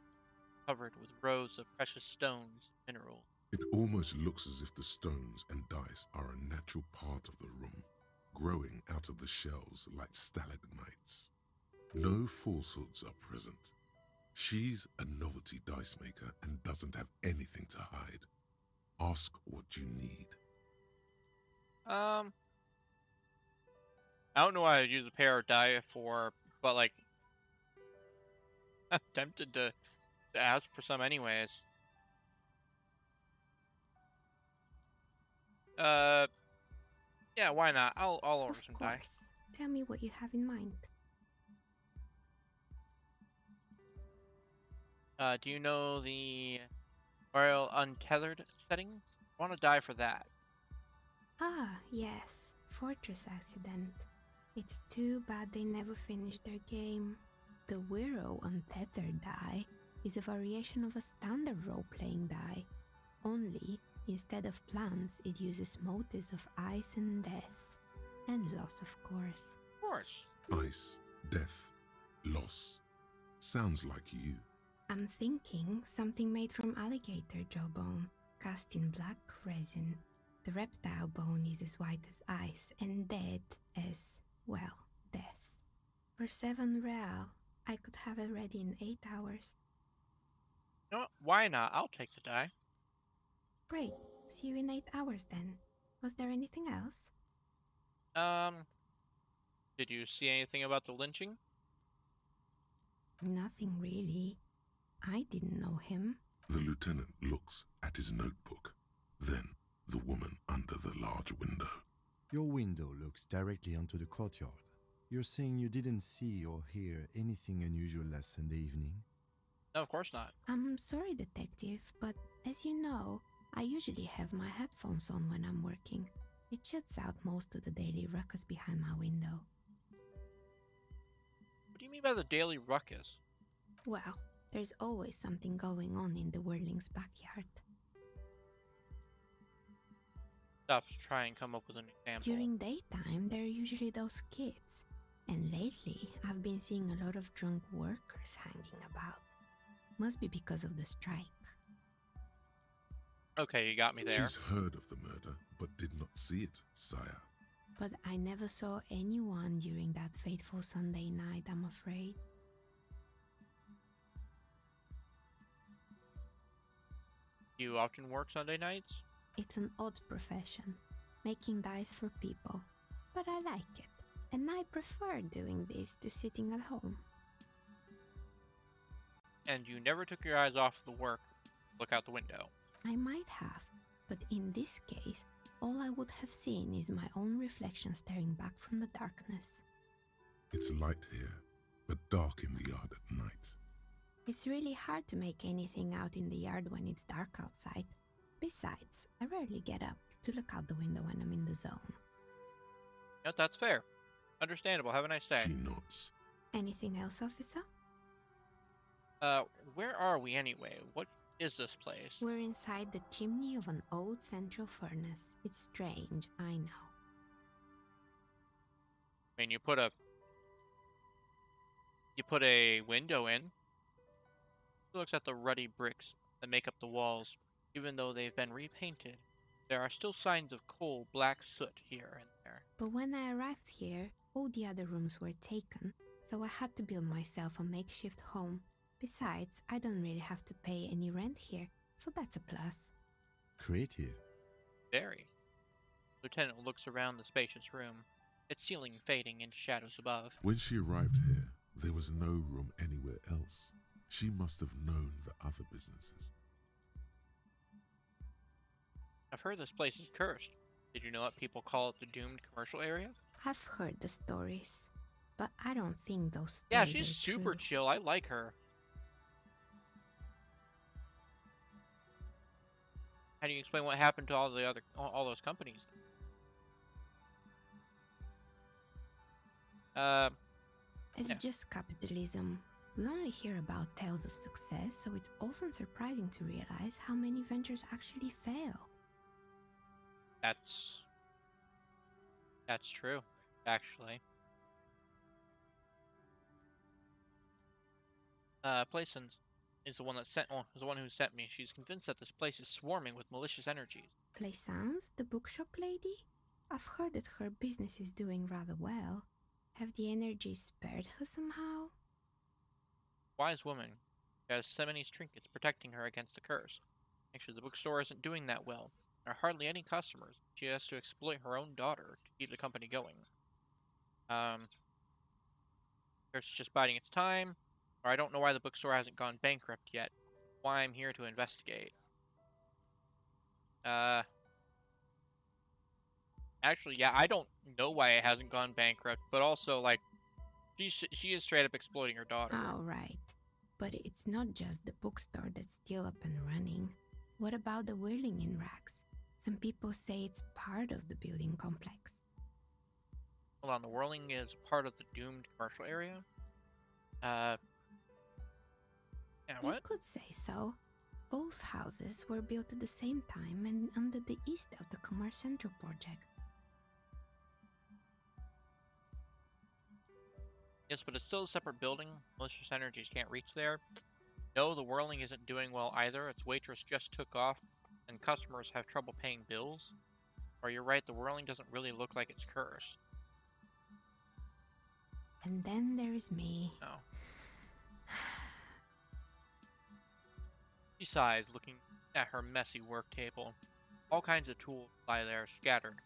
covered with rows of precious stones and minerals. It almost looks as if the stones and dice are a natural part of the room, growing out of the shelves like stalagmites. No falsehoods are present. She's a novelty dice maker and doesn't have anything to hide. Ask what you need. I don't know what I'd use a pair of die for, but like, I'm tempted to ask for some anyways. Yeah, why not? I'll order some die. Tell me what you have in mind. Do you know the Royal Untethered setting? I want to die for that. Ah, yes. Fortress Accident. It's too bad they never finished their game. The Wiro Untethered die is a variation of a standard role-playing die. Only, instead of plants, it uses motives of ice and death. And loss, of course. Of course. Ice, death, loss. Sounds like you. I'm thinking something made from alligator jawbone, cast in black resin. The reptile bone is as white as ice and dead as, well, death. For 7 real, I could have it ready in 8 hours. No, why not? I'll take the die. Great. See you in 8 hours then. Was there anything else? Did you see anything about the lynching? Nothing really. I didn't know him. The lieutenant looks at his notebook, then the woman under the large window. Your window looks directly onto the courtyard. You're saying you didn't see or hear anything unusual last Sunday evening? No, of course not. I'm sorry, Detective, but as you know, I usually have my headphones on when I'm working. It shuts out most of the daily ruckus behind my window. What do you mean by the daily ruckus? Well, there's always something going on in the Whirling's backyard. Stop to try and come up with an example. During daytime, there are usually those kids. And lately, I've been seeing a lot of drunk workers hanging about. Must be because of the strike. Okay, you got me there. She's heard of the murder, but did not see it, sire. But I never saw anyone during that fateful Sunday night, I'm afraid. Do you often work Sunday nights? It's an odd profession, making dice for people. But I like it, and I prefer doing this to sitting at home. And you never took your eyes off the work to look out the window? I might have, but in this case, all I would have seen is my own reflection staring back from the darkness. It's light here, but dark in the yard at night. It's really hard to make anything out in the yard when it's dark outside. Besides, I rarely get up to look out the window when I'm in the zone. Yes, that's fair. Understandable. Have a nice day. She nods. Anything else, officer? Where are we anyway? What is this place? We're inside the chimney of an old central furnace. It's strange, I know. I mean, you put a window in. It looks at the ruddy bricks that make up the walls. Even though they've been repainted, there are still signs of coal black soot here and there. But when I arrived here, all the other rooms were taken, so I had to build myself a makeshift home. Besides, I don't really have to pay any rent here, so that's a plus. Creative. Very. Lieutenant looks around the spacious room, its ceiling fading into shadows above. When she arrived here, there was no room anywhere else. She must have known the other businesses. I've heard this place is cursed. Did you know what people call it the doomed commercial area? I've heard the stories, but I don't think those stories Yeah, she's are super true. chill. I like her. How do you explain what happened to all those companies? It's just capitalism. We only hear about tales of success, so it's often surprising to realize how many ventures actually fail. That's true, actually. Plaisance is the one who sent me. She's convinced that this place is swarming with malicious energies. Plaisance, the bookshop lady? I've heard that her business is doing rather well. Have the energies spared her somehow? Wise woman. She has Semini's trinkets protecting her against the curse. Actually, the bookstore isn't doing that well. There are hardly any customers. She has to exploit her own daughter to keep the company going. It's just biding its time, or I don't know why the bookstore hasn't gone bankrupt yet. Why I'm here to investigate. Actually, yeah, I don't know why it hasn't gone bankrupt, but also, like, she is straight up exploiting her daughter. Oh, right. But it's not just the bookstore that's still up and running. What about the whirling in rags? Some people say it's part of the building complex. Hold on, the whirling is part of the doomed commercial area? Yeah, what? You could say so. Both houses were built at the same time and under the east of the Commerce Central project. Yes, but it's still a separate building. Malicious energies can't reach there. No, the whirling isn't doing well either. Its waitress just took off, and customers have trouble paying bills. Or you're right, the whirling doesn't really look like it's cursed. And then there is me. No. She sighs, looking at her messy work table. All kinds of tools lie there, scattered.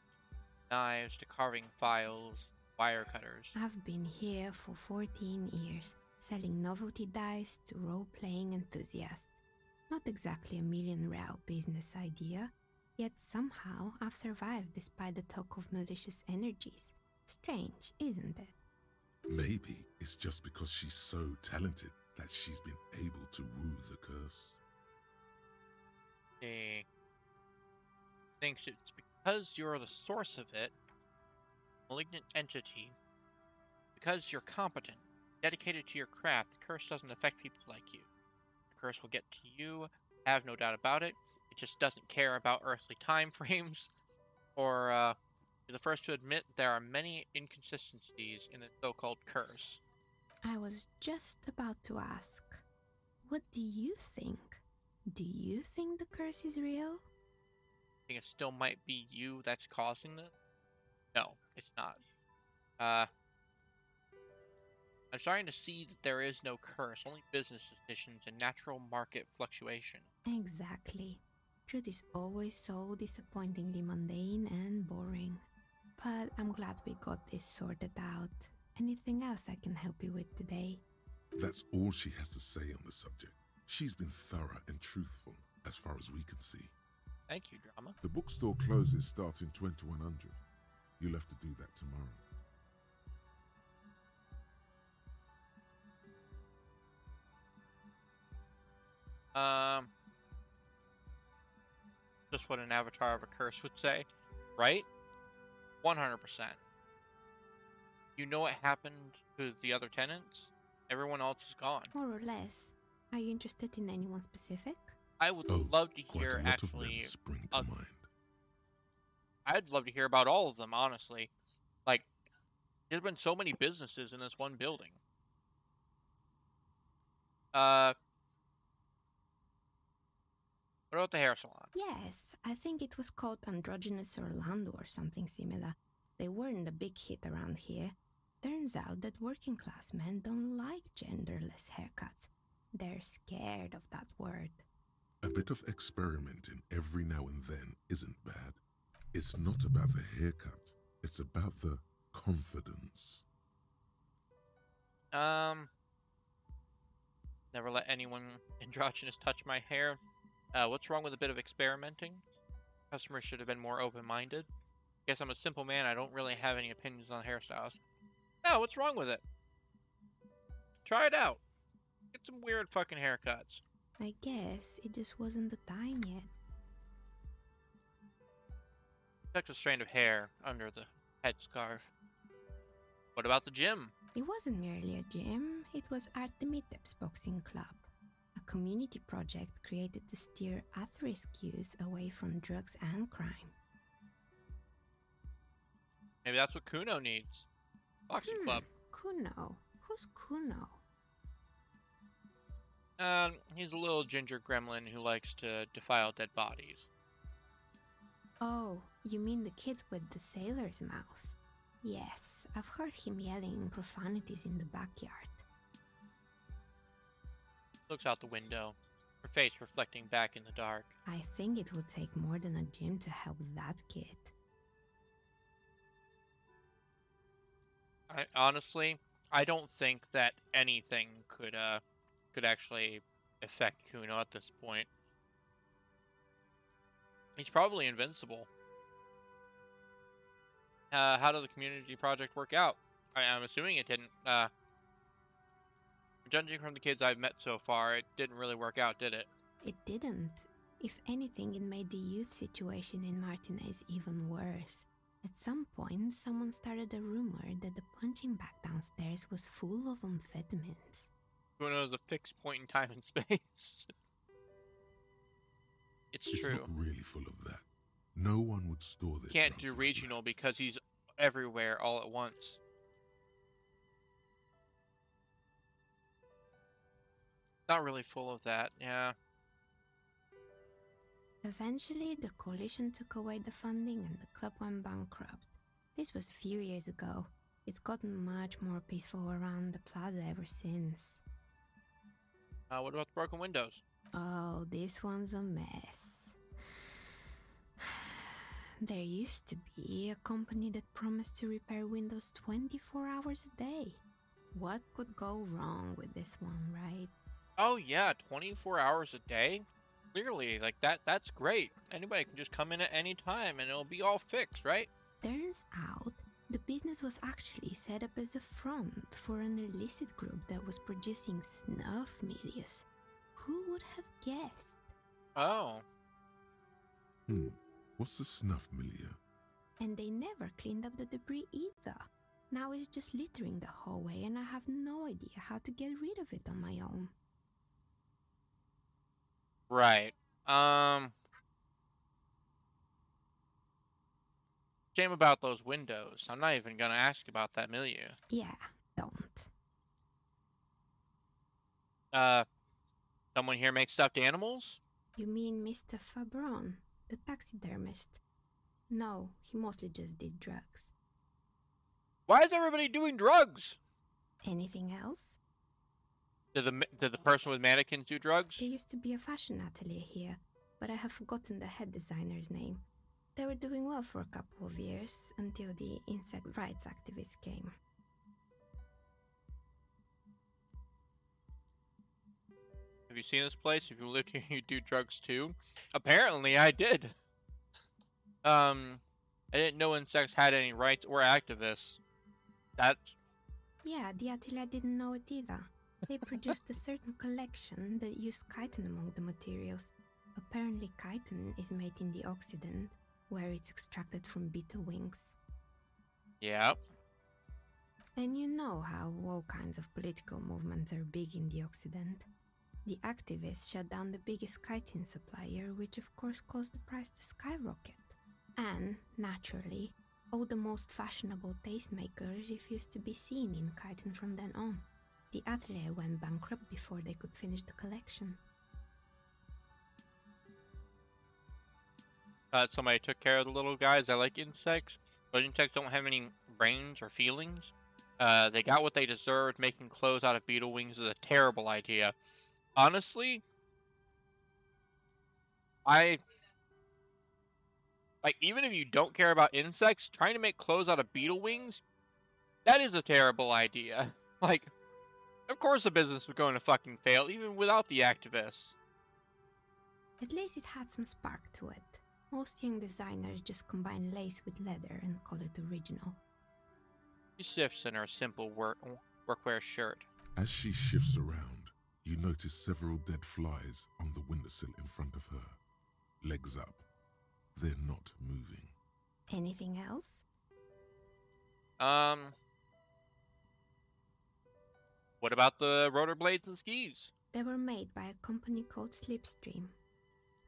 Knives to carving files, wire cutters. I've been here for 14 years, selling novelty dice to role-playing enthusiasts. Not exactly a million-real business idea, yet somehow I've survived despite the talk of malicious energies. Strange, isn't it? Maybe it's just because she's so talented that she's been able to woo the curse? He thinks it's because you're the source of it, malignant entity. Because you're competent, dedicated to your craft, the curse doesn't affect people like you. The curse will get to you, have no doubt about it. It just doesn't care about earthly time frames. Or, you're the first to admit there are many inconsistencies in the so-called curse. I was just about to ask, what do you think? Do you think the curse is real? I think it still might be you that's causing it. No, it's not. I'm starting to see that there is no curse, only business decisions and natural market fluctuation. Exactly. Truth is always so disappointingly mundane and boring. But I'm glad we got this sorted out. Anything else I can help you with today? That's all she has to say on the subject. She's been thorough and truthful, as far as we can see. Thank you, Drama. The bookstore closes starting 2100. You'll have to do that tomorrow. Just what an avatar of a curse would say, right? 100%. You know what happened to the other tenants? Everyone else is gone. More or less. Are you interested in anyone specific? I would love to hear actually. I'd love to hear about all of them, honestly. Like, there's been so many businesses in this one building. What about the hair salon? Yes, I think it was called Androgynous Orlando or something similar. They weren't a big hit around here. Turns out that working class men don't like genderless haircuts. They're scared of that word. A bit of experimenting every now and then isn't bad. It's not about the haircut. It's about the confidence. Never let anyone androgynous touch my hair. What's wrong with a bit of experimenting? Customers should have been more open-minded. Guess I'm a simple man. I don't really have any opinions on hairstyles. No, what's wrong with it? Try it out. Get some weird fucking haircuts. I guess it just wasn't the time yet. Tucked a strand of hair under the headscarf. What about the gym? It wasn't merely a gym. It was Artemitep's Boxing Club. A community project created to steer at-risk youth away from drugs and crime. Maybe that's what Kuno needs. Boxing club. Kuno? Who's Kuno? He's a little ginger gremlin who likes to defile dead bodies. Oh, you mean the kid with the sailor's mouth? Yes, I've heard him yelling profanities in the backyard. Looks out the window, her face reflecting back in the dark. I think it would take more than a gym to help that kid. Honestly, I don't think that anything could actually affect Kuno at this point. He's probably invincible. How did the community project work out? I'm assuming it didn't. Judging from the kids I've met so far, it didn't really work out, did it? It didn't. If anything, it made the youth situation in Martinez even worse. At some point, someone started a rumor that the punching bag downstairs was full of amphetamines. Kuno is a fixed point in time and space. It's true. It's not really full of that. No one would store this. Can't do regional because he's everywhere all at once. Not really full of that, yeah. Eventually, the coalition took away the funding and the club went bankrupt. This was a few years ago. It's gotten much more peaceful around the plaza ever since. What about the broken windows? Oh, this one's a mess. There used to be a company that promised to repair windows 24 hours a day. What could go wrong with this one, right? Oh yeah, 24 hours a day? Clearly, like that's great. Anybody can just come in at any time and it'll be all fixed, right? Turns out, the business was actually set up as a front for an illicit group that was producing snuff milius. Who would have guessed? Oh. What's the snuff milieu? And they never cleaned up the debris either. Now it's just littering the hallway and I have no idea how to get rid of it on my own. Right. Shame about those windows. I'm not even gonna ask about that milieu. Yeah, don't. Someone here makes stuffed animals? You mean Mr. Fabron, the taxidermist? No, he mostly just did drugs. Why is everybody doing drugs? Anything else? Did the person with mannequins do drugs? There used to be a fashion atelier here, but I have forgotten the head designer's name. They were doing well for a couple of years, until the insect rights activists came. Have you seen this place? If you lived here, you do drugs too? Apparently, I did. I didn't know insects had any rights or activists. That's... Yeah, the atelier didn't know it either. They produced a certain collection that used chitin among the materials. Apparently chitin is made in the Occident, where it's extracted from beetle wings. Yep. And you know how all kinds of political movements are big in the Occident. The activists shut down the biggest chitin supplier, which of course caused the price to skyrocket. And, naturally, all the most fashionable tastemakers refused to be seen in chitin from then on. The atelier went bankrupt before they could finish the collection. Somebody took care of the little guys. I like insects, but insects don't have any brains or feelings. They got what they deserved. Making clothes out of beetle wings is a terrible idea. Honestly, even if you don't care about insects, trying to make clothes out of beetle wings, that is a terrible idea. Of course the business was going to fucking fail, even without the activists. At least it had some spark to it. Most young designers just combine lace with leather and call it original. She shifts in her simple workwear shirt. As she shifts around, you notice several dead flies on the windowsill in front of her. Legs up. They're not moving. Anything else? What about the rotor blades and skis? They were made by a company called Slipstream.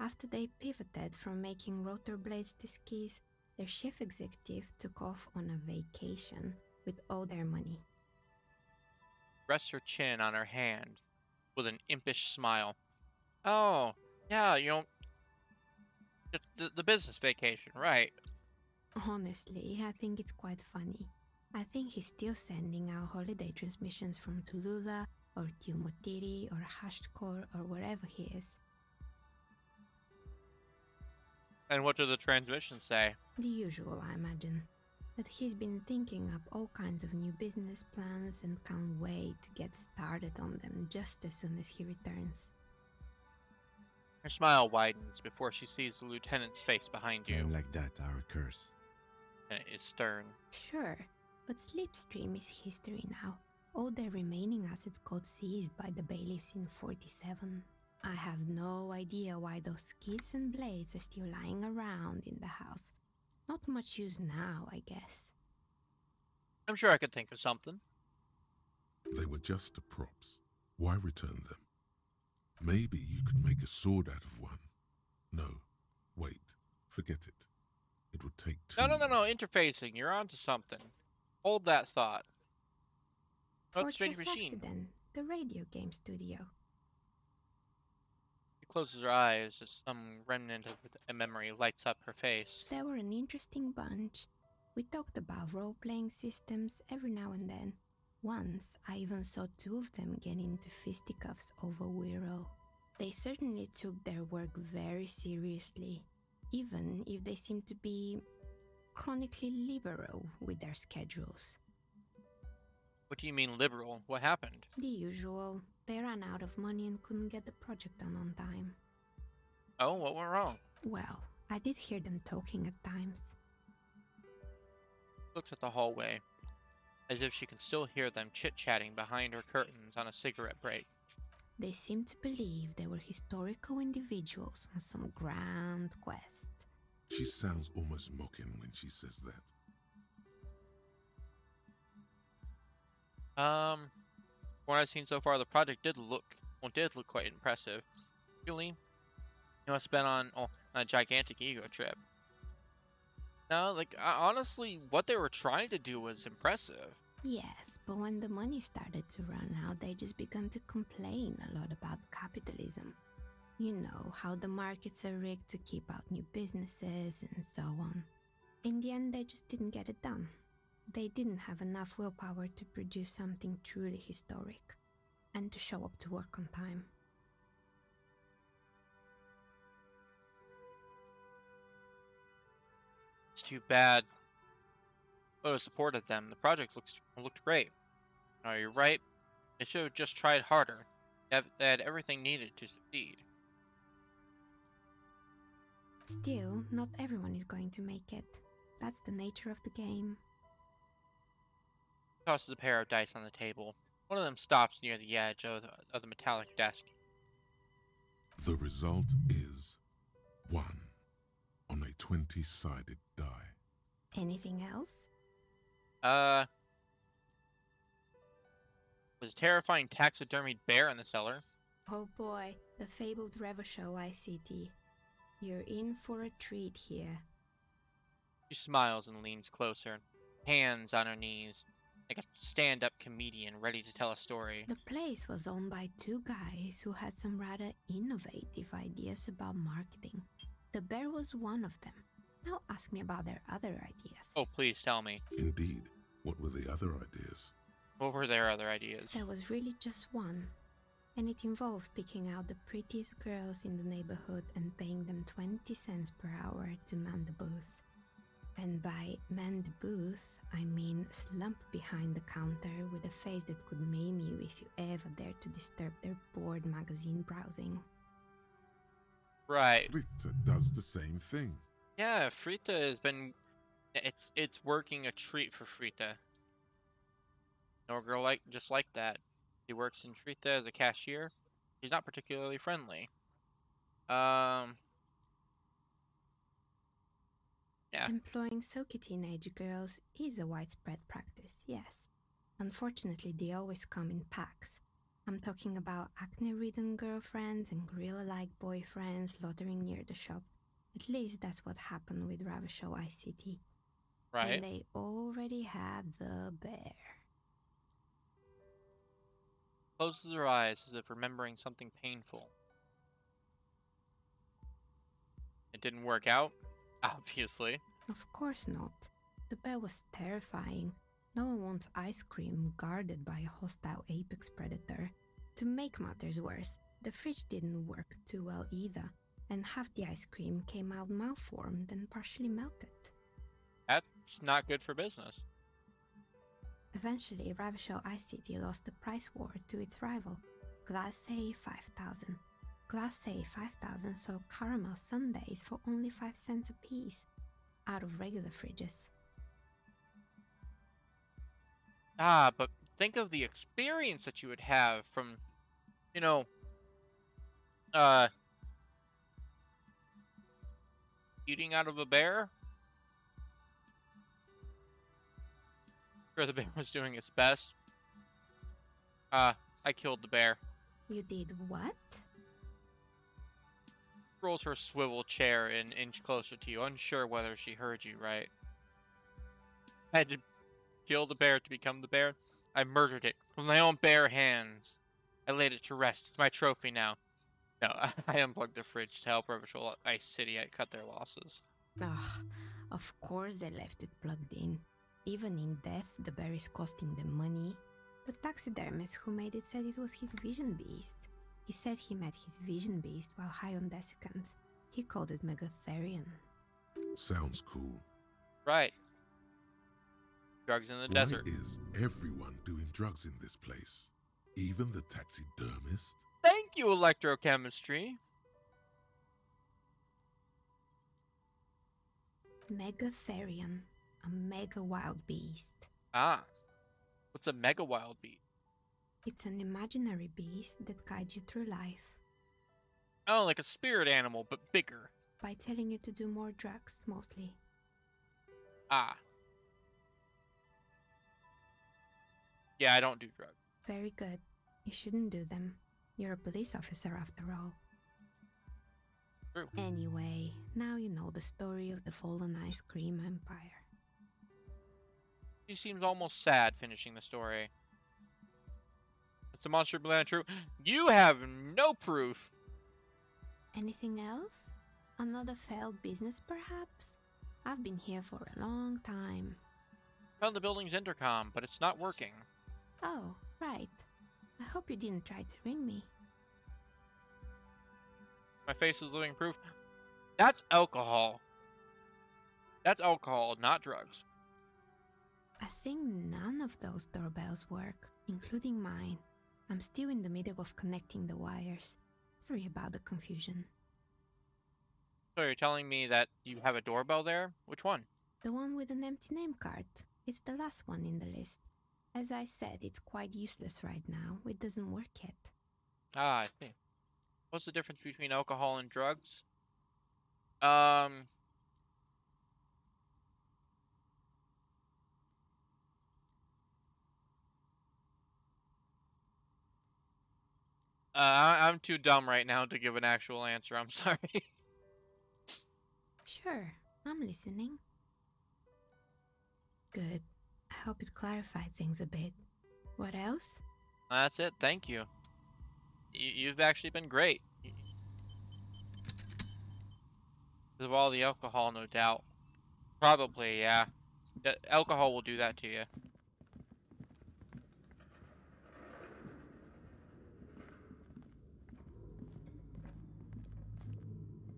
After they pivoted from making rotor blades to skis, their chief executive took off on a vacation with all their money. Rests her chin on her hand with an impish smile. Oh, yeah, the business vacation, right? Honestly, I think it's quite funny. I think he's still sending out holiday transmissions from Tulula or Tiumotiri or Hashtkor or wherever he is. And what do the transmissions say? The usual, I imagine. That he's been thinking up all kinds of new business plans and can't wait to get started on them just as soon as he returns. Her smile widens before she sees the lieutenant's face behind you. Men like that are a curse. And it is stern. Sure, but Slipstream is history now. All their remaining assets got seized by the bailiffs in 47. I have no idea why those skis and blades are still lying around in the house. Not much use now, I guess. I'm sure I could think of something. They were just the props. Why return them? Maybe you could make a sword out of one. No, wait, forget it. It would take two. No, interfacing. You're onto something. Hold that thought. Not strange machine. Accident, the radio game studio. She closes her eyes as some remnant of a memory lights up her face. They were an interesting bunch. We talked about role-playing systems every now and then. Once, I even saw two of them get into fisticuffs over Wiro. They certainly took their work very seriously, even if they seemed to be chronically liberal with their schedules. What do you mean liberal? What happened? The usual. They ran out of money and couldn't get the project done on time. Oh, what went wrong? Well, I did hear them talking at times. looks at the hallway, as if she can still hear them chit-chatting behind her curtains on a cigarette break. They seem to believe they were historical individuals on some grand quest. She sounds almost mocking when she says that. From what I've seen so far, the project did look quite impressive. Really, you must have been on a gigantic ego trip. No, like honestly, what they were trying to do was impressive. Yes, but when the money started to run out, they just began to complain a lot about capitalism. You know, how the markets are rigged to keep out new businesses and so on. In the end, they just didn't get it done. They didn't have enough willpower to produce something truly historic, and to show up to work on time. It's too bad. I would have supported them. The project looked great. No, you're right. They should have just tried harder. They had everything needed to succeed. Still, not everyone is going to make it. That's the nature of the game. Tosses a pair of dice on the table. One of them stops near the edge of the metallic desk. The result is 1 on a 20-sided die. Anything else? Was a terrifying taxidermied bear in the cellar. Oh boy, the fabled Revachol ICT. You're in for a treat here. She smiles and leans closer, hands on her knees, like a stand-up comedian ready to tell a story. The place was owned by two guys who had some rather innovative ideas about marketing. The bear was one of them. Now ask me about their other ideas. Oh, please tell me. Indeed. What were the other ideas? What were their other ideas? There was really just one. And it involved picking out the prettiest girls in the neighborhood and paying them 20 cents per hour to man the booth. And by man the booth, I mean slump behind the counter with a face that could maim you if you ever dared to disturb their bored magazine browsing. Right. Frita does the same thing. Yeah, Frita has been... It's working a treat for Frita. No girl just like that. She works in Frita as a cashier. She's not particularly friendly. Yeah. Employing Soki teenage girls is a widespread practice, yes. Unfortunately, they always come in packs. I'm talking about acne-ridden girlfriends and gorilla-like boyfriends loitering near the shop. At least that's what happened with Ravachol ICT. Right. And they already had the bear. Closes her eyes as if remembering something painful. It didn't work out, obviously. Of course not. The bear was terrifying. No one wants ice cream guarded by a hostile apex predator. To make matters worse, the fridge didn't work too well either, and half the ice cream came out malformed and partially melted. That's not good for business. Eventually, Ravachol ICT lost the price war to its rival, Glacé 5000. Glacé 5000 sold caramel sundaes for only 5 cents a piece, out of regular fridges. Ah, but think of the experience that you would have from, you know, eating out of a bear. Sure, the bear was doing its best. I killed the bear. You did what? Rolls her swivel chair an inch closer to you, unsure whether she heard you right. I had to kill the bear to become the bear. I murdered it with my own bare hands. I laid it to rest. It's my trophy now. No, I unplugged the fridge to help Ravachol Ice City cut their losses. Ah, of course they left it plugged in. Even in death, the bear is costing them money. The taxidermist who made it said it was his vision beast. He said he met his vision beast while high on desiccants. He called it Megatherion. Sounds cool. Right. Drugs in the desert. Why is everyone doing drugs in this place? Even the taxidermist? Thank you, electrochemistry. Megatherion. a mega wild beast. Ah. What's a mega wild beast? It's an imaginary beast that guides you through life. Oh, like a spirit animal, but bigger. By telling you to do more drugs, mostly. Ah. Yeah, I don't do drugs. Very good. You shouldn't do them. You're a police officer after all. True. Anyway, now you know the story of the fallen ice cream empire. She seems almost sad finishing the story. It's a monster blend true. You have no proof. Anything else? Another failed business, perhaps? I've been here for a long time. Found the building's intercom, but it's not working. Oh, right. I hope you didn't try to ring me. My face is living proof. That's alcohol. That's alcohol, not drugs. I think none of those doorbells work, including mine. I'm still in the middle of connecting the wires. Sorry about the confusion. So you're telling me that you have a doorbell there? Which one? The one with an empty name card. It's the last one in the list. As I said, it's quite useless right now. It doesn't work yet. Ah, I see. What's the difference between alcohol and drugs? I'm too dumb right now to give an actual answer. I'm sorry. Sure, I'm listening. Good. I hope it clarified things a bit. What else? That's it. Thank you. You've actually been great. Because of all the alcohol, no doubt. Probably, yeah. Alcohol will do that to you.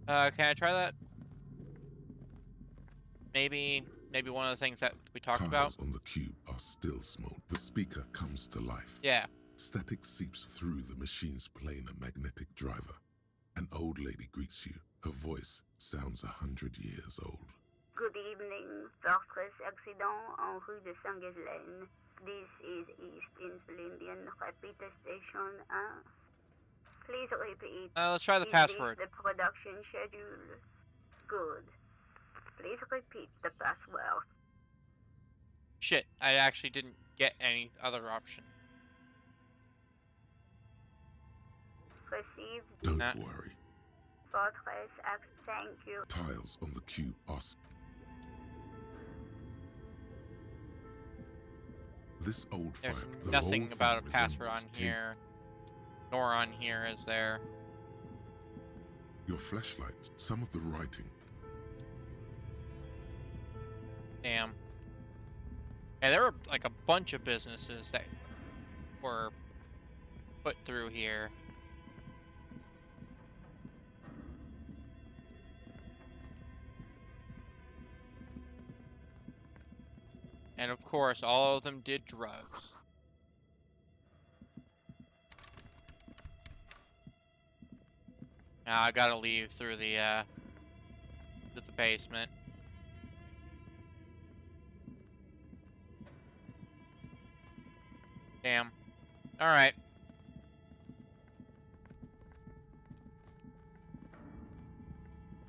Can I try that? Maybe one of the things that we talked about. Tiles on the cube are still smoked. The speaker comes to life. Yeah. Static seeps through the machine's playing a magnetic driver. An old lady greets you. Her voice sounds 100 years old. Good evening, Fortress Accident en rue de Saint-Ghislaine. This is East Insulindian Repeater Station 1. Please repeat. Let's try the Is password. this the production schedule? Good. Please repeat the password. Shit, I actually didn't get any other option. Received. Don't worry. Fortress thank you. Tiles on the cube are... This old There's fire, the nothing whole about a thing password on resembles here. Nor on here is there. Your flashlights, some of the writing. Damn. And there were like a bunch of businesses that were put through here. And of course, all of them did drugs. Now I gotta leave through the basement. Damn. Alright.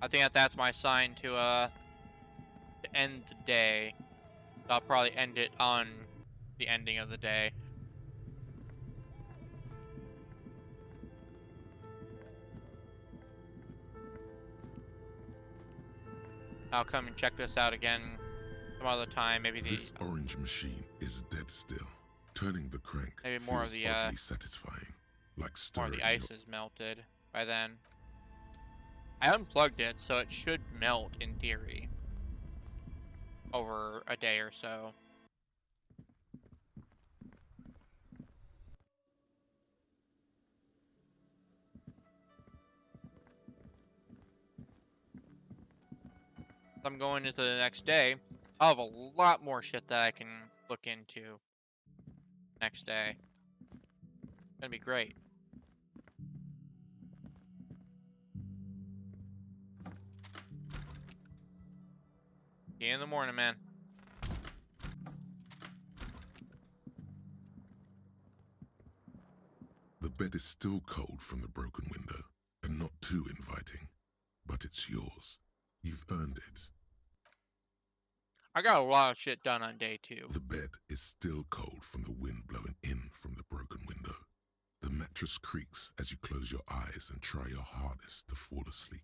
I think that's my sign to end the day. I'll probably end it on the ending of the day. I'll come and check this out again some other time. Maybe This orange machine is dead still. Turning the crank maybe more of feels the oddly satisfying, like more stirring of the ice your- is melted by then. I unplugged it, so it should melt in theory over a day or so. I'm going into the next day. I'll have a lot more shit that I can look into next day. It's gonna be great. See you in the morning, man. bed is still cold from the broken window, and not too inviting. But it's yours. You've earned it. I got a lot of shit done on day 2. The bed is still cold from the wind blowing in from the broken window. The mattress creaks as you close your eyes and try your hardest to fall asleep.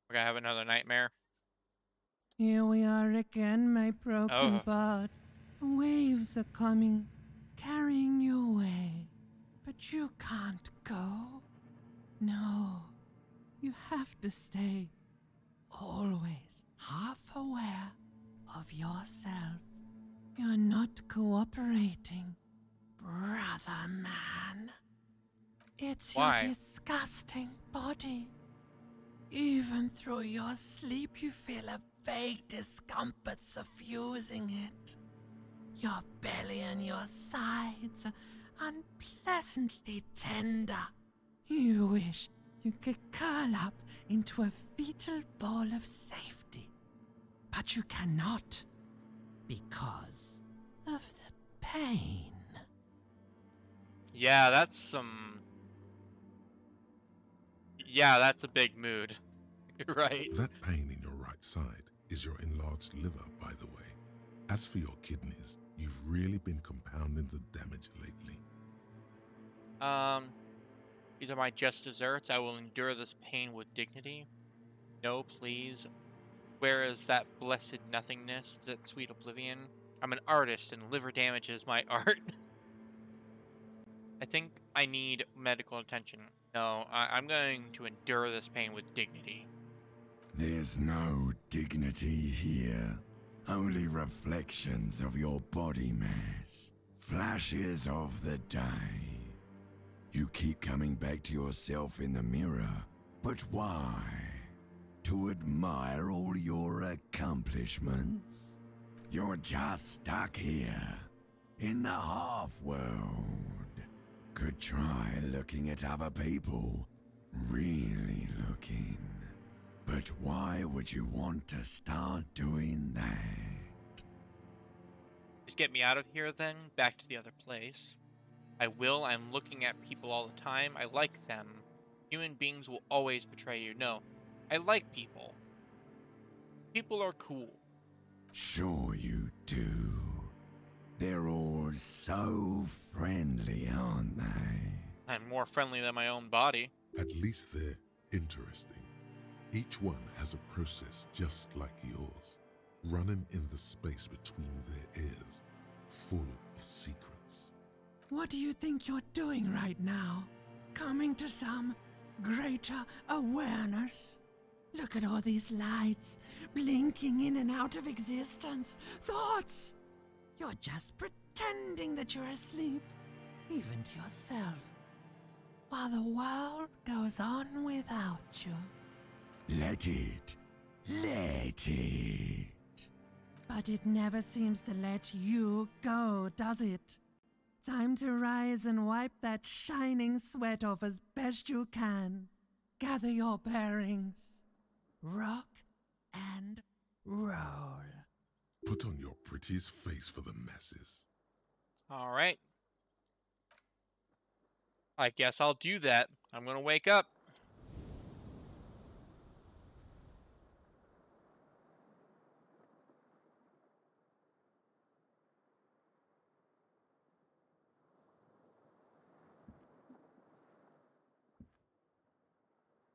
We're gonna have another nightmare. Here we are again, my broken Oh. bud. The waves are coming, carrying you away. But you can't go. No, you have to stay. Always half aware of yourself. You're not cooperating, brother man. It's Why? your disgusting body. Even through your sleep, you feel a vague discomfort suffusing it. Your belly and your sides are unpleasantly tender. You wish you could curl up into a fetal ball of safety. But you cannot, because of the pain. Yeah, that's some... Yeah, that's a big mood. You're right. That pain in your right side is your enlarged liver, by the way. As for your kidneys, you've really been compounding the damage lately. These are my just desserts. I will endure this pain with dignity. No, please. Where is that blessed nothingness, that sweet oblivion? I'm an artist, and liver damage is my art. I think I need medical attention. No, I'm going to endure this pain with dignity. There's no dignity here. Only reflections of your body mass. Flashes of the day. You keep coming back to yourself in the mirror. But why? To admire all your accomplishments? You're just stuck here, in the half-world. Could try looking at other people. Really looking. But why would you want to start doing that? Just get me out of here then, back to the other place. I will, I'm looking at people all the time. I like them. Human beings will always betray you. No, I like people. People are cool. Sure you do. They're all so friendly, aren't they? I'm more friendly than my own body. At least they're interesting. Each one has a process just like yours, running in the space between their ears, full of secrets. What do you think you're doing right now? Coming to some greater awareness? Look at all these lights, blinking in and out of existence. Thoughts! You're just pretending that you're asleep, even to yourself, while the world goes on without you. Let it. Let it. But it never seems to let you go, does it? Time to rise and wipe that shining sweat off as best you can. Gather your bearings. Rock and roll. Put on your prettiest face for the masses. All right. I guess I'll do that. I'm gonna wake up.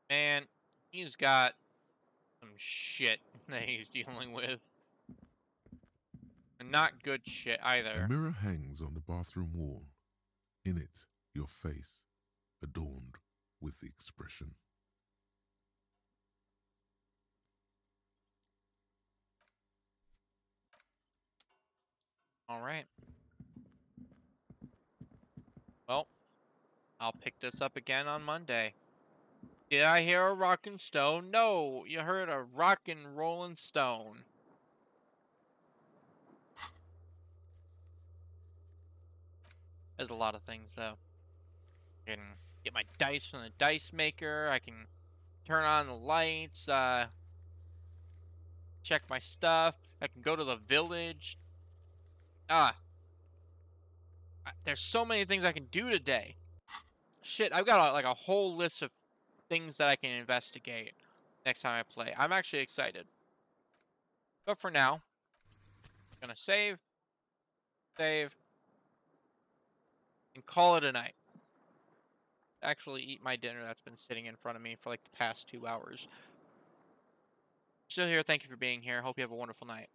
Man, he's got some shit that he's dealing with. And not good shit either. A mirror hangs on the bathroom wall. In it, your face, adorned with the expression. All right. Well, I'll pick this up again on Monday. Did I hear a rockin' stone? No, you heard a rockin' rollin' stone. There's a lot of things, though. I can get my dice from the dice maker. I can turn on the lights. Check my stuff. I can go to the village. There's so many things I can do today. shit. I've got like a whole list of things that I can investigate next time I play. I'm actually excited. But for now, I'm gonna save, and call it a night. Actually eat my dinner that's been sitting in front of me for like the past 2 hours. Still here, thank you for being here. Hope you have a wonderful night.